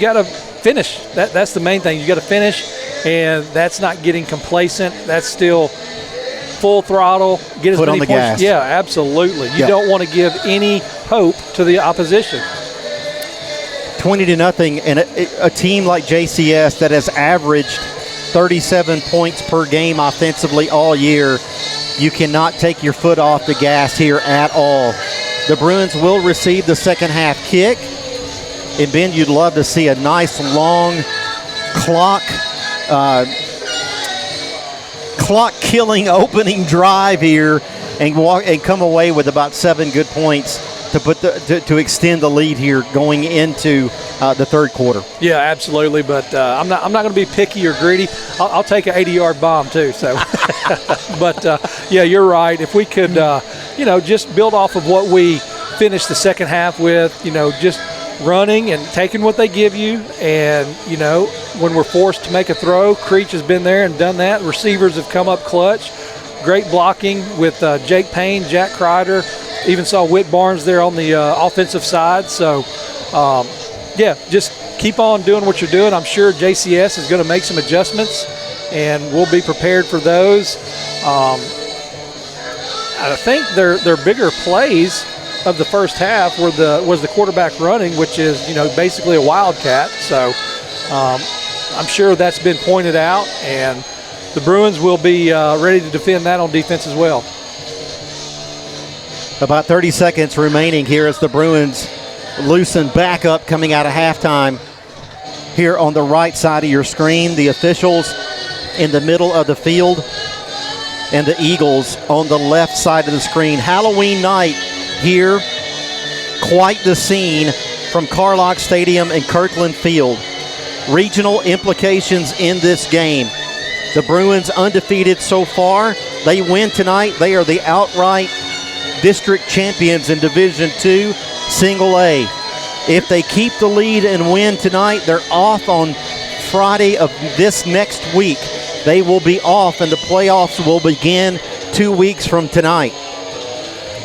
got to finish. That's the main thing. You got to finish, and that's not getting complacent. That's still full throttle. Get as many points. Gas. Yeah, absolutely. You don't want to give any hope to the opposition. 20-0, and a team like JCS that has averaged 37 points per game offensively all year, you cannot take your foot off the gas here at all. The Bruins will receive the second half kick. And Ben, you'd love to see a nice long clock-killing opening drive here and come away with about 7 good points to extend the lead here going into the third quarter. Yeah, absolutely. But I'm not going to be picky or greedy. I'll take an 80-yard bomb too. So, but you're right. If we could, just build off of what we finished the second half with, just running and taking what they give you, and when we're forced to make a throw, Creech has been there and done that. Receivers have come up clutch. Great blocking with Jake Payne, Jack Kreider. Even saw Whit Barnes there on the offensive side. So, just keep on doing what you're doing. I'm sure JCS is going to make some adjustments, and we'll be prepared for those. I think their bigger plays of the first half was the quarterback running, which is basically a wildcat. So I'm sure that's been pointed out, and the Bruins will be ready to defend that on defense as well. About 30 seconds remaining here as the Bruins loosen back up coming out of halftime. Here on the right side of your screen, the officials in the middle of the field and the Eagles on the left side of the screen. Halloween night here, quite the scene from Carlock Stadium and Kirkland Field. Regional implications in this game. The Bruins undefeated so far. They win tonight. They are the outright district champions in Division II, Single A. If they keep the lead and win tonight, they're off on Friday of this next week. They will be off, and the playoffs will begin 2 weeks from tonight.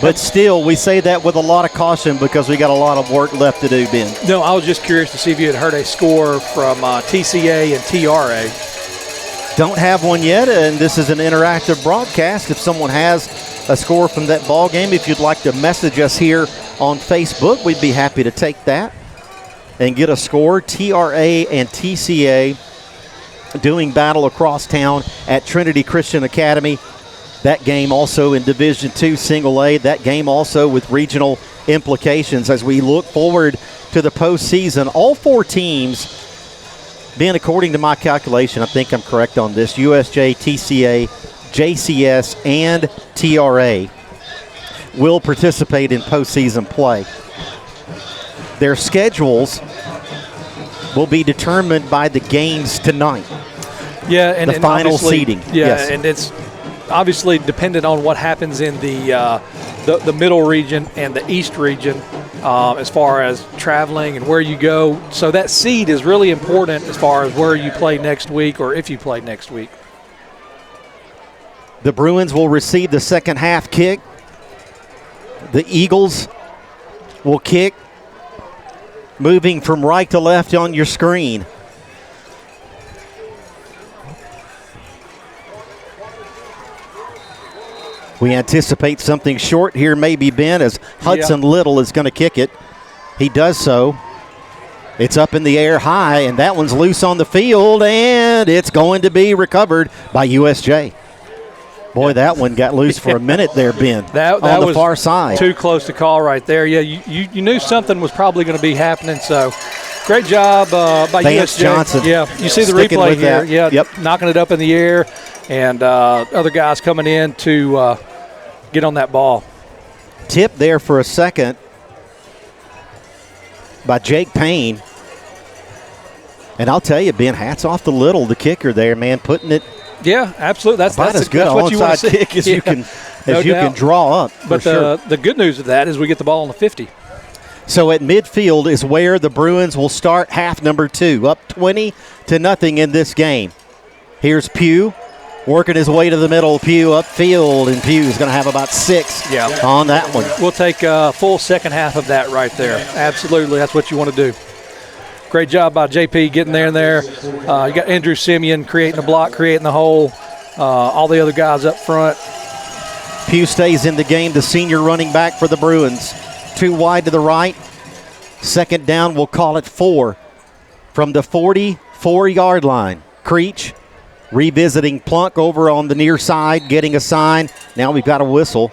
But still, we say that with a lot of caution because we got a lot of work left to do, Ben. No, I was just curious to see if you had heard a score from TCA and TRA. Don't have one yet, and this is an interactive broadcast. If someone has a score from that ball game, if you'd like to message us here on Facebook, we'd be happy to take that and get a score. TRA and TCA doing battle across town at Trinity Christian Academy. That game also in Division II Single A. That game also with regional implications as we look forward to the postseason. All 4 teams, Ben, according to my calculation, I think I'm correct on this, USJ, TCA, JCS, and TRA will participate in postseason play. Their schedules will be determined by the games tonight. Yeah, and the final seeding. Yeah, yes. and it's obviously dependent on what happens in the middle region and the east region as far as traveling and where you go. So that seed is really important as far as where you play next week or if you play next week. The Bruins will receive the second half kick. The Eagles will kick, moving from right to left on your screen. We anticipate something short here, maybe, Ben, as Hudson Little is going to kick it. He does so. It's up in the air high, and that one's loose on the field, and it's going to be recovered by USJ. Boy, that one got loose for a minute there, Ben, that on the was far side. Too close to call right there. Yeah, you knew something was probably going to be happening, so great job by Vance USJ. Johnson. Yeah, you see the sticking replay with here. that. Yeah, yep. Knocking it up in the air, and other guys coming in to get on that ball. Tip there for a second by Jake Payne. And I'll tell you, Ben, hats off to Little, the kicker there, man, putting it Yeah, absolutely. That's as good that's an what you want to onside see. kick as you can No you doubt. can draw up. But the good news of that is we get the ball on the 50. So at midfield is where the Bruins will start half number 2, up 20-0 in this game. Here's Pugh working his way to the middle. Pugh upfield, and Pugh's going to have about 6 on that one. We'll take a full second half of that right there. Absolutely, that's what you want to do. Great job by JP getting there and there. You got Andrew Simeon creating the block, creating the hole. All the other guys up front. Pugh stays in the game, the senior running back for the Bruins. 2 wide to the right. Second down, we'll call it 4 from the 44-yard line. Creech revisiting Plunk over on the near side, getting a sign. Now we've got a whistle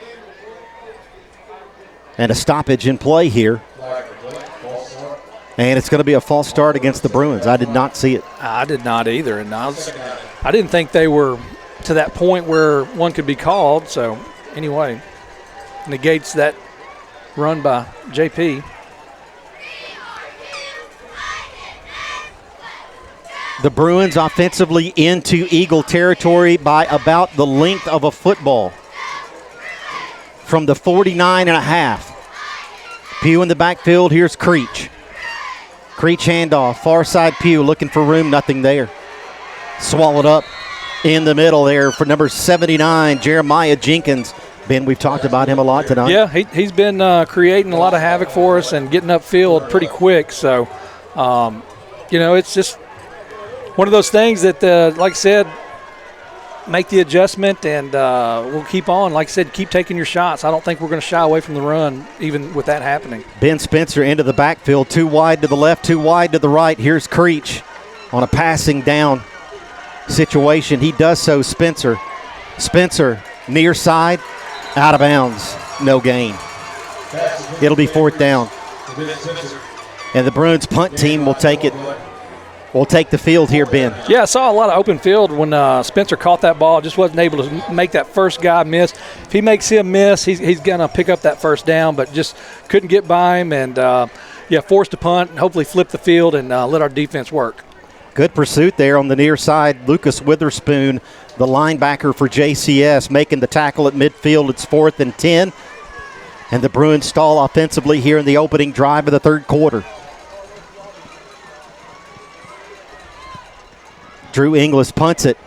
and a stoppage in play here. And it's going to be a false start against the Bruins. I did not see it. I did not either, and I didn't think they were to that point where one could be called. So anyway, negates that run by JP. The Bruins offensively into Eagle territory by about the length of a football. From the 49.5. Pugh in the backfield. Here's Creech. Creech handoff. Far side Pugh looking for room. Nothing there. Swallowed up in the middle there for number 79, Jeremiah Jenkins. Ben, we've talked about him a lot tonight. Yeah, he's been creating a lot of havoc for us and getting upfield pretty quick. So, it's just one of those things that, like I said, make the adjustment and we'll keep on. Like I said, keep taking your shots. I don't think we're going to shy away from the run, even with that happening. Ben Spencer into the backfield, 2 wide to the left, 2 wide to the right. Here's Creech on a passing down situation. He does so. Spencer near side, out of bounds, no gain. It'll be 4th down. And the Bruins punt team will take it. We'll take the field here, Ben. Yeah, I saw a lot of open field when Spencer caught that ball. Just wasn't able to make that first guy miss. If he makes him miss, he's going to pick up that first down, but just couldn't get by him and, forced to punt and hopefully flip the field and let our defense work. Good pursuit there on the near side. Lucas Witherspoon, the linebacker for JCS, making the tackle at midfield. It's 4th and 10. And the Bruins stall offensively here in the opening drive of the third quarter. Drew Inglis punts it.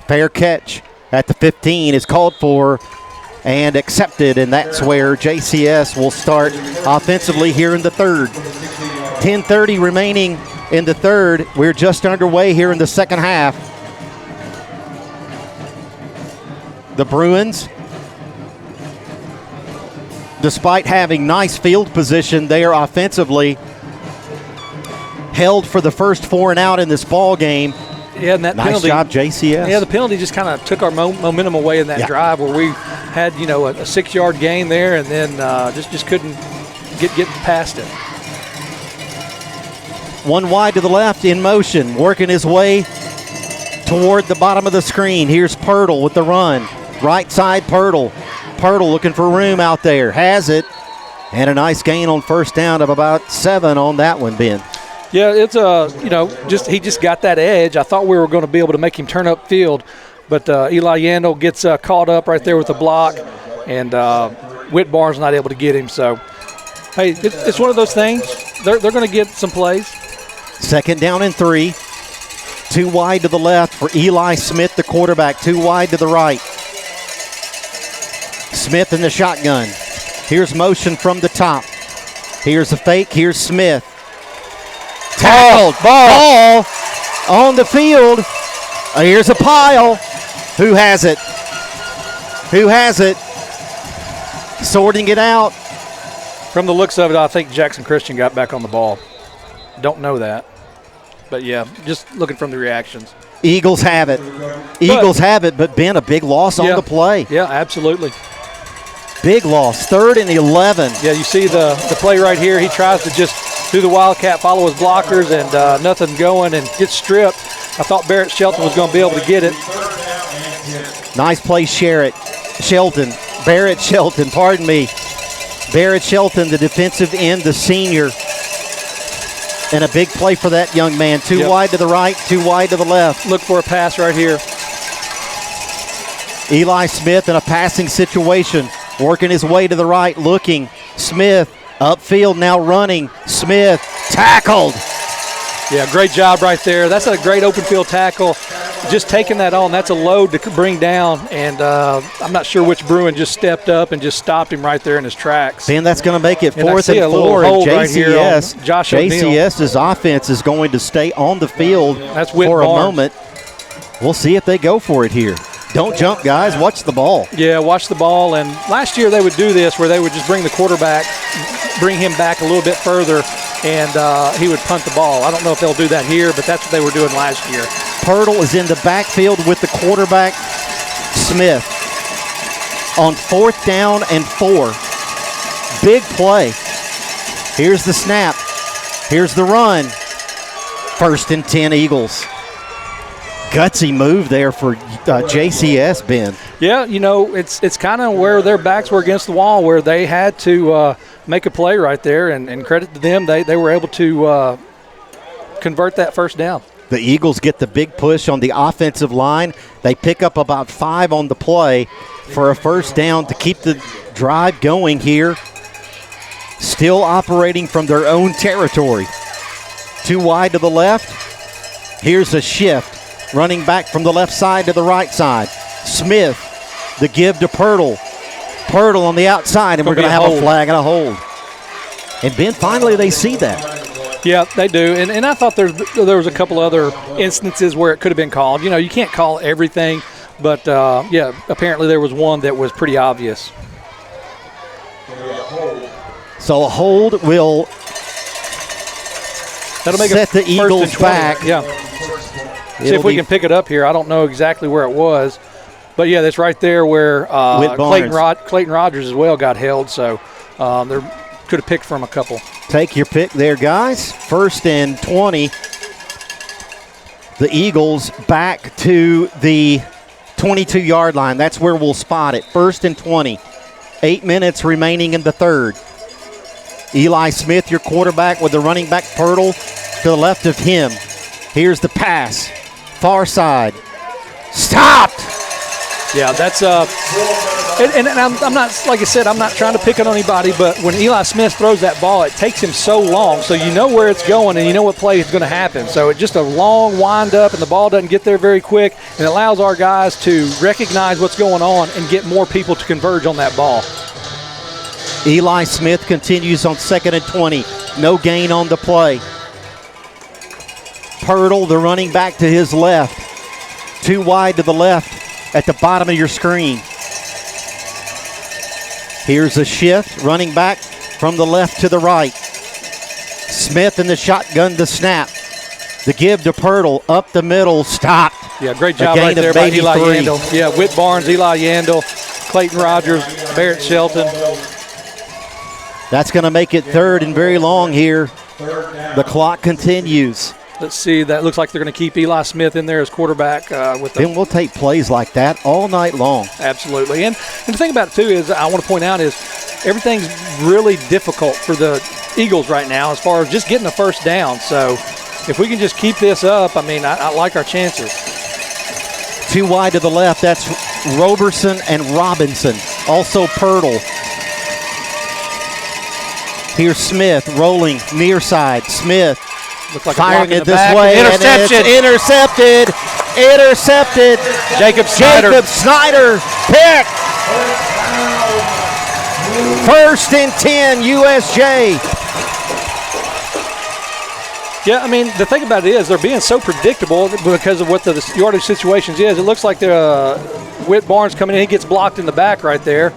Fair catch at the 15 is called for and accepted, and that's where JCS will start offensively here in the third. 10:30 remaining in the third. We're just underway here in the second half. The Bruins, despite having nice field position, they are offensively held for the first 4 and out in this ball game. Yeah, and that nice penalty. Job, JCS. Yeah, the penalty just kind of took our momentum away in that drive where we had, a 6-yard gain there and then just couldn't get past it. 1 wide to the left in motion, working his way toward the bottom of the screen. Here's Pirtle with the run. Right side, Pirtle. Pirtle looking for room out there. Has it. And a nice gain on first down of about 7 on that one, Ben. Yeah, it's he just got that edge. I thought we were going to be able to make him turn up field, but Eli Yandel gets caught up right there with the block, and Whit Barnes not able to get him. So, hey, it's one of those things. They're going to get some plays. 2nd down and 3. 2 wide to the left for Eli Smith, the quarterback. 2 wide to the right. Smith in the shotgun. Here's motion from the top. Here's a fake. Here's Smith. Tackled. Ball on the field. Here's a pile. Who has it? Who has it? Sorting it out. From the looks of it, I think Jackson Christian got back on the ball. Don't know that. But, yeah, just looking from the reactions. Eagles have it. But Ben, a big loss on the play. Yeah, absolutely. Big loss, 3rd and 11. Yeah, you see the play right here. He tries to just do the Wildcat, follow his blockers, and nothing going, and gets stripped. I thought Barrett Shelton was going to be able to get it. Nice play, Barrett Shelton, pardon me. Barrett Shelton, the defensive end, the senior. And a big play for that young man. 2 wide to the right, 2 wide to the left. Look for a pass right here. Eli Smith in a passing situation. Working his way to the right, looking. Smith upfield now running. Smith tackled. Yeah, great job right there. That's a great open field tackle. Just taking that on, that's a load to bring down, and I'm not sure which Bruin just stepped up and just stopped him right there in his tracks. Ben, that's going to make it 4th and 4. JCS, Josh JCS's offense is going to stay on the field for a moment. We'll see if they go for it here. Don't jump, guys. Watch the ball. Yeah, watch the ball. And last year they would do this where they would just bring the quarterback, bring him back a little bit further, and he would punt the ball. I don't know if they'll do that here, but that's what they were doing last year. Pirtle is in the backfield with the quarterback, Smith, on 4th down and 4. Big play. Here's the snap. Here's the run. 1st and 10 Eagles. Gutsy move there for JCS, Ben. Yeah, it's kind of where their backs were against the wall, where they had to make a play right there, and credit to them, they were able to convert that 1st down. The Eagles get the big push on the offensive line. They pick up about 5 on the play for a 1st down to keep the drive going here. Still operating from their own territory. 2 wide to the left. Here's a shift. Running back from the left side to the right side. Smith, the give to Pirtle. Pirtle on the outside, and we're going to have a flag and a hold. And, Ben, finally they see that. Yeah, they do. And I thought there was a couple other instances where it could have been called. You can't call everything, but, apparently there was one that was pretty obvious. So a hold will set the Eagles back. Yeah. See if we can pick it up here. I don't know exactly where it was. But, yeah, that's right there where Clayton Rogers as well got held. So they could have picked from a couple. Take your pick there, guys. 1st and 20. The Eagles back to the 22-yard line. That's where we'll spot it. 1st and 20. 8 minutes remaining in the 3rd. Eli Smith, your quarterback, with the running back Pirtle to the left of him. Here's the pass. Far side. Stopped. Yeah, that's and I'm not, like I said, I'm not trying to pick on anybody, but when Eli Smith throws that ball, it takes him so long, so you know where it's going and you know what play is going to happen. So it's just a long wind up, and the ball doesn't get there very quick, and it allows our guys to recognize what's going on and get more people to converge on that ball. Eli Smith continues on 2nd and 20. No gain on the play. Pirtle, the running back to his left. 2 wide to the left at the bottom of your screen. Here's a shift, running back from the left to the right. Smith in the shotgun, the snap. The give to Pirtle, up the middle, stopped. Yeah, great job right there by Eli Yandel. Yeah, Whit Barnes, Eli Yandel, Clayton Rogers, Barrett Shelton. That's going to make it 3rd and very long here. The clock continues. Let's see. That looks like they're going to keep Eli Smith in there as quarterback. Then we'll take plays like that all night long. Absolutely. And the thing about it, too, is I want to point out is everything's really difficult for the Eagles right now as far as just getting the first down. So if we can just keep this up, I mean, I like our chances. Too wide to the left. That's Roberson and Robinson. Also Pirtle. Here's Smith rolling near side. Smith like firing it this way. Interception. And it's intercepted. Jacob Snyder pick. First and 10, USJ. Yeah, I mean, the thing about it is they're being so predictable because of what the yardage situations is. It looks like Whit Barnes coming in. He gets blocked in the back right there.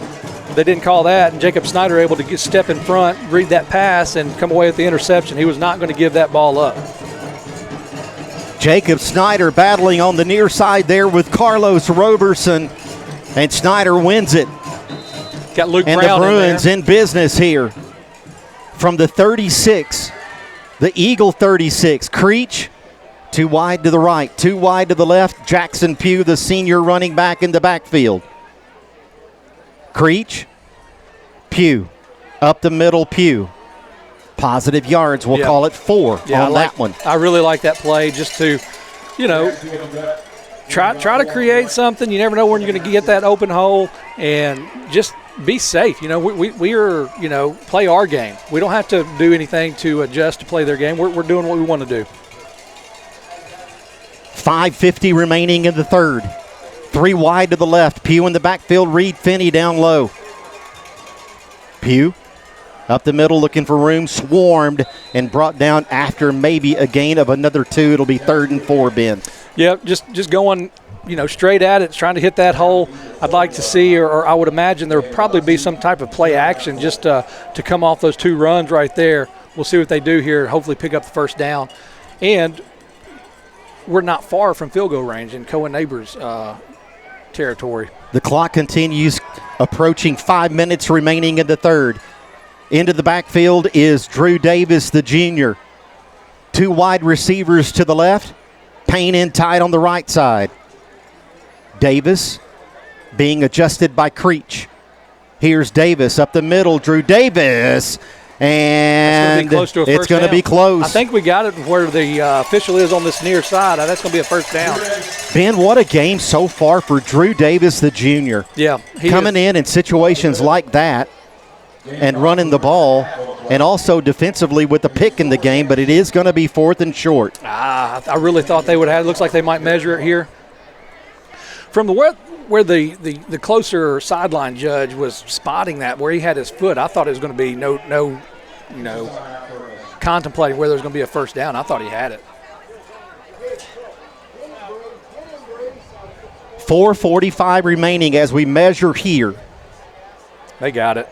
They didn't call that, and Jacob Snyder able to step in front, read that pass, and come away with the interception. He was not going to give that ball up. Jacob Snyder battling on the near side there with Carlos Roberson, and Snyder wins it. Got Luke and Brown the Bruins in business here. From the 36, the Eagle 36, Creech, too wide to the right, too wide to the left. Jackson Pugh, the senior running back in the backfield. Creech, Pugh, up the middle, Pugh. Positive yards, we'll call it 4 on that one. I really like that play just to, try to create something. You never know when you're going to get that open hole, and just be safe. We are, play our game. We don't have to do anything to adjust to play their game. We're doing what we want to do. 5:50 remaining in the third. 3 wide to the left. Pugh in the backfield. Reed Finney down low. Pugh up the middle looking for room. Swarmed and brought down after maybe a gain of another 2. It'll be 3rd and 4, Ben. Yep, just going, straight at it, trying to hit that hole. I'd like to see, or I would imagine there would probably be some type of play action just to come off those 2 runs right there. We'll see what they do here, hopefully pick up the first down. And we're not far from field goal range in Cohen Neighbors territory. The clock continues, approaching 5 minutes remaining in the third. Into the backfield is Drew Davis, the junior. 2 wide receivers to the left. Payne in tight on the right side. Davis being adjusted by Creech. Here's Davis up the middle. Drew Davis. And it's going to be close. I think we got it where the official is on this near side. That's going to be a first down. Ben, what a game so far for Drew Davis, the junior. Yeah. Coming in situations like that and running the ball, and also defensively with the pick in the game, but it is going to be 4th and short. I really thought they would have. It looks like they might measure it here. From where the closer sideline judge was spotting that, where he had his foot, I thought it was going to be no contemplating whether there was going to be a first down. I thought he had it. 4:45 remaining as we measure here. They got it.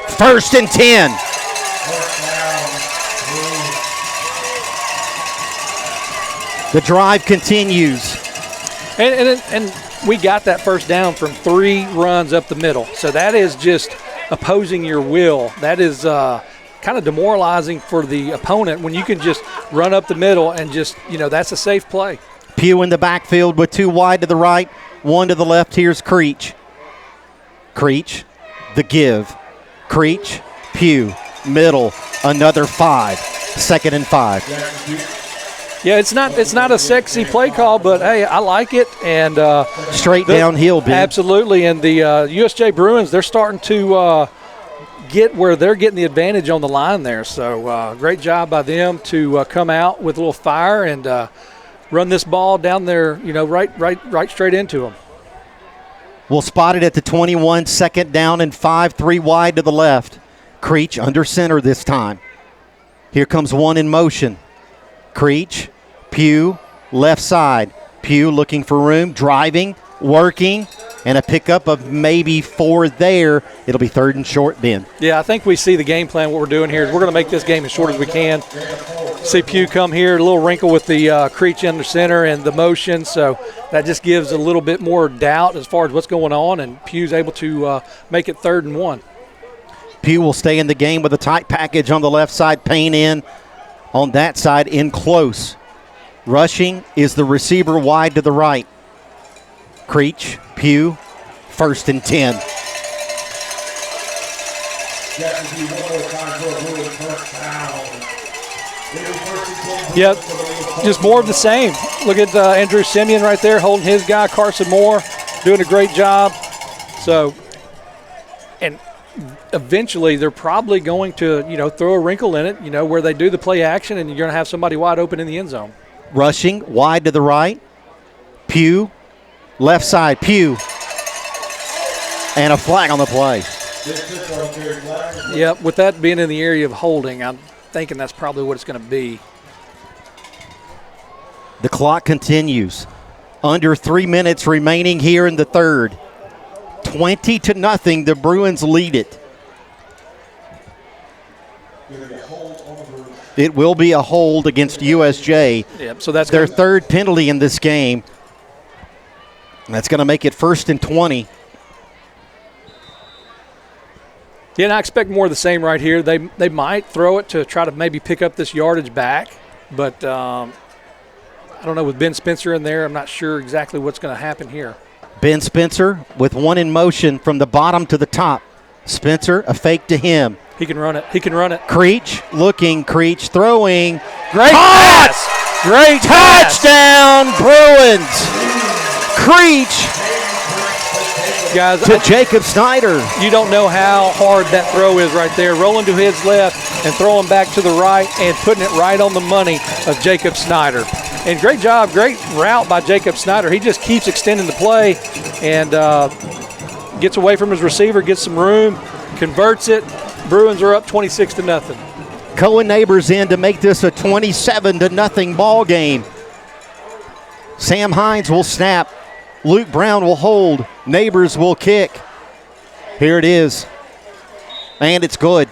1st and 10. The drive continues. And we got that first down from 3 runs up the middle. So that is just opposing your will. That is kind of demoralizing for the opponent when you can just run up the middle and just, that's a safe play. Pugh in the backfield with 2 wide to the right, 1 to the left. Here's Creech. Creech, the give. Creech, Pugh, middle, another 5. 2nd and 5. Yeah, it's not a sexy play call, but hey, I like it. And straight downhill, Ben. Absolutely. And the USJ Bruins, they're starting to get where they're getting the advantage on the line there. So great job by them to come out with a little fire and run this ball down there, right straight into them. We'll spot it at the 21, 2nd down and 5, 3 wide to the left. Creech under center this time. Here comes one in motion. Creech, Pugh, left side. Pugh looking for room, driving, working, and a pickup of maybe 4 there. It'll be 3rd and short, Ben. Yeah, I think we see the game plan. What we're doing here is we're going to make this game as short as we can. See Pugh come here, a little wrinkle with the Creech under center and the motion, so that just gives a little bit more doubt as far as what's going on, and Pugh's able to make it 3rd and 1. Pugh will stay in the game with a tight package on the left side, Payne in on that side in close. Rushing is the receiver wide to the right. Creech, Pugh, 1st and 10. Yep, just more of the same. Look at Andrew Simeon right there holding his guy, Carson Moore, doing a great job. So, and eventually they're probably going to, throw a wrinkle in it, where they do the play action and you're going to have somebody wide open in the end zone. Rushing wide to the right. Pugh, left side, Pugh. And a flag on the play. Yep, with that being in the area of holding, I'm thinking that's probably what it's going to be. The clock continues. Under 3 minutes remaining here in the third. 20-0, the Bruins lead it. It will be a hold against USJ. Yep, so that's their third penalty in this game. That's going to make it 1st and 20. Yeah, and I expect more of the same right here. They might throw it to try to maybe pick up this yardage back, but I don't know, with Ben Spencer in there, I'm not sure exactly what's going to happen here. Ben Spencer with one in motion from the bottom to the top. Spencer, a fake to him. He can run it. He can run it. Creech looking, Creech throwing. Great pass! Great touchdown, Bruins! Creech guys, to Jacob Snyder. You don't know how hard that throw is right there. Rolling to his left and throwing back to the right and putting it right on the money of Jacob Snyder. And great job, great route by Jacob Snyder. He just keeps extending the play and gets away from his receiver, gets some room, converts it. Bruins are up 26-0. Cohen Neighbors in to make this a 27-0 ball game. Sam Hines will snap. Luke Brown will hold. Neighbors will kick. Here it is. And it's good.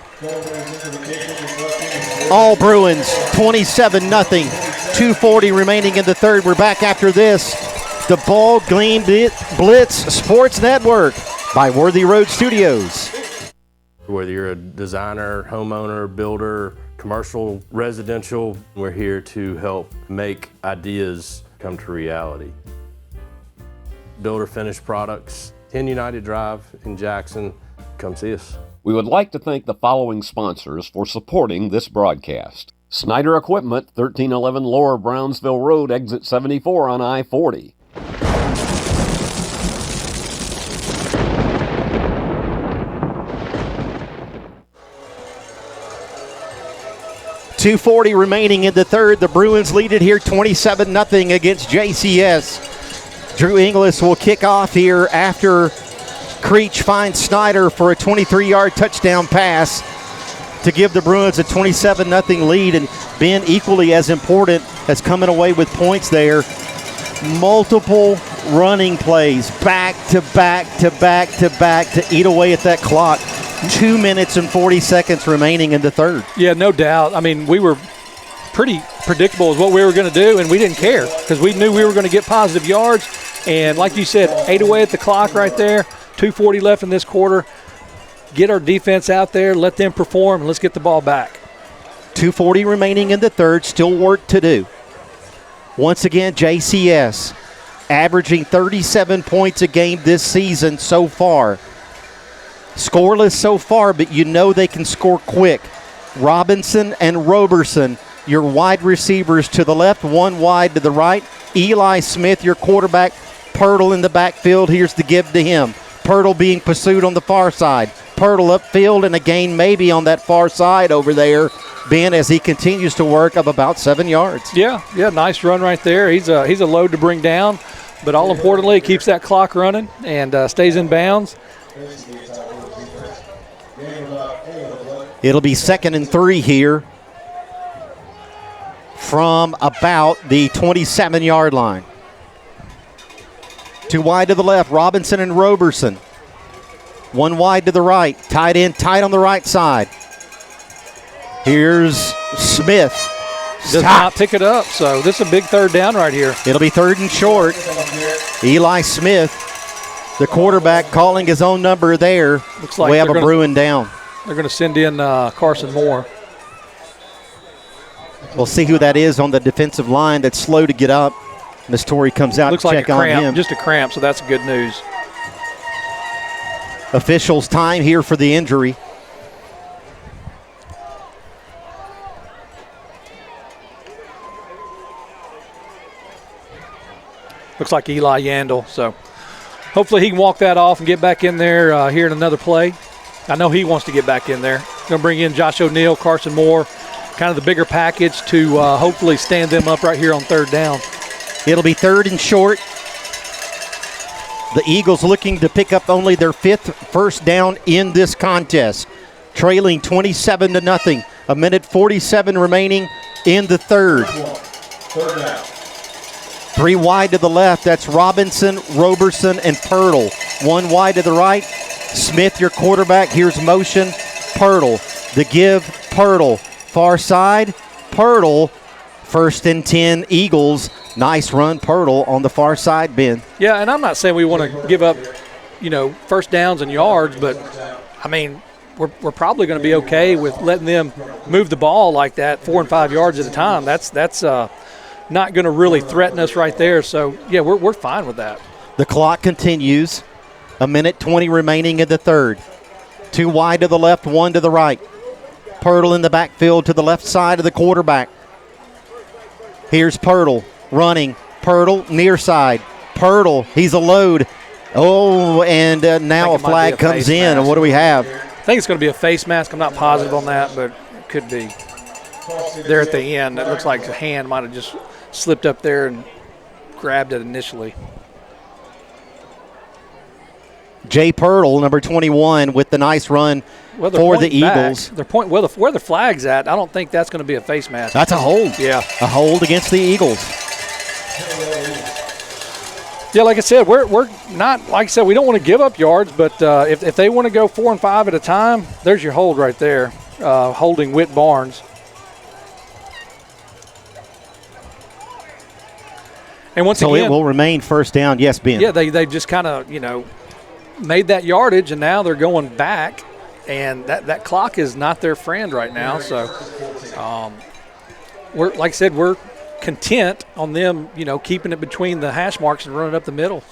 All Bruins, 27-0. 2:40 remaining in the third. We're back after this. The BallGame Blitz Sports Network by Worthy Road Studios. Whether you're a designer, homeowner, builder, commercial, residential, we're here to help make ideas come to reality. Builder finished products, 10 United Drive in Jackson. Come see us. We would like to thank the following sponsors for supporting this broadcast. Snyder Equipment, 1311 Lower Brownsville Road, exit 74 on I-40. .240 remaining in the third. The Bruins lead it here 27-0 against JCS. Drew Inglis will kick off here after Creech finds Snyder for a 23-yard touchdown pass to give the Bruins a 27-0 lead. And Ben, equally as important, has coming away with points there. Multiple running plays, back to back to back to back to eat away at that clock. 2 minutes and 40 seconds remaining in the third. Yeah, no doubt. I mean, we were pretty predictable as what we were going to do, and we didn't care because we knew we were going to get positive yards. And like you said, ate away at the clock right there. 2:40 left in this quarter. Get our defense out there, let them perform, and let's get the ball back. 2:40 remaining in the third, still work to do. Once again, JCS averaging 37 points a game this season so far. Scoreless so far, but you know they can score quick. Robinson and Roberson, your wide receivers to the left, one wide to the right. Eli Smith, your quarterback. Pirtle in the backfield. Here's the give to him. Pirtle being pursued on the far side. Pirtle upfield and a gain maybe on that far side over there, Ben, as he continues to work up about 7 yards. Yeah, nice run right there. He's a load to bring down, but all importantly, it keeps that clock running and stays in bounds. It'll be 2nd and 3 here from about the 27-yard line. Two wide to the left, Robinson and Roberson. One wide to the right, tight end, tight on the right side. Here's Smith. Does not pick it up, so this is a big third down right here. It'll be 3rd and short. Eli Smith, the quarterback, calling his own number there. Looks like we have a Bruin down. They're going to send in Carson Moore. We'll see who that is on the defensive line that's slow to get up. Miss Torrey comes out Looks to like check a cramp, on him. just a cramp, so that's good news. Officials' time here for the injury. looks like Eli Yandel. So hopefully he can walk that off and get back in there here in another play. I know he wants to get back in there. Going to bring in Josh O'Neal, Carson Moore, kind of the bigger package to hopefully stand them up right here on third down. It'll be third and short. The Eagles looking to pick up only their 5th first down in this contest, trailing 27-0. A minute 47 remaining in the third. Third down. 3 wide to the left. That's Robinson, Roberson, and Pirtle. 1 wide to the right. Smith, your quarterback. Here's motion. Pirtle. The give. Pirtle. Far side. Pirtle. 1st and 10 Eagles. Nice run, Pirtle on the far side, Ben. Yeah, and I'm not saying we want to give up, first downs and yards, but, I mean, we're probably going to be okay with letting them move the ball like that 4 and 5 yards at a time. That's not going to really threaten us right there. So, yeah, we're fine with that. The clock continues. A minute 20 remaining in the third. 2 wide to the left, 1 to the right. Pirtle in the backfield to the left side of the quarterback. Here's Pirtle running. Pirtle near side. Pirtle, he's a load. Oh, and now a flag comes in. And what do we have? I think it's going to be a face mask. I'm not positive on that, but it could be. There at the end, it looks like a hand might have just slipped up there and grabbed it initially. Jay Pirtle, number 21, with the nice run for the Eagles. Where the flag's at, I don't think that's going to be a face mask. That's a hold. Yeah. A hold against the Eagles. Yeah, like I said, we're not, like I said, we don't want to give up yards, but if they want to go 4 and 5 at a time, there's your hold right there, holding Whit Barnes. And once again, it will remain first down. Yes, Ben. Yeah, they just kind of, made that yardage, and now they're going back, and that clock is not their friend right now. So, we're, like I said, we're content on them, keeping it between the hash marks and running up the middle.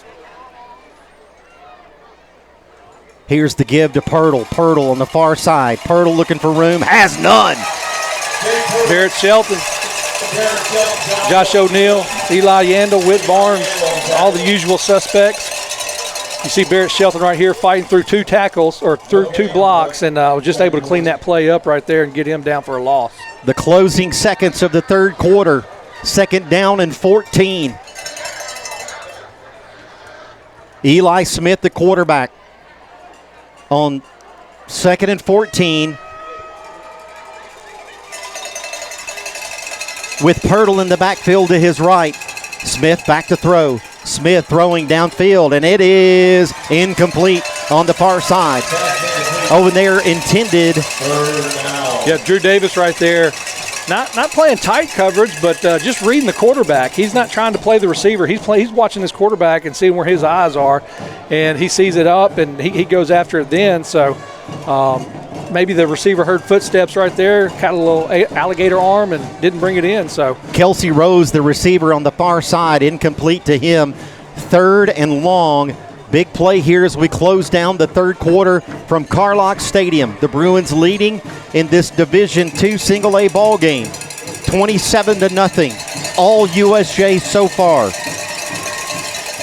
Here's the give to Pirtle. Pirtle on the far side. Pirtle looking for room. Has none. Barrett Shelton, Josh O'Neal, Eli Yandel, Whit Barnes, all the usual suspects. You see Barrett Shelton right here fighting through 2 tackles or through 2 blocks, and was just able to clean that play up right there and get him down for a loss. The closing seconds of the third quarter. 2nd down and 14. Eli Smith, the quarterback, on 2nd and 14. With Pirtle in the backfield to his right. Smith back to throw. Smith throwing downfield, and it is incomplete on the far side. Over there, intended. Yeah, Drew Davis right there. Not playing tight coverage, but just reading the quarterback. He's not trying to play the receiver. He's watching his quarterback and seeing where his eyes are, and he sees it up, and he goes after it then. So maybe the receiver heard footsteps right there, got a little alligator arm, and didn't bring it in. So Kelsey Rose, the receiver on the far side, incomplete to him. 3rd and long. Big play here as we close down the third quarter from Carlock Stadium. The Bruins leading in this Division II single A ball game, 27-0. All USJ so far.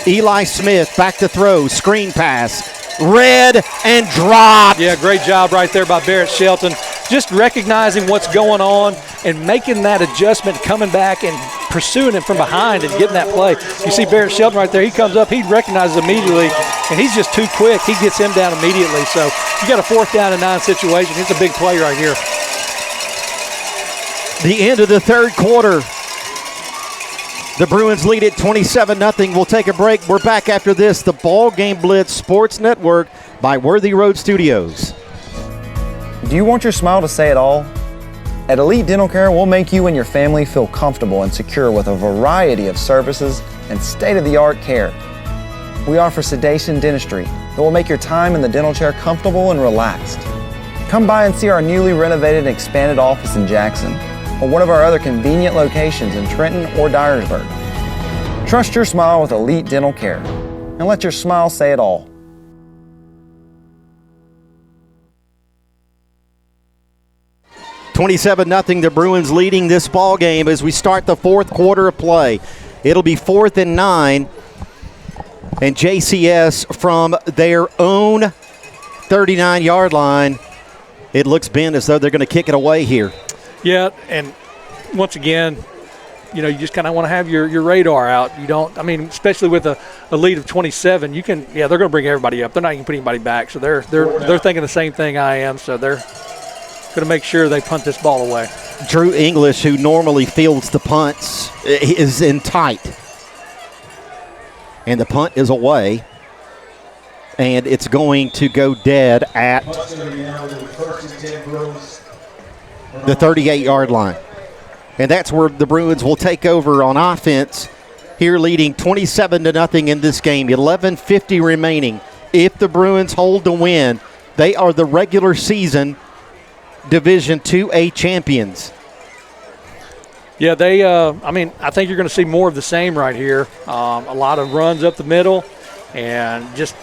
Eli Smith back to throw, screen pass. Read and dropped. Yeah, great job right there by Barrett Shelton. Just recognizing what's going on and making that adjustment, coming back and pursuing it from behind and getting that play. You see Barrett Shelton right there. He comes up, he recognizes immediately, and he's just too quick. He gets him down immediately. So you got a 4th down and 9 situation. It's a big play right here. The end of the third quarter. The Bruins lead at 27-0. We'll take a break. We're back after this. The BallGame Blitz Sports Network by Worthy Road Studios. Do you want your smile to say it all? At Elite Dental Care, we'll make you and your family feel comfortable and secure with a variety of services and state-of-the-art care. We offer sedation dentistry that will make your time in the dental chair comfortable and relaxed. Come by and see our newly renovated and expanded office in Jackson, or one of our other convenient locations in Trenton or Dyersburg. Trust your smile with Elite Dental Care, and let your smile say it all. $27-0, the Bruins leading this ball game as we start the fourth quarter of play. It'll be 4th and 9 And JCS from their own 39-yard line, it looks, Ben, as though they're going to kick it away here. Yeah, and once again, you just kind of want to have your radar out. You don't, especially with a lead of 27, they're going to bring everybody up. They're not going to put anybody back. So they're thinking the same thing I am. So they're going to make sure they punt this ball away. Drew English, who normally fields the punts, is in tight. And the punt is away. And it's going to go dead at the 38-yard line. And that's where the Bruins will take over on offense, here leading 27-0 in this game. 11:50 remaining. If the Bruins hold the win, they are the regular season Division IIA champions. Yeah, I think you're going to see more of the same right here. A lot of runs up the middle and just,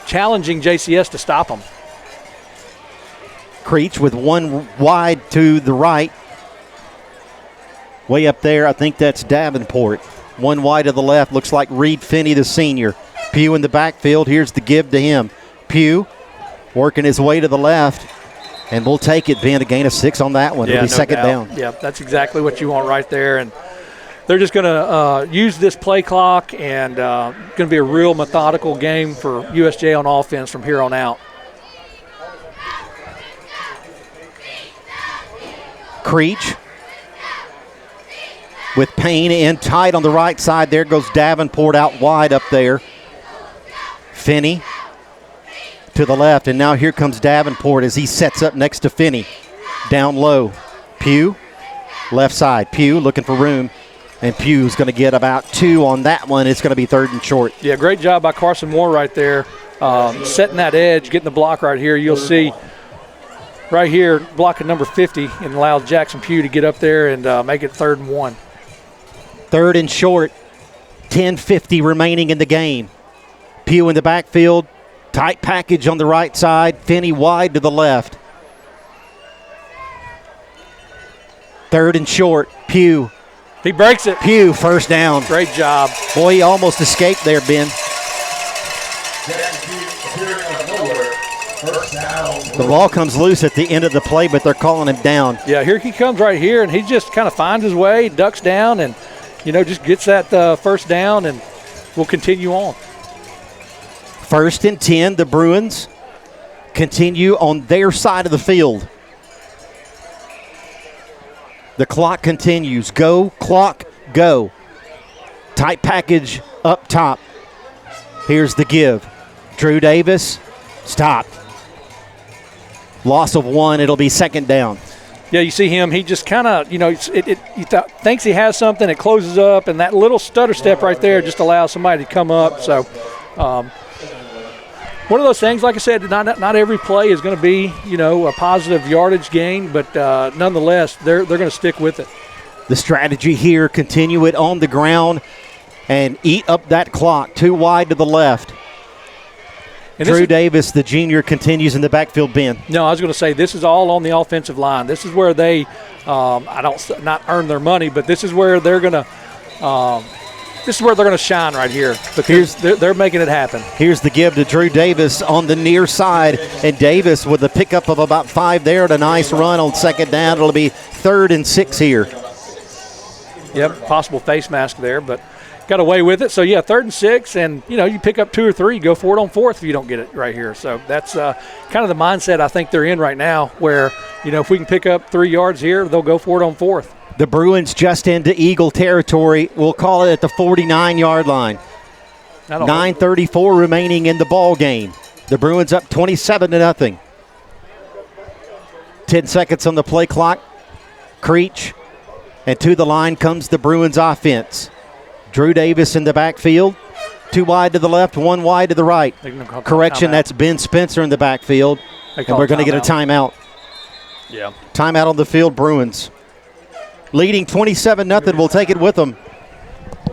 challenging JCS to stop them. Creech with one wide to the right. Way up there, I think that's Davenport. One wide to the left, looks like Reed Finney, the senior. Pugh in the backfield, here's the give to him. Pugh working his way to the left, and we'll take it, Ben, a gain of 6 on that one. It'll be second down. Yeah, that's exactly what you want right there. And they're just going to use this play clock, and going to be a real methodical game for USJ on offense from here on out. Creech with Payne in tight on the right side. There goes Davenport out wide up there. Finney to the left, and now here comes Davenport as he sets up next to Finney. Down low. Pugh, left side. Pugh looking for room, and Pugh's going to get about 2 on that one. It's going to be 3rd and short. Yeah, great job by Carson Moore right there, setting that edge, getting the block right here. You'll see right here, blocking number 50, and allows Jackson Pugh to get up there and make it 3rd and 1. 3rd and short, 10:50 remaining in the game. Pugh in the backfield, tight package on the right side, Finney wide to the left. 3rd and short, Pugh. He breaks it. Pugh, first down. Great job. Boy, he almost escaped there, Ben. The ball comes loose at the end of the play, but they're calling him down. Yeah, here he comes right here, and he just kind of finds his way, ducks down, and, just gets that first down, and we'll continue on. 1st and 10, the Bruins continue on their side of the field. The clock continues. Go, clock, go. Tight package up top. Here's the give. Drew Davis, stop. Loss of 1, it'll be 2nd down. Yeah, you see him, he just kind of, thinks he has something, it closes up, and that little stutter step right there just allows somebody to come up. So, one of those things, like I said, not every play is going to be, a positive yardage gain, but nonetheless, they're going to stick with it. The strategy here, continue it on the ground and eat up that clock. 2 wide to the left. And Drew Davis, the junior, continues in the backfield, Ben. No, I was going to say this is all on the offensive line. This is where they, not earn their money, but this is where they're going to, shine right here because they're making it happen. Here's the give to Drew Davis on the near side, and Davis with a pickup of about 5 there and a nice run on 2nd down. It'll be 3rd and 6 here. Yep, possible face mask there, but got away with it. So, yeah, 3rd and 6, and, you pick up 2 or 3, go for it on 4th if you don't get it right here. So that's kind of the mindset I think they're in right now where, if we can pick up 3 yards here, they'll go for it on 4th. The Bruins just into Eagle territory. We'll call it at the 49-yard line. 9:34 remaining in the ball game. The Bruins up 27-0. 10 seconds on the play clock. Creech, and to the line comes the Bruins offense. Drew Davis in the backfield. 2 wide to the left, 1 wide to the right. Correction, that's Ben Spencer in the backfield. And we're going to get a timeout. Yeah. Timeout on the field, Bruins. Leading 27-0, we'll take it with them.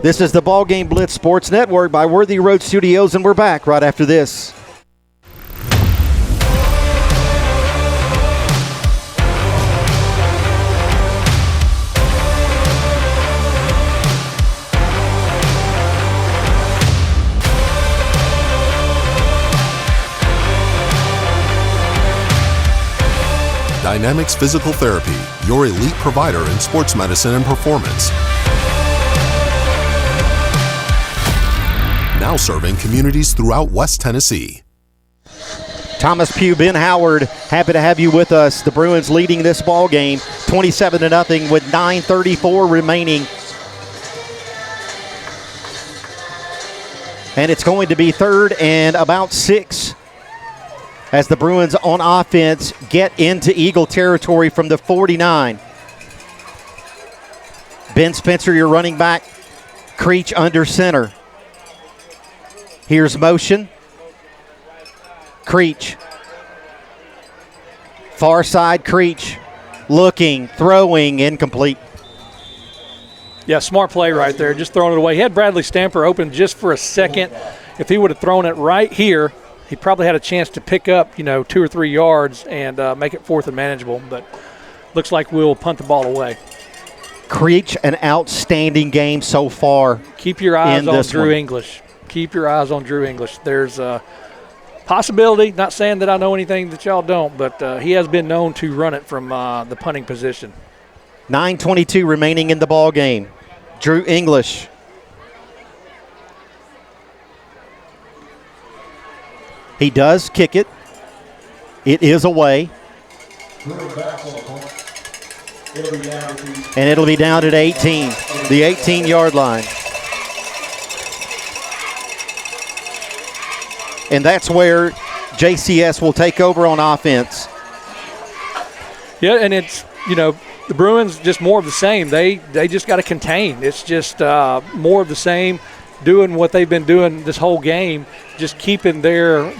This is the BallGame Blitz Sports Network by Worthy Road Studios, and we're back right after this. Dynamics Physical Therapy, your elite provider in sports medicine and performance. Now serving communities throughout West Tennessee. Thomas Pugh, Ben Howard, happy to have you with us. The Bruins leading this ball game 27-0 with 9:34 remaining. And it's going to be 3rd and about 6 as the Bruins on offense get into Eagle territory from the 49. Ben Spencer, your running back. Creech under center. Here's motion. Creech. Far side, Creech. Looking, throwing, incomplete. Yeah, smart play right there, just throwing it away. He had Bradley Stamper open just for a second. If he would have thrown it right here, he probably had a chance to pick up, 2 or 3 yards and make it 4th and manageable. But looks like we'll punt the ball away. Creech, an outstanding game so far. Keep your eyes on Drew English. Keep your eyes on Drew English. There's a possibility, not saying that I know anything that y'all don't, but he has been known to run it from the punting position. 9:22 remaining in the ball game. Drew English. He does kick it. It is away. And it'll be down at 18, the 18-yard line. And that's where JCS will take over on offense. Yeah, and it's, the Bruins just more of the same. They just got to contain. It's just more of the same, doing what they've been doing this whole game, just keeping their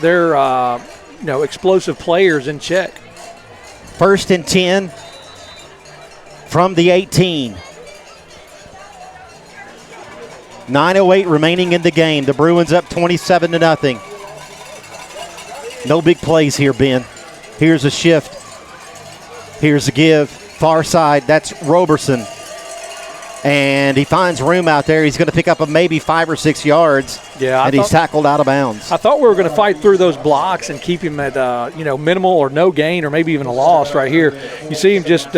explosive players in check. 1st and 10 from the 18. 9:08 remaining in the game. The Bruins up 27-0. No big plays here, Ben. Here's a shift. Here's a give. Far side, that's Roberson. And he finds room out there. He's going to pick up maybe 5 or 6 yards. Yeah, and he's tackled out of bounds. I thought we were going to fight through those blocks and keep him at minimal or no gain or maybe even a loss right here. You see him just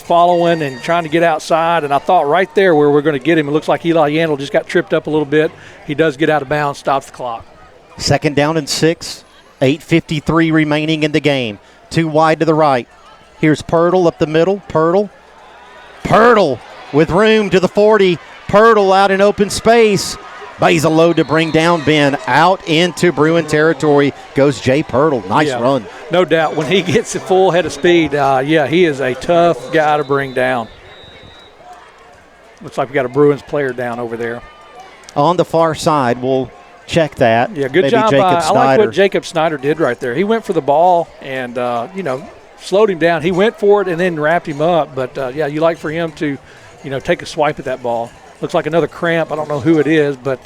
following and trying to get outside. And I thought right there where we're going to get him, it looks like Eli Yandel just got tripped up a little bit. He does get out of bounds, stops the clock. 2nd down and 6. 8:53 remaining in the game. 2 wide to the right. Here's Pirtle up the middle. Pirtle with room to the 40. Pirtle out in open space. Buys a load to bring down Ben. Out into Bruin territory goes Jay Pirtle. Nice run. No doubt. When he gets a full head of speed, he is a tough guy to bring down. Looks like we got a Bruins player down over there. On the far side, we'll check that. Yeah, good job. I like what Jacob Snyder did right there. He went for the ball and, slowed him down. He went for it and then wrapped him up. But, you like for him to, take a swipe at that ball. Looks like another cramp. I don't know who it is, but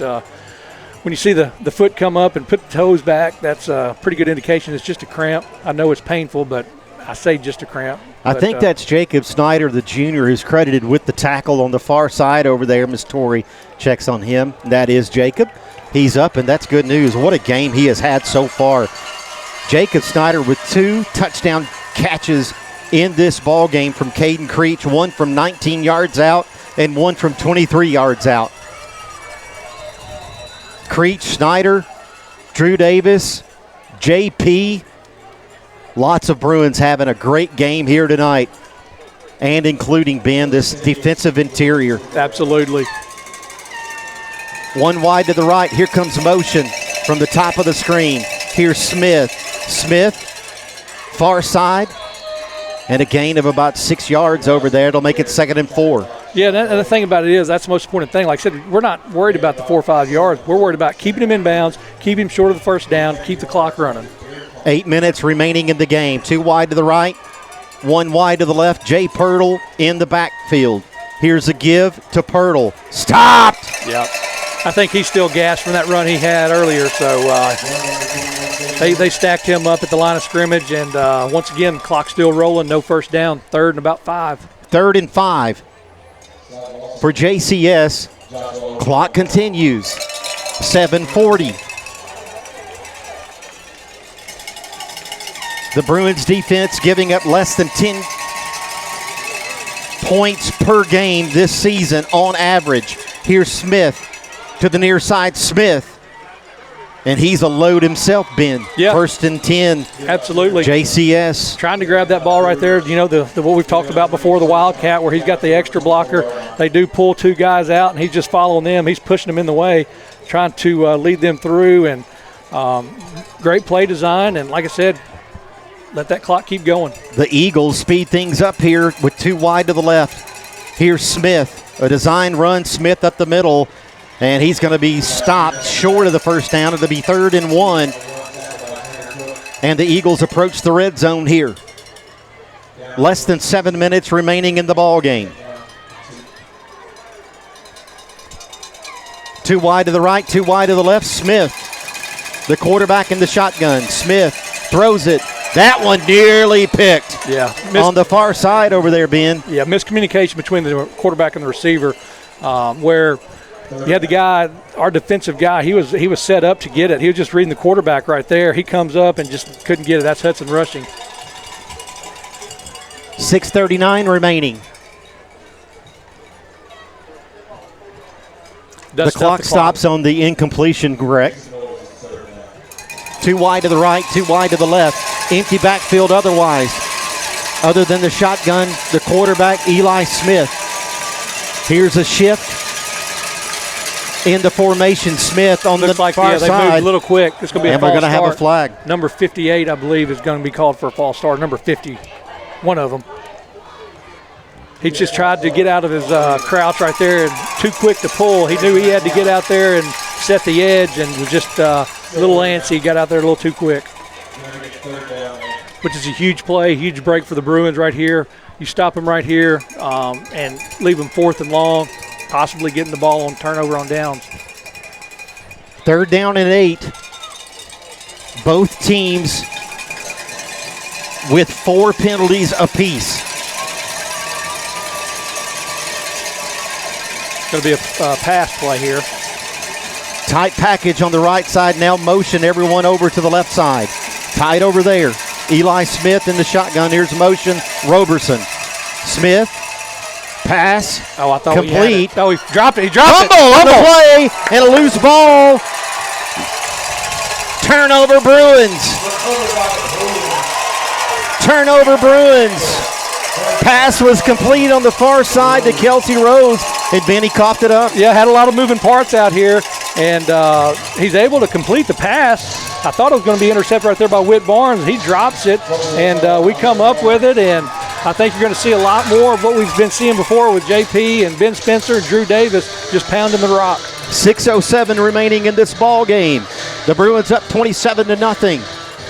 when you see the foot come up and put the toes back, that's a pretty good indication it's just a cramp. I know it's painful, but I say just a cramp. I think that's Jacob Snyder, the junior, who's credited with the tackle on the far side over there. Miss Torrey checks on him. That is Jacob. He's up, and that's good news. What a game he has had so far. Jacob Snyder with 2 touchdown catches in this ball game from Caden Creech, 1 from 19 yards out and 1 from 23 yards out. Creech, Snyder, Drew Davis, JP. Lots of Bruins having a great game here tonight, and including, Ben, this defensive interior. Absolutely. 1 wide to the right. Here comes motion from the top of the screen. Here's Smith. Smith, far side, and a gain of about 6 yards over there. It'll make it 2nd and 4. Yeah, and the thing about it is that's the most important thing. Like I said, we're not worried about the 4 or 5 yards. We're worried about keeping him in bounds, keep him short of the first down, keep the clock running. 8 minutes remaining in the game. 2 wide to the right, 1 wide to the left. Jay Pirtle in the backfield. Here's a give to Pirtle. Stopped! Yep. I think he's still gassed from that run he had earlier, so they stacked him up at the line of scrimmage, and once again, clock still rolling, no first down, 3rd and about 5. 3rd and 5 for JCS. Clock continues. 7:40. The Bruins defense giving up less than 10 points per game this season on average. Here's Smith to the near side. Smith. And he's a load himself, Ben. Yeah. 1st and 10. Absolutely. JCS. Trying to grab that ball right there. You know, the what we've talked about before, the Wildcat, where he's got the extra blocker. They do pull 2 guys out, and he's just following them. He's pushing them in the way, trying to lead them through. And great play design. And like I said, let that clock keep going. The Eagles speed things up here with 2 wide to the left. Here's Smith. A design run. Smith up the middle. And he's going to be stopped short of the first down. It'll be 3rd and 1. And the Eagles approach the red zone here. Less than 7 minutes remaining in the ball game. 2 wide to the right, 2 wide to the left. Smith, the quarterback in the shotgun. Smith throws it. That one nearly picked. Yeah. On the far side over there, Ben. Yeah, miscommunication between the quarterback and the receiver, where you had the guy, our defensive guy, he was set up to get it. He was just reading the quarterback right there. He comes up and just couldn't get it. That's Hudson rushing. 6:39 remaining. The clock stops on the incompletion, correct. 2 wide to the right, 2 wide to the left. Empty backfield otherwise. Other than the shotgun, the quarterback, Eli Smith. Here's a shift. In the formation, Smith on the far they side. moved a little quick. It's going to be and a false we're going to have a start. flag. Number 58, I believe, is going to be called for a false start. Number 50, one of them. He just tried to get out of his crouch right there and too quick to pull. He knew he had to get out there and set the edge and was just a little antsy. Got out there a little too quick, which is a huge play, huge break for the Bruins right here. You stop him right here and leave him 4th and long. Possibly getting the ball on turnover on downs. 3rd down and 8. Both teams with 4 penalties apiece. Going to be a pass play here. Tight package on the right side. Now motion everyone over to the left side. Tight over there. Eli Smith in the shotgun. Here's motion. Roberson. Smith. Pass. Oh, I thought complete. Oh, he dropped it. He dropped Fumble it. on the play and a loose ball. Turnover Bruins. Turnover Bruins. Pass was complete on the far side to Kelsey Rose, and Benny coughed it up. Yeah, had a lot of moving parts out here, and he's able to complete the pass. I thought it was going to be intercepted right there by Whit Barnes. He drops it, and we come up with it, and I think you're going to see a lot more of what we've been seeing before with JP and Ben Spencer and Drew Davis just pounding the rock. 6:07 remaining in this ball game. The Bruins up 27-0.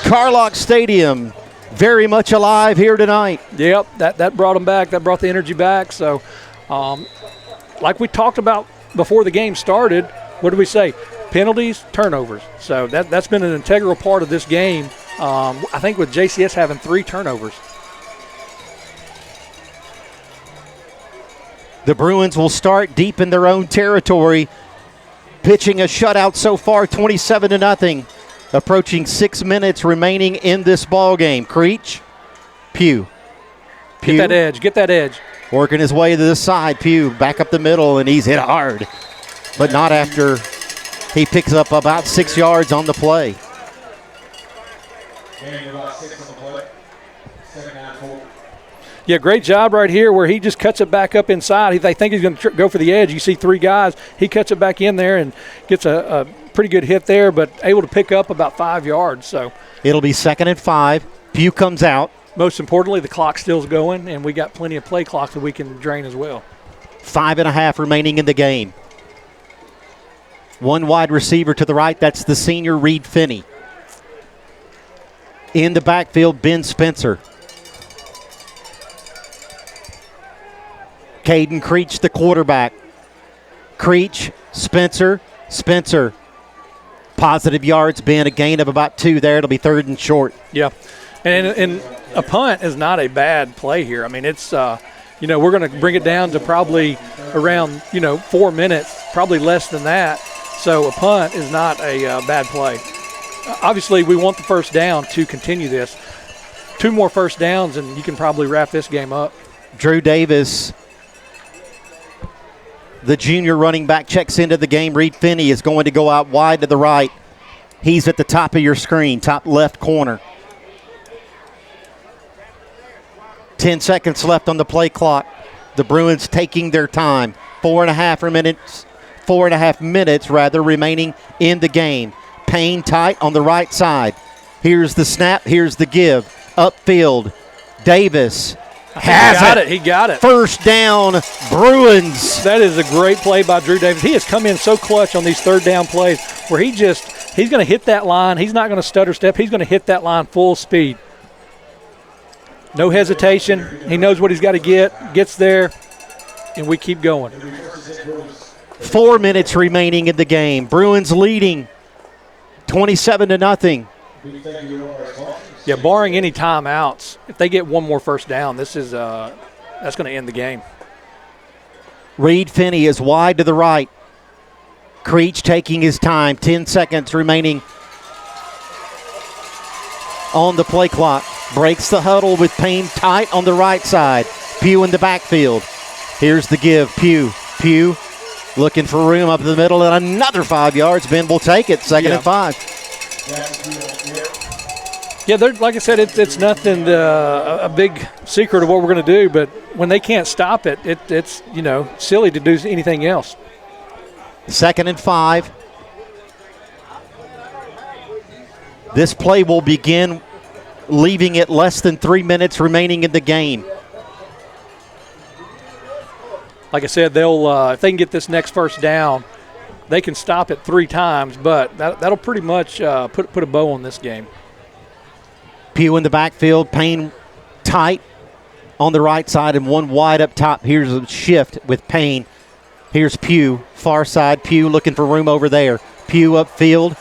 Carlock Stadium very much alive here tonight. Yep, that brought them back. That brought the energy back. So, like we talked about before the game started, what did we say? Penalties, turnovers. So that's been an integral part of this game. I think with JCS having 3 turnovers. The Bruins will start deep in their own territory, pitching a shutout so far, 27-0. Approaching 6 minutes remaining in this ball game. Creech, Pugh. Get that edge. Get that edge. Working his way to the side. Pugh back up the middle, and he's hit hard, but not after he picks up about 6 yards on the play. Yeah, great job right here where he just cuts it back up inside. They think he's going to go for the edge. You see 3 guys. He cuts it back in there and gets a pretty good hit there, but able to pick up about 5 yards. So it'll be 2nd and 5. Pugh comes out. Most importantly, the clock still's going, and we got plenty of play clock that we can drain as well. 5.5 remaining in the game. 1 wide receiver to the right. That's the senior Reed Finney. In the backfield, Ben Spencer. Caden Creech, the quarterback. Creech, Spencer. Positive yards, Ben, a gain of about 2 there. It'll be 3rd and short. Yeah, and a punt is not a bad play here. I mean, it's, we're going to bring it down to probably around, 4 minutes, probably less than that. So a punt is not a bad play. Obviously, we want the first down to continue this. 2 more first downs, and you can probably wrap this game up. Drew Davis, the junior running back, checks into the game. Reed Finney is going to go out wide to the right. He's at the top of your screen, top left corner. 10 seconds left on the play clock. The Bruins taking their time. 4.5 minutes remaining in the game. Payne tight on the right side. Here's the snap. Here's the give. Upfield. Davis has it. He got it. First down, Bruins. That is a great play by Drew Davis. He has come in so clutch on these third down plays where he's going to hit that line. He's not going to stutter step. He's going to hit that line full speed. No hesitation. He knows what he's got to get. Gets there, and we keep going. 4 minutes remaining in the game. Bruins leading 27-0. Yeah, barring any timeouts, if they get one more first down, this is that's going to end the game. Reed Finney is wide to the right. Creech taking his time. 10 seconds remaining on the play clock. Breaks the huddle with Payne tight on the right side. Pugh in the backfield. Here's the give. Pugh looking for room up the middle, and another 5 yards. Ben will take it. Second and 5. Yeah, like I said, it's nothing a big secret of what we're going to do, but when they can't stop it, it's silly to do anything else. Second and 5. This play will begin, leaving it less than 3 minutes remaining in the game. Like I said, they'll if they can get this next first down, they can stop it 3 times, but that'll pretty much put a bow on this game. Pugh in the backfield, Payne tight on the right side and one wide up top. Here's a shift with Payne. Here's Pugh, far side. Pugh looking for room over there. Pugh upfield.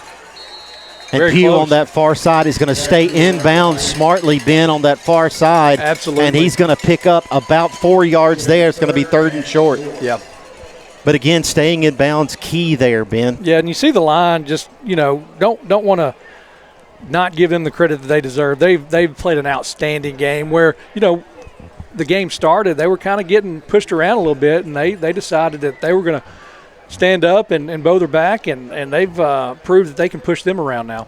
And Very Pugh close. on that far side is going to stay inbound smartly, Ben, on that far side. Absolutely. And he's going to pick up about 4 yards there. It's going to be 3rd and short. Yeah. But again, staying in bounds key there, Ben. Yeah, and you see the line just, don't want to not give them the credit that they deserve. They've played an outstanding game where, the game started, they were kind of getting pushed around a little bit, and they decided that they were going to stand up and bow their back, and they've proved that they can push them around now.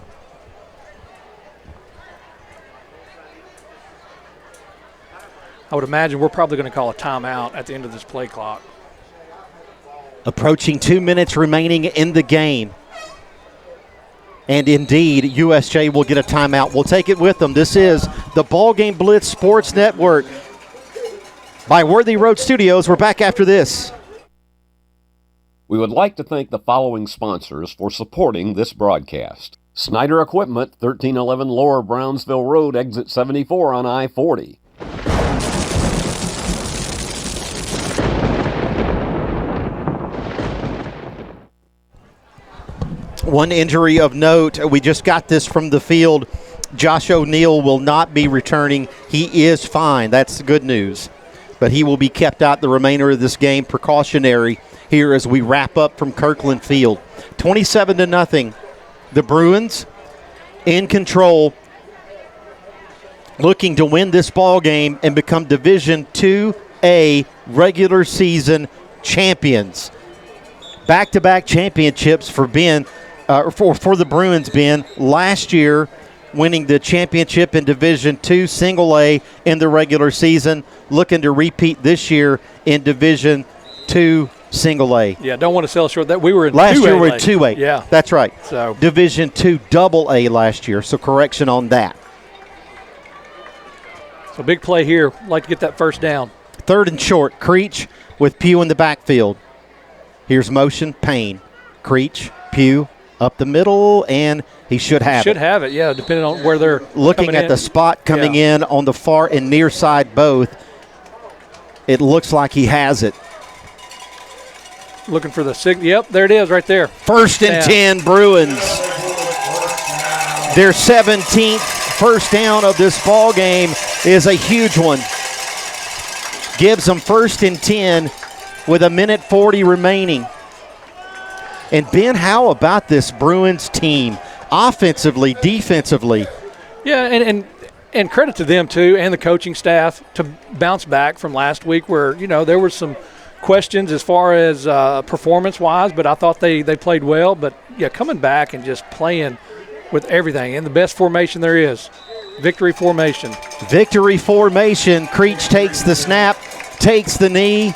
I would imagine we're probably going to call a timeout at the end of this play clock. Approaching 2 minutes remaining in the game. And indeed, USJ will get a timeout. We'll take it with them. This is the BallGame Blitz Sports Network by Worthy Road Studios. We're back after this. We would like to thank the following sponsors for supporting this broadcast. Snyder Equipment, 1311 Lower Brownsville Road, Exit 74 on I-40. One injury of note, we just got this from the field. Josh O'Neal will not be returning. He is fine. That's good news. But he will be kept out the remainder of this game, precautionary, here as we wrap up from Kirkland Field. 27-0. The Bruins in control, looking to win this ball game and become Division IIA regular season champions. Back-to-back championships for Ben. For the Bruins, Ben, last year winning the championship in Division II Single A in the regular season, looking to repeat this year in Division II Single A. Yeah, don't want to sell short that. We were in last 2A year we were lane. 2A. Yeah. That's right. So Division II Double A last year, so correction on that. So big play here. Like to get that first down. 3rd and short. Creech with Pugh in the backfield. Here's motion, Payne. Creech, Pugh, up the middle, and he should have it. Should have it, yeah, depending on where they're looking at the spot coming in on the far and near side both. It looks like he has it. Looking for the signal. Yep, there it is right there. 1st and 10 Bruins. Their 17th first down of this ball game is a huge one. Gives them 1st and 10 with 1:40 remaining. And Ben, how about this Bruins team, offensively, defensively? Yeah, and And credit to them, too, and the coaching staff to bounce back from last week where, there were some questions as far as performance-wise, but I thought they played well. But, yeah, coming back and just playing with everything in the best formation there is, victory formation. Victory formation. Creech takes the snap, takes the knee.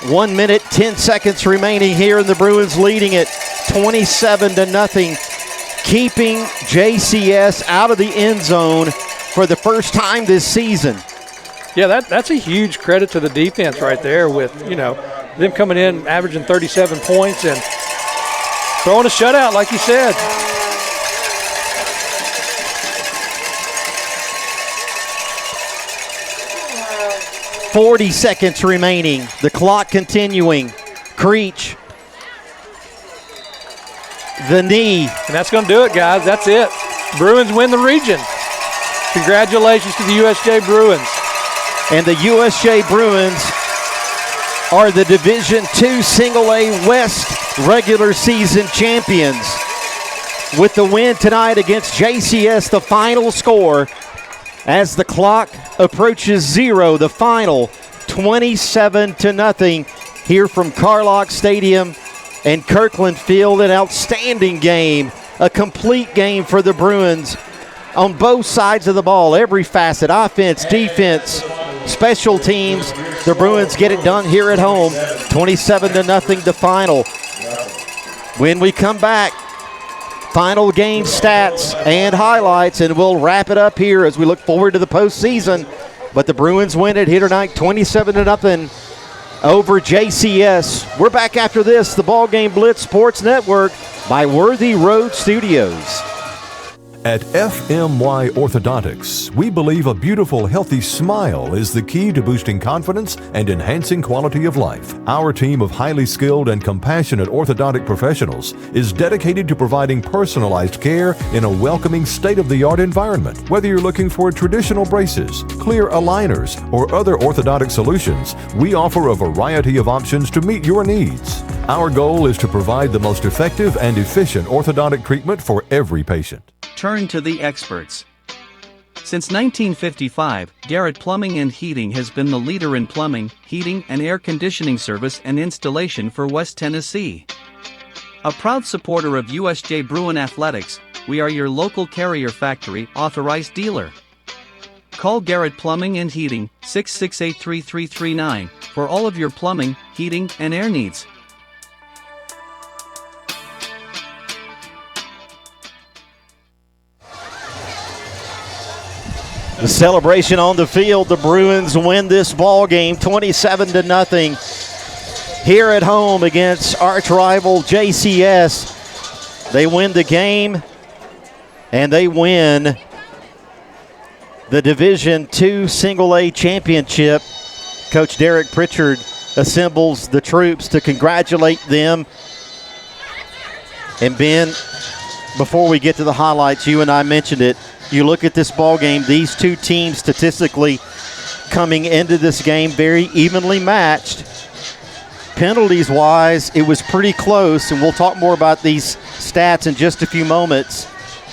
1 minute, 10 seconds remaining here, and the Bruins leading it 27-0. Keeping JCS out of the end zone for the first time this season. Yeah, that's a huge credit to the defense right there with, them coming in averaging 37 points and throwing a shutout like you said. .40 seconds remaining. The clock continuing. Creech. The knee. And that's going to do it, guys. That's it. Bruins win the region. Congratulations to the USJ Bruins. And the USJ Bruins are the Division II Single-A West regular season champions. With the win tonight against JCS, the final score, as the clock approaches 0, the final 27-0 here from Carlock Stadium and Kirkland Field. An outstanding game, a complete game for the Bruins on both sides of the ball, every facet, offense, defense, special teams. The Bruins get it done here at home, 27-0 the final. When we come back, final game stats and highlights, and we'll wrap it up here as we look forward to the postseason. But the Bruins win it here tonight, 27-0 over JCS. We're back after this, the BallGame Blitz Sports Network by Worthy Road Studios. At FMY Orthodontics, we believe a beautiful, healthy smile is the key to boosting confidence and enhancing quality of life. Our team of highly skilled and compassionate orthodontic professionals is dedicated to providing personalized care in a welcoming, state-of-the-art environment. Whether you're looking for traditional braces, clear aligners, or other orthodontic solutions, we offer a variety of options to meet your needs. Our goal is to provide the most effective and efficient orthodontic treatment for every patient. Turn to the experts. Since 1955, Garrett Plumbing and Heating has been the leader in plumbing, heating, and air conditioning service and installation for West Tennessee. A proud supporter of USJ Bruin Athletics, we are your local Carrier Factory authorized dealer. Call Garrett Plumbing and Heating, 668-3339, for all of your plumbing, heating, and air needs. The celebration on the field, the Bruins win this ball game 27-0 here at home against arch rival JCS. They win the game and they win the Division II Single-A Championship. Coach Derek Pritchard assembles the troops to congratulate them. And Ben, before we get to the highlights, you and I mentioned it. You look at this ball game, these two teams statistically coming into this game very evenly matched. Penalties-wise, it was pretty close, and we'll talk more about these stats in just a few moments.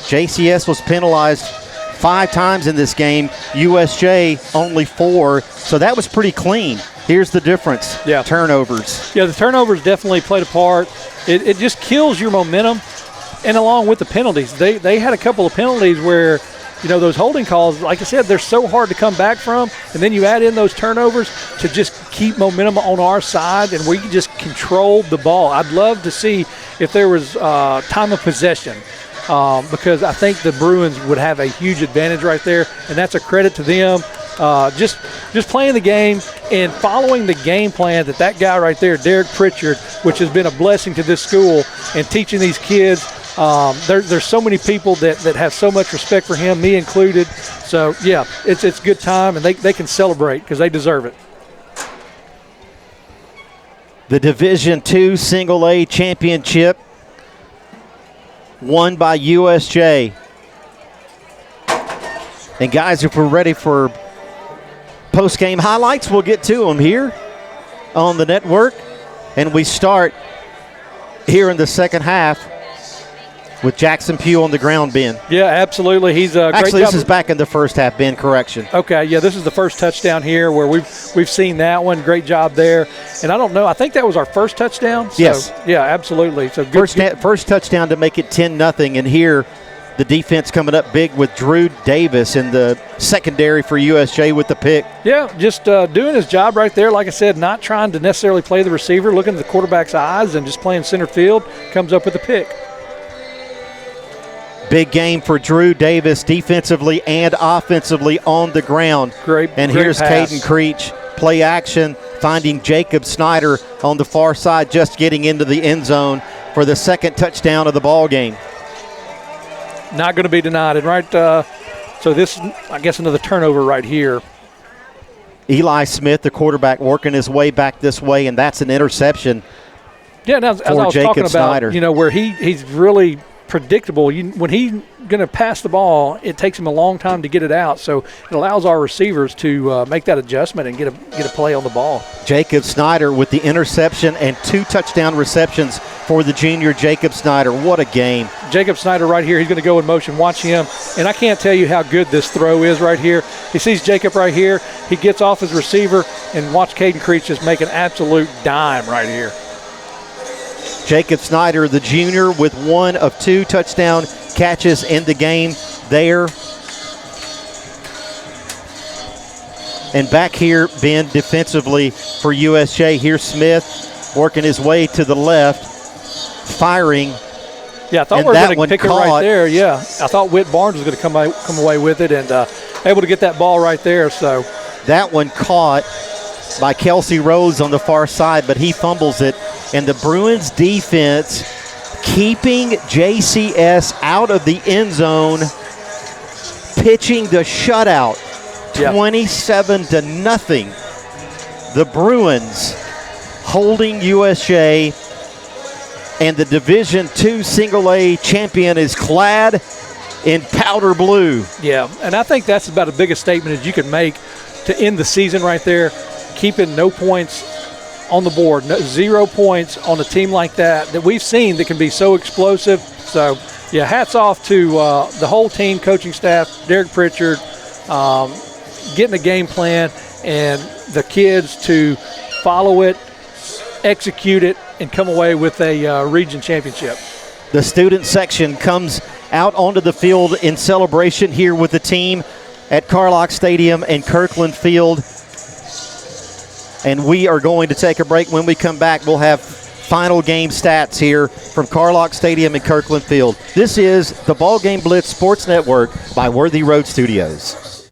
JCS was penalized 5 times in this game, USJ only 4, so that was pretty clean. Here's the difference, turnovers. Yeah, the turnovers definitely played a part. It just kills your momentum. And along with the penalties, they had a couple of penalties where, those holding calls, like I said, they're so hard to come back from. And then you add in those turnovers to just keep momentum on our side, and we can just control the ball. I'd love to see if there was time of possession because I think the Bruins would have a huge advantage right there, and that's a credit to them. Just playing the game and following the game plan that guy right there, Derek Pritchard, which has been a blessing to this school, and teaching these kids. There's so many people that have so much respect for him, me included. So, yeah, it's a good time, and they can celebrate because they deserve it. The Division II Single-A Championship won by USJ. And, guys, if we're ready for post-game highlights, we'll get to them here on the network. And we start here in the second half with Jackson Pugh on the ground, Ben. Yeah, absolutely. He's a Actually, great this is back in the first half, Ben. Correction. Okay, yeah, this is the first touchdown here where we've seen that one. Great job there. And I don't know, I think that was our first touchdown. So, yes. Yeah, absolutely. So good, first touchdown to make it 10-0, and here the defense coming up big with Drew Davis in the secondary for USJ with the pick. Yeah, just doing his job right there. Like I said, not trying to necessarily play the receiver, looking at the quarterback's eyes and just playing center field, comes up with a pick. Big game for Drew Davis defensively and offensively on the ground. And here's pass. Caden Creech, play action, finding Jacob Snyder on the far side, just getting into the end zone for the second touchdown of the ball game. Not going to be denied. And right, so this, I guess, another turnover right here. Eli Smith, the quarterback, working his way back this way, and that's an interception. Yeah, now, as I was Jacob talking about, Snyder. you know, where he's really predictable. When he's going to pass the ball, it takes him a long time to get it out. So it allows our receivers to make that adjustment and get a play on the ball. Jacob Snyder with the interception and 2 touchdown receptions for the junior Jacob Snyder. What a game. Jacob Snyder right here. He's going to go in motion. Watch him. And I can't tell you how good this throw is right here. He sees Jacob right here. He gets off his receiver, and watch Caden Creech just make an absolute dime right here. Jacob Snyder, the junior, with 1 of 2 touchdown catches in the game there. And back here, Ben, defensively for USJ. Here's Smith working his way to the left, firing. Yeah, I thought we were going to pick it right there. Yeah, I thought Whit Barnes was going to come away with it and able to get that ball right there. So that one caught by Kelsey Rose on the far side, but he fumbles it. And the Bruins defense keeping JCS out of the end zone, pitching the shutout, 27-0. The Bruins holding USJ, and the Division II Single A champion is clad in powder blue. Yeah, and I think that's about the biggest statement that you can make to end the season right there, keeping no points on the board, 0 points on a team like that we've seen that can be so explosive. So, yeah, hats off to the whole team, coaching staff, Derek Pritchard, getting a game plan, and the kids to follow it, execute it, and come away with a region championship. The student section comes out onto the field in celebration here with the team at Carlock Stadium and Kirkland Field. And we are going to take a break. When we come back, we'll have final game stats here from Carlock Stadium and Kirkland Field. This is the BallGame Blitz Sports Network by Worthy Road Studios.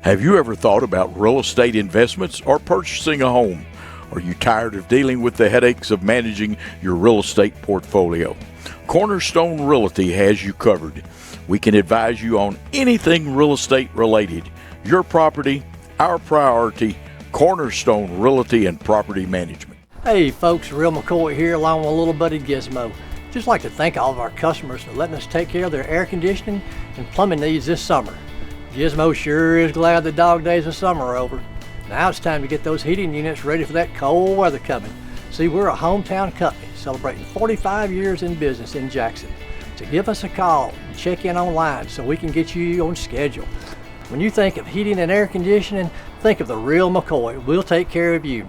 Have you ever thought about real estate investments or purchasing a home? Are you tired of dealing with the headaches of managing your real estate portfolio? Cornerstone Realty has you covered. We can advise you on anything real estate related. Your property, our priority. Cornerstone Realty and Property Management. Hey folks, Real McCoy here along with a little buddy Gizmo. Just like to thank all of our customers for letting us take care of their air conditioning and plumbing needs this summer. Gizmo sure is glad the dog days of summer are over. Now it's time to get those heating units ready for that cold weather coming. See, we're a hometown company celebrating 45 years in business in Jackson. So give us a call and check in online so we can get you on schedule. When you think of heating and air conditioning, think of the Real McCoy. We'll take care of you.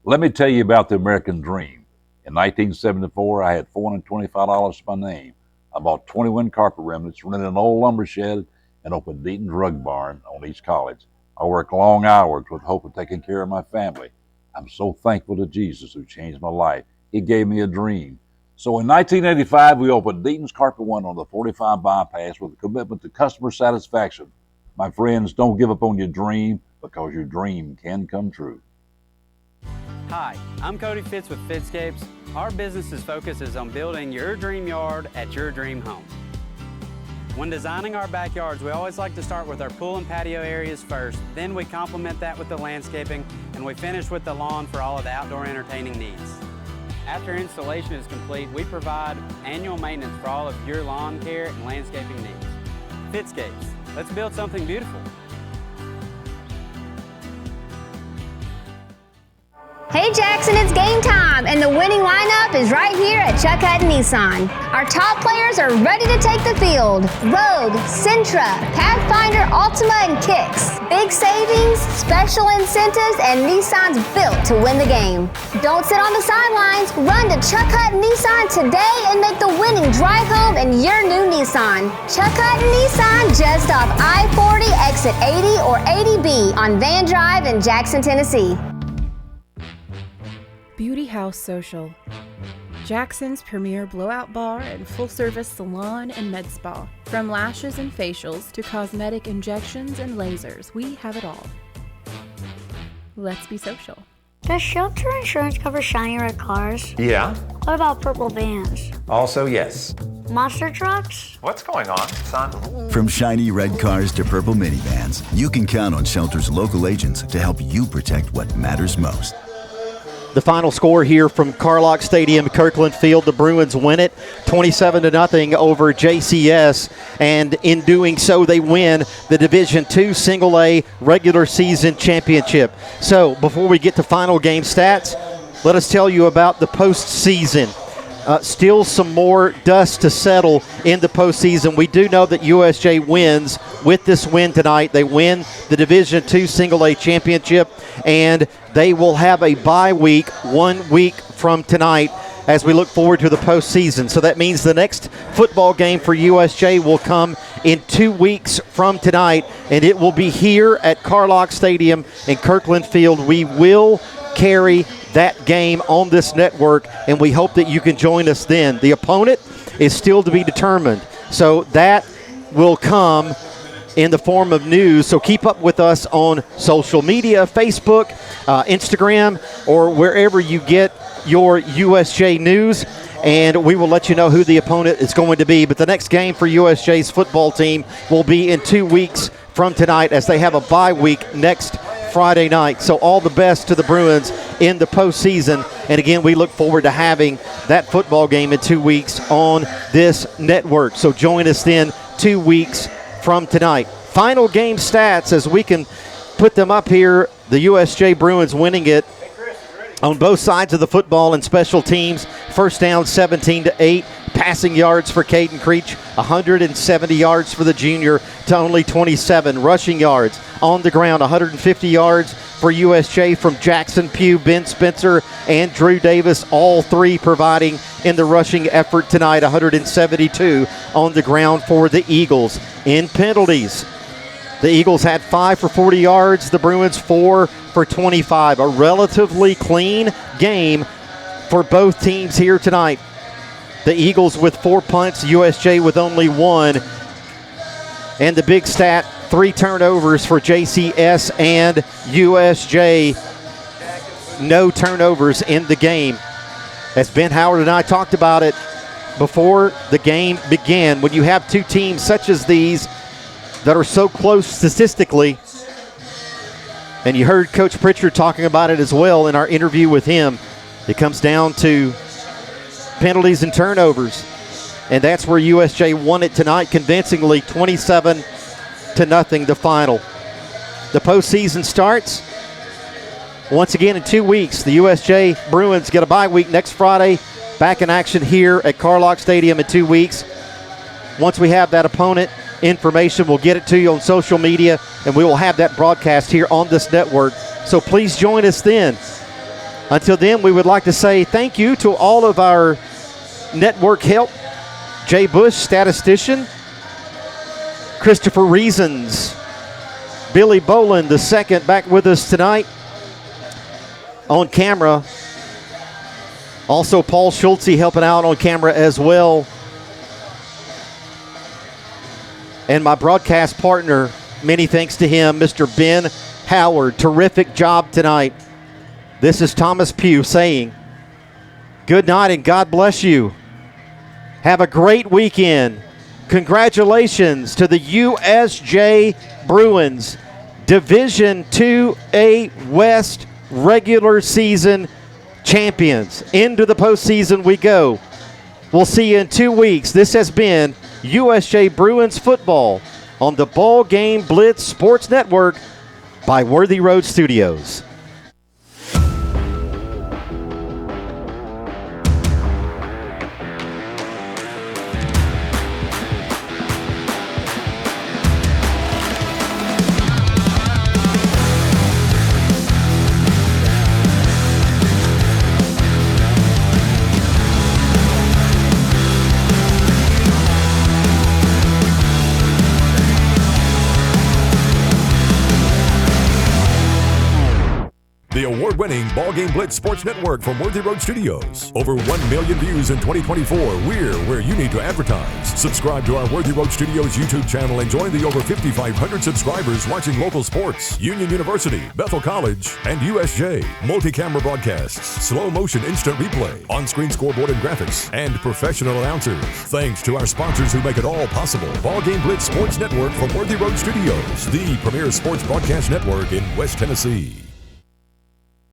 Let me tell you about the American Dream. In 1974, I had $425 to my name. I bought 21 carpet remnants, rented an old lumber shed, and opened Deaton's Rug Barn on East College. I worked long hours with hope of taking care of my family. I'm so thankful to Jesus who changed my life. He gave me a dream. So in 1985, we opened Deaton's Carpet One on the 45 bypass with a commitment to customer satisfaction. My friends, don't give up on your dream, because your dream can come true. Hi, I'm Cody Fitz with Fitscapes. Our business's focus is on building your dream yard at your dream home. When designing our backyards, we always like to start with our pool and patio areas first. Then we complement that with the landscaping, and we finish with the lawn for all of the outdoor entertaining needs. After installation is complete, we provide annual maintenance for all of your lawn care and landscaping needs. Fitscapes, let's build something beautiful. Hey Jackson, it's game time! time, and the winning lineup is right here at Chuck Hutton Nissan. Our top players are ready to take the field. Rogue, Sentra, Pathfinder, Altima, and Kicks. Big savings, special incentives, and Nissan's built to win the game. Don't sit on the sidelines. Run to Chuck Hutton Nissan today and make the winning drive home in your new Nissan. Chuck Hutton Nissan, just off I-40, exit 80 or 80B on Van Drive in Jackson, Tennessee. Beauty House Social, Jackson's premier blowout bar and full-service salon and med spa. From lashes and facials to cosmetic injections and lasers, we have it all. Let's be social. Does shelter insurance cover shiny red cars? Yeah. What about purple vans? Also, yes. Monster trucks? What's going on, son? From shiny red cars to purple minivans, you can count on Shelter's local agents to help you protect what matters most. The final score here from Carlock Stadium, Kirkland Field. The Bruins win it 27-0 over JCS, and in doing so, they win the Division II Single A regular season championship. So, before we get to final game stats, let us tell you about the postseason. Still some more dust to settle in the postseason. We do know that USJ wins with this win tonight. They win the Division II Single A championship, and they will have a bye week 1 week from tonight as we look forward to the postseason. So that means the next football game for USJ will come in 2 weeks from tonight, and it will be here at Carlock Stadium in Kirkland Field. We will carry that game on this network, and we hope that you can join us then. The opponent is still to be determined, so that will come in the form of news. So keep up with us on social media, Facebook, Instagram, or wherever you get your USJ news, and we will let you know who the opponent is going to be. But the next game for USJ's football team will be in 2 weeks from tonight, as they have a bye week next Friday night. So all the best to the Bruins in the postseason. And again, we look forward to having that football game in 2 weeks on this network. So join us then 2 weeks from tonight. Final game stats, as we can put them up here. The USJ Bruins winning it on both sides of the football and special teams. First down, 17-8. Passing yards for Caden Creech, 170 yards for the junior to only 27. Rushing yards on the ground, 150 yards for USJ from Jackson Pugh, Ben Spencer, and Drew Davis, all three providing in the rushing effort tonight. 172 on the ground for the Eagles. In penalties, the Eagles had 5 for 40 yards, the Bruins 4 for 25. A relatively clean game for both teams here tonight. The Eagles with 4 punts, USJ with only 1. And the big stat, 3 turnovers for JCS and USJ. No turnovers in the game. As Ben Howard and I talked about it before the game began, when you have two teams such as these that are so close statistically, and you heard Coach Pritchard talking about it as well in our interview with him, it comes down to penalties and turnovers, and that's where USJ won it tonight convincingly, 27-0 the final. The postseason starts once again in 2 weeks. The USJ Bruins get a bye week next Friday, back in action here at Carlock Stadium in 2 weeks. Once we have that opponent information, we'll get it to you on social media, and we will have that broadcast here on this network, so please join us then. Until then, we would like to say thank you to all of our network help. Jay Bush, statistician. Christopher Reasons. Billy Boland, the second, back with us tonight on camera. Also, Paul Schultze helping out on camera as well. And my broadcast partner, many thanks to him, Mr. Ben Howard. Terrific job tonight. This is Thomas Pugh saying good night and God bless you. Have a great weekend. Congratulations to the USJ Bruins, Division II-A West regular season champions. Into the postseason we go. We'll see you in 2 weeks. This has been USJ Bruins football on the BallGame Blitz Sports Network by Worthy Road Studios. award-winning BallGame Blitz Sports Network from Worthy Road Studios. Over 1 million views in 2024. We're where you need to advertise. Subscribe to our Worthy Road Studios YouTube channel and join the over 5,500 subscribers watching local sports, Union University, Bethel College, and USJ. Multi-camera broadcasts, slow motion instant replay, on-screen scoreboard and graphics, and professional announcers. Thanks to our sponsors who make it all possible. BallGame Blitz Sports Network from Worthy Road Studios, the premier sports broadcast network in West Tennessee.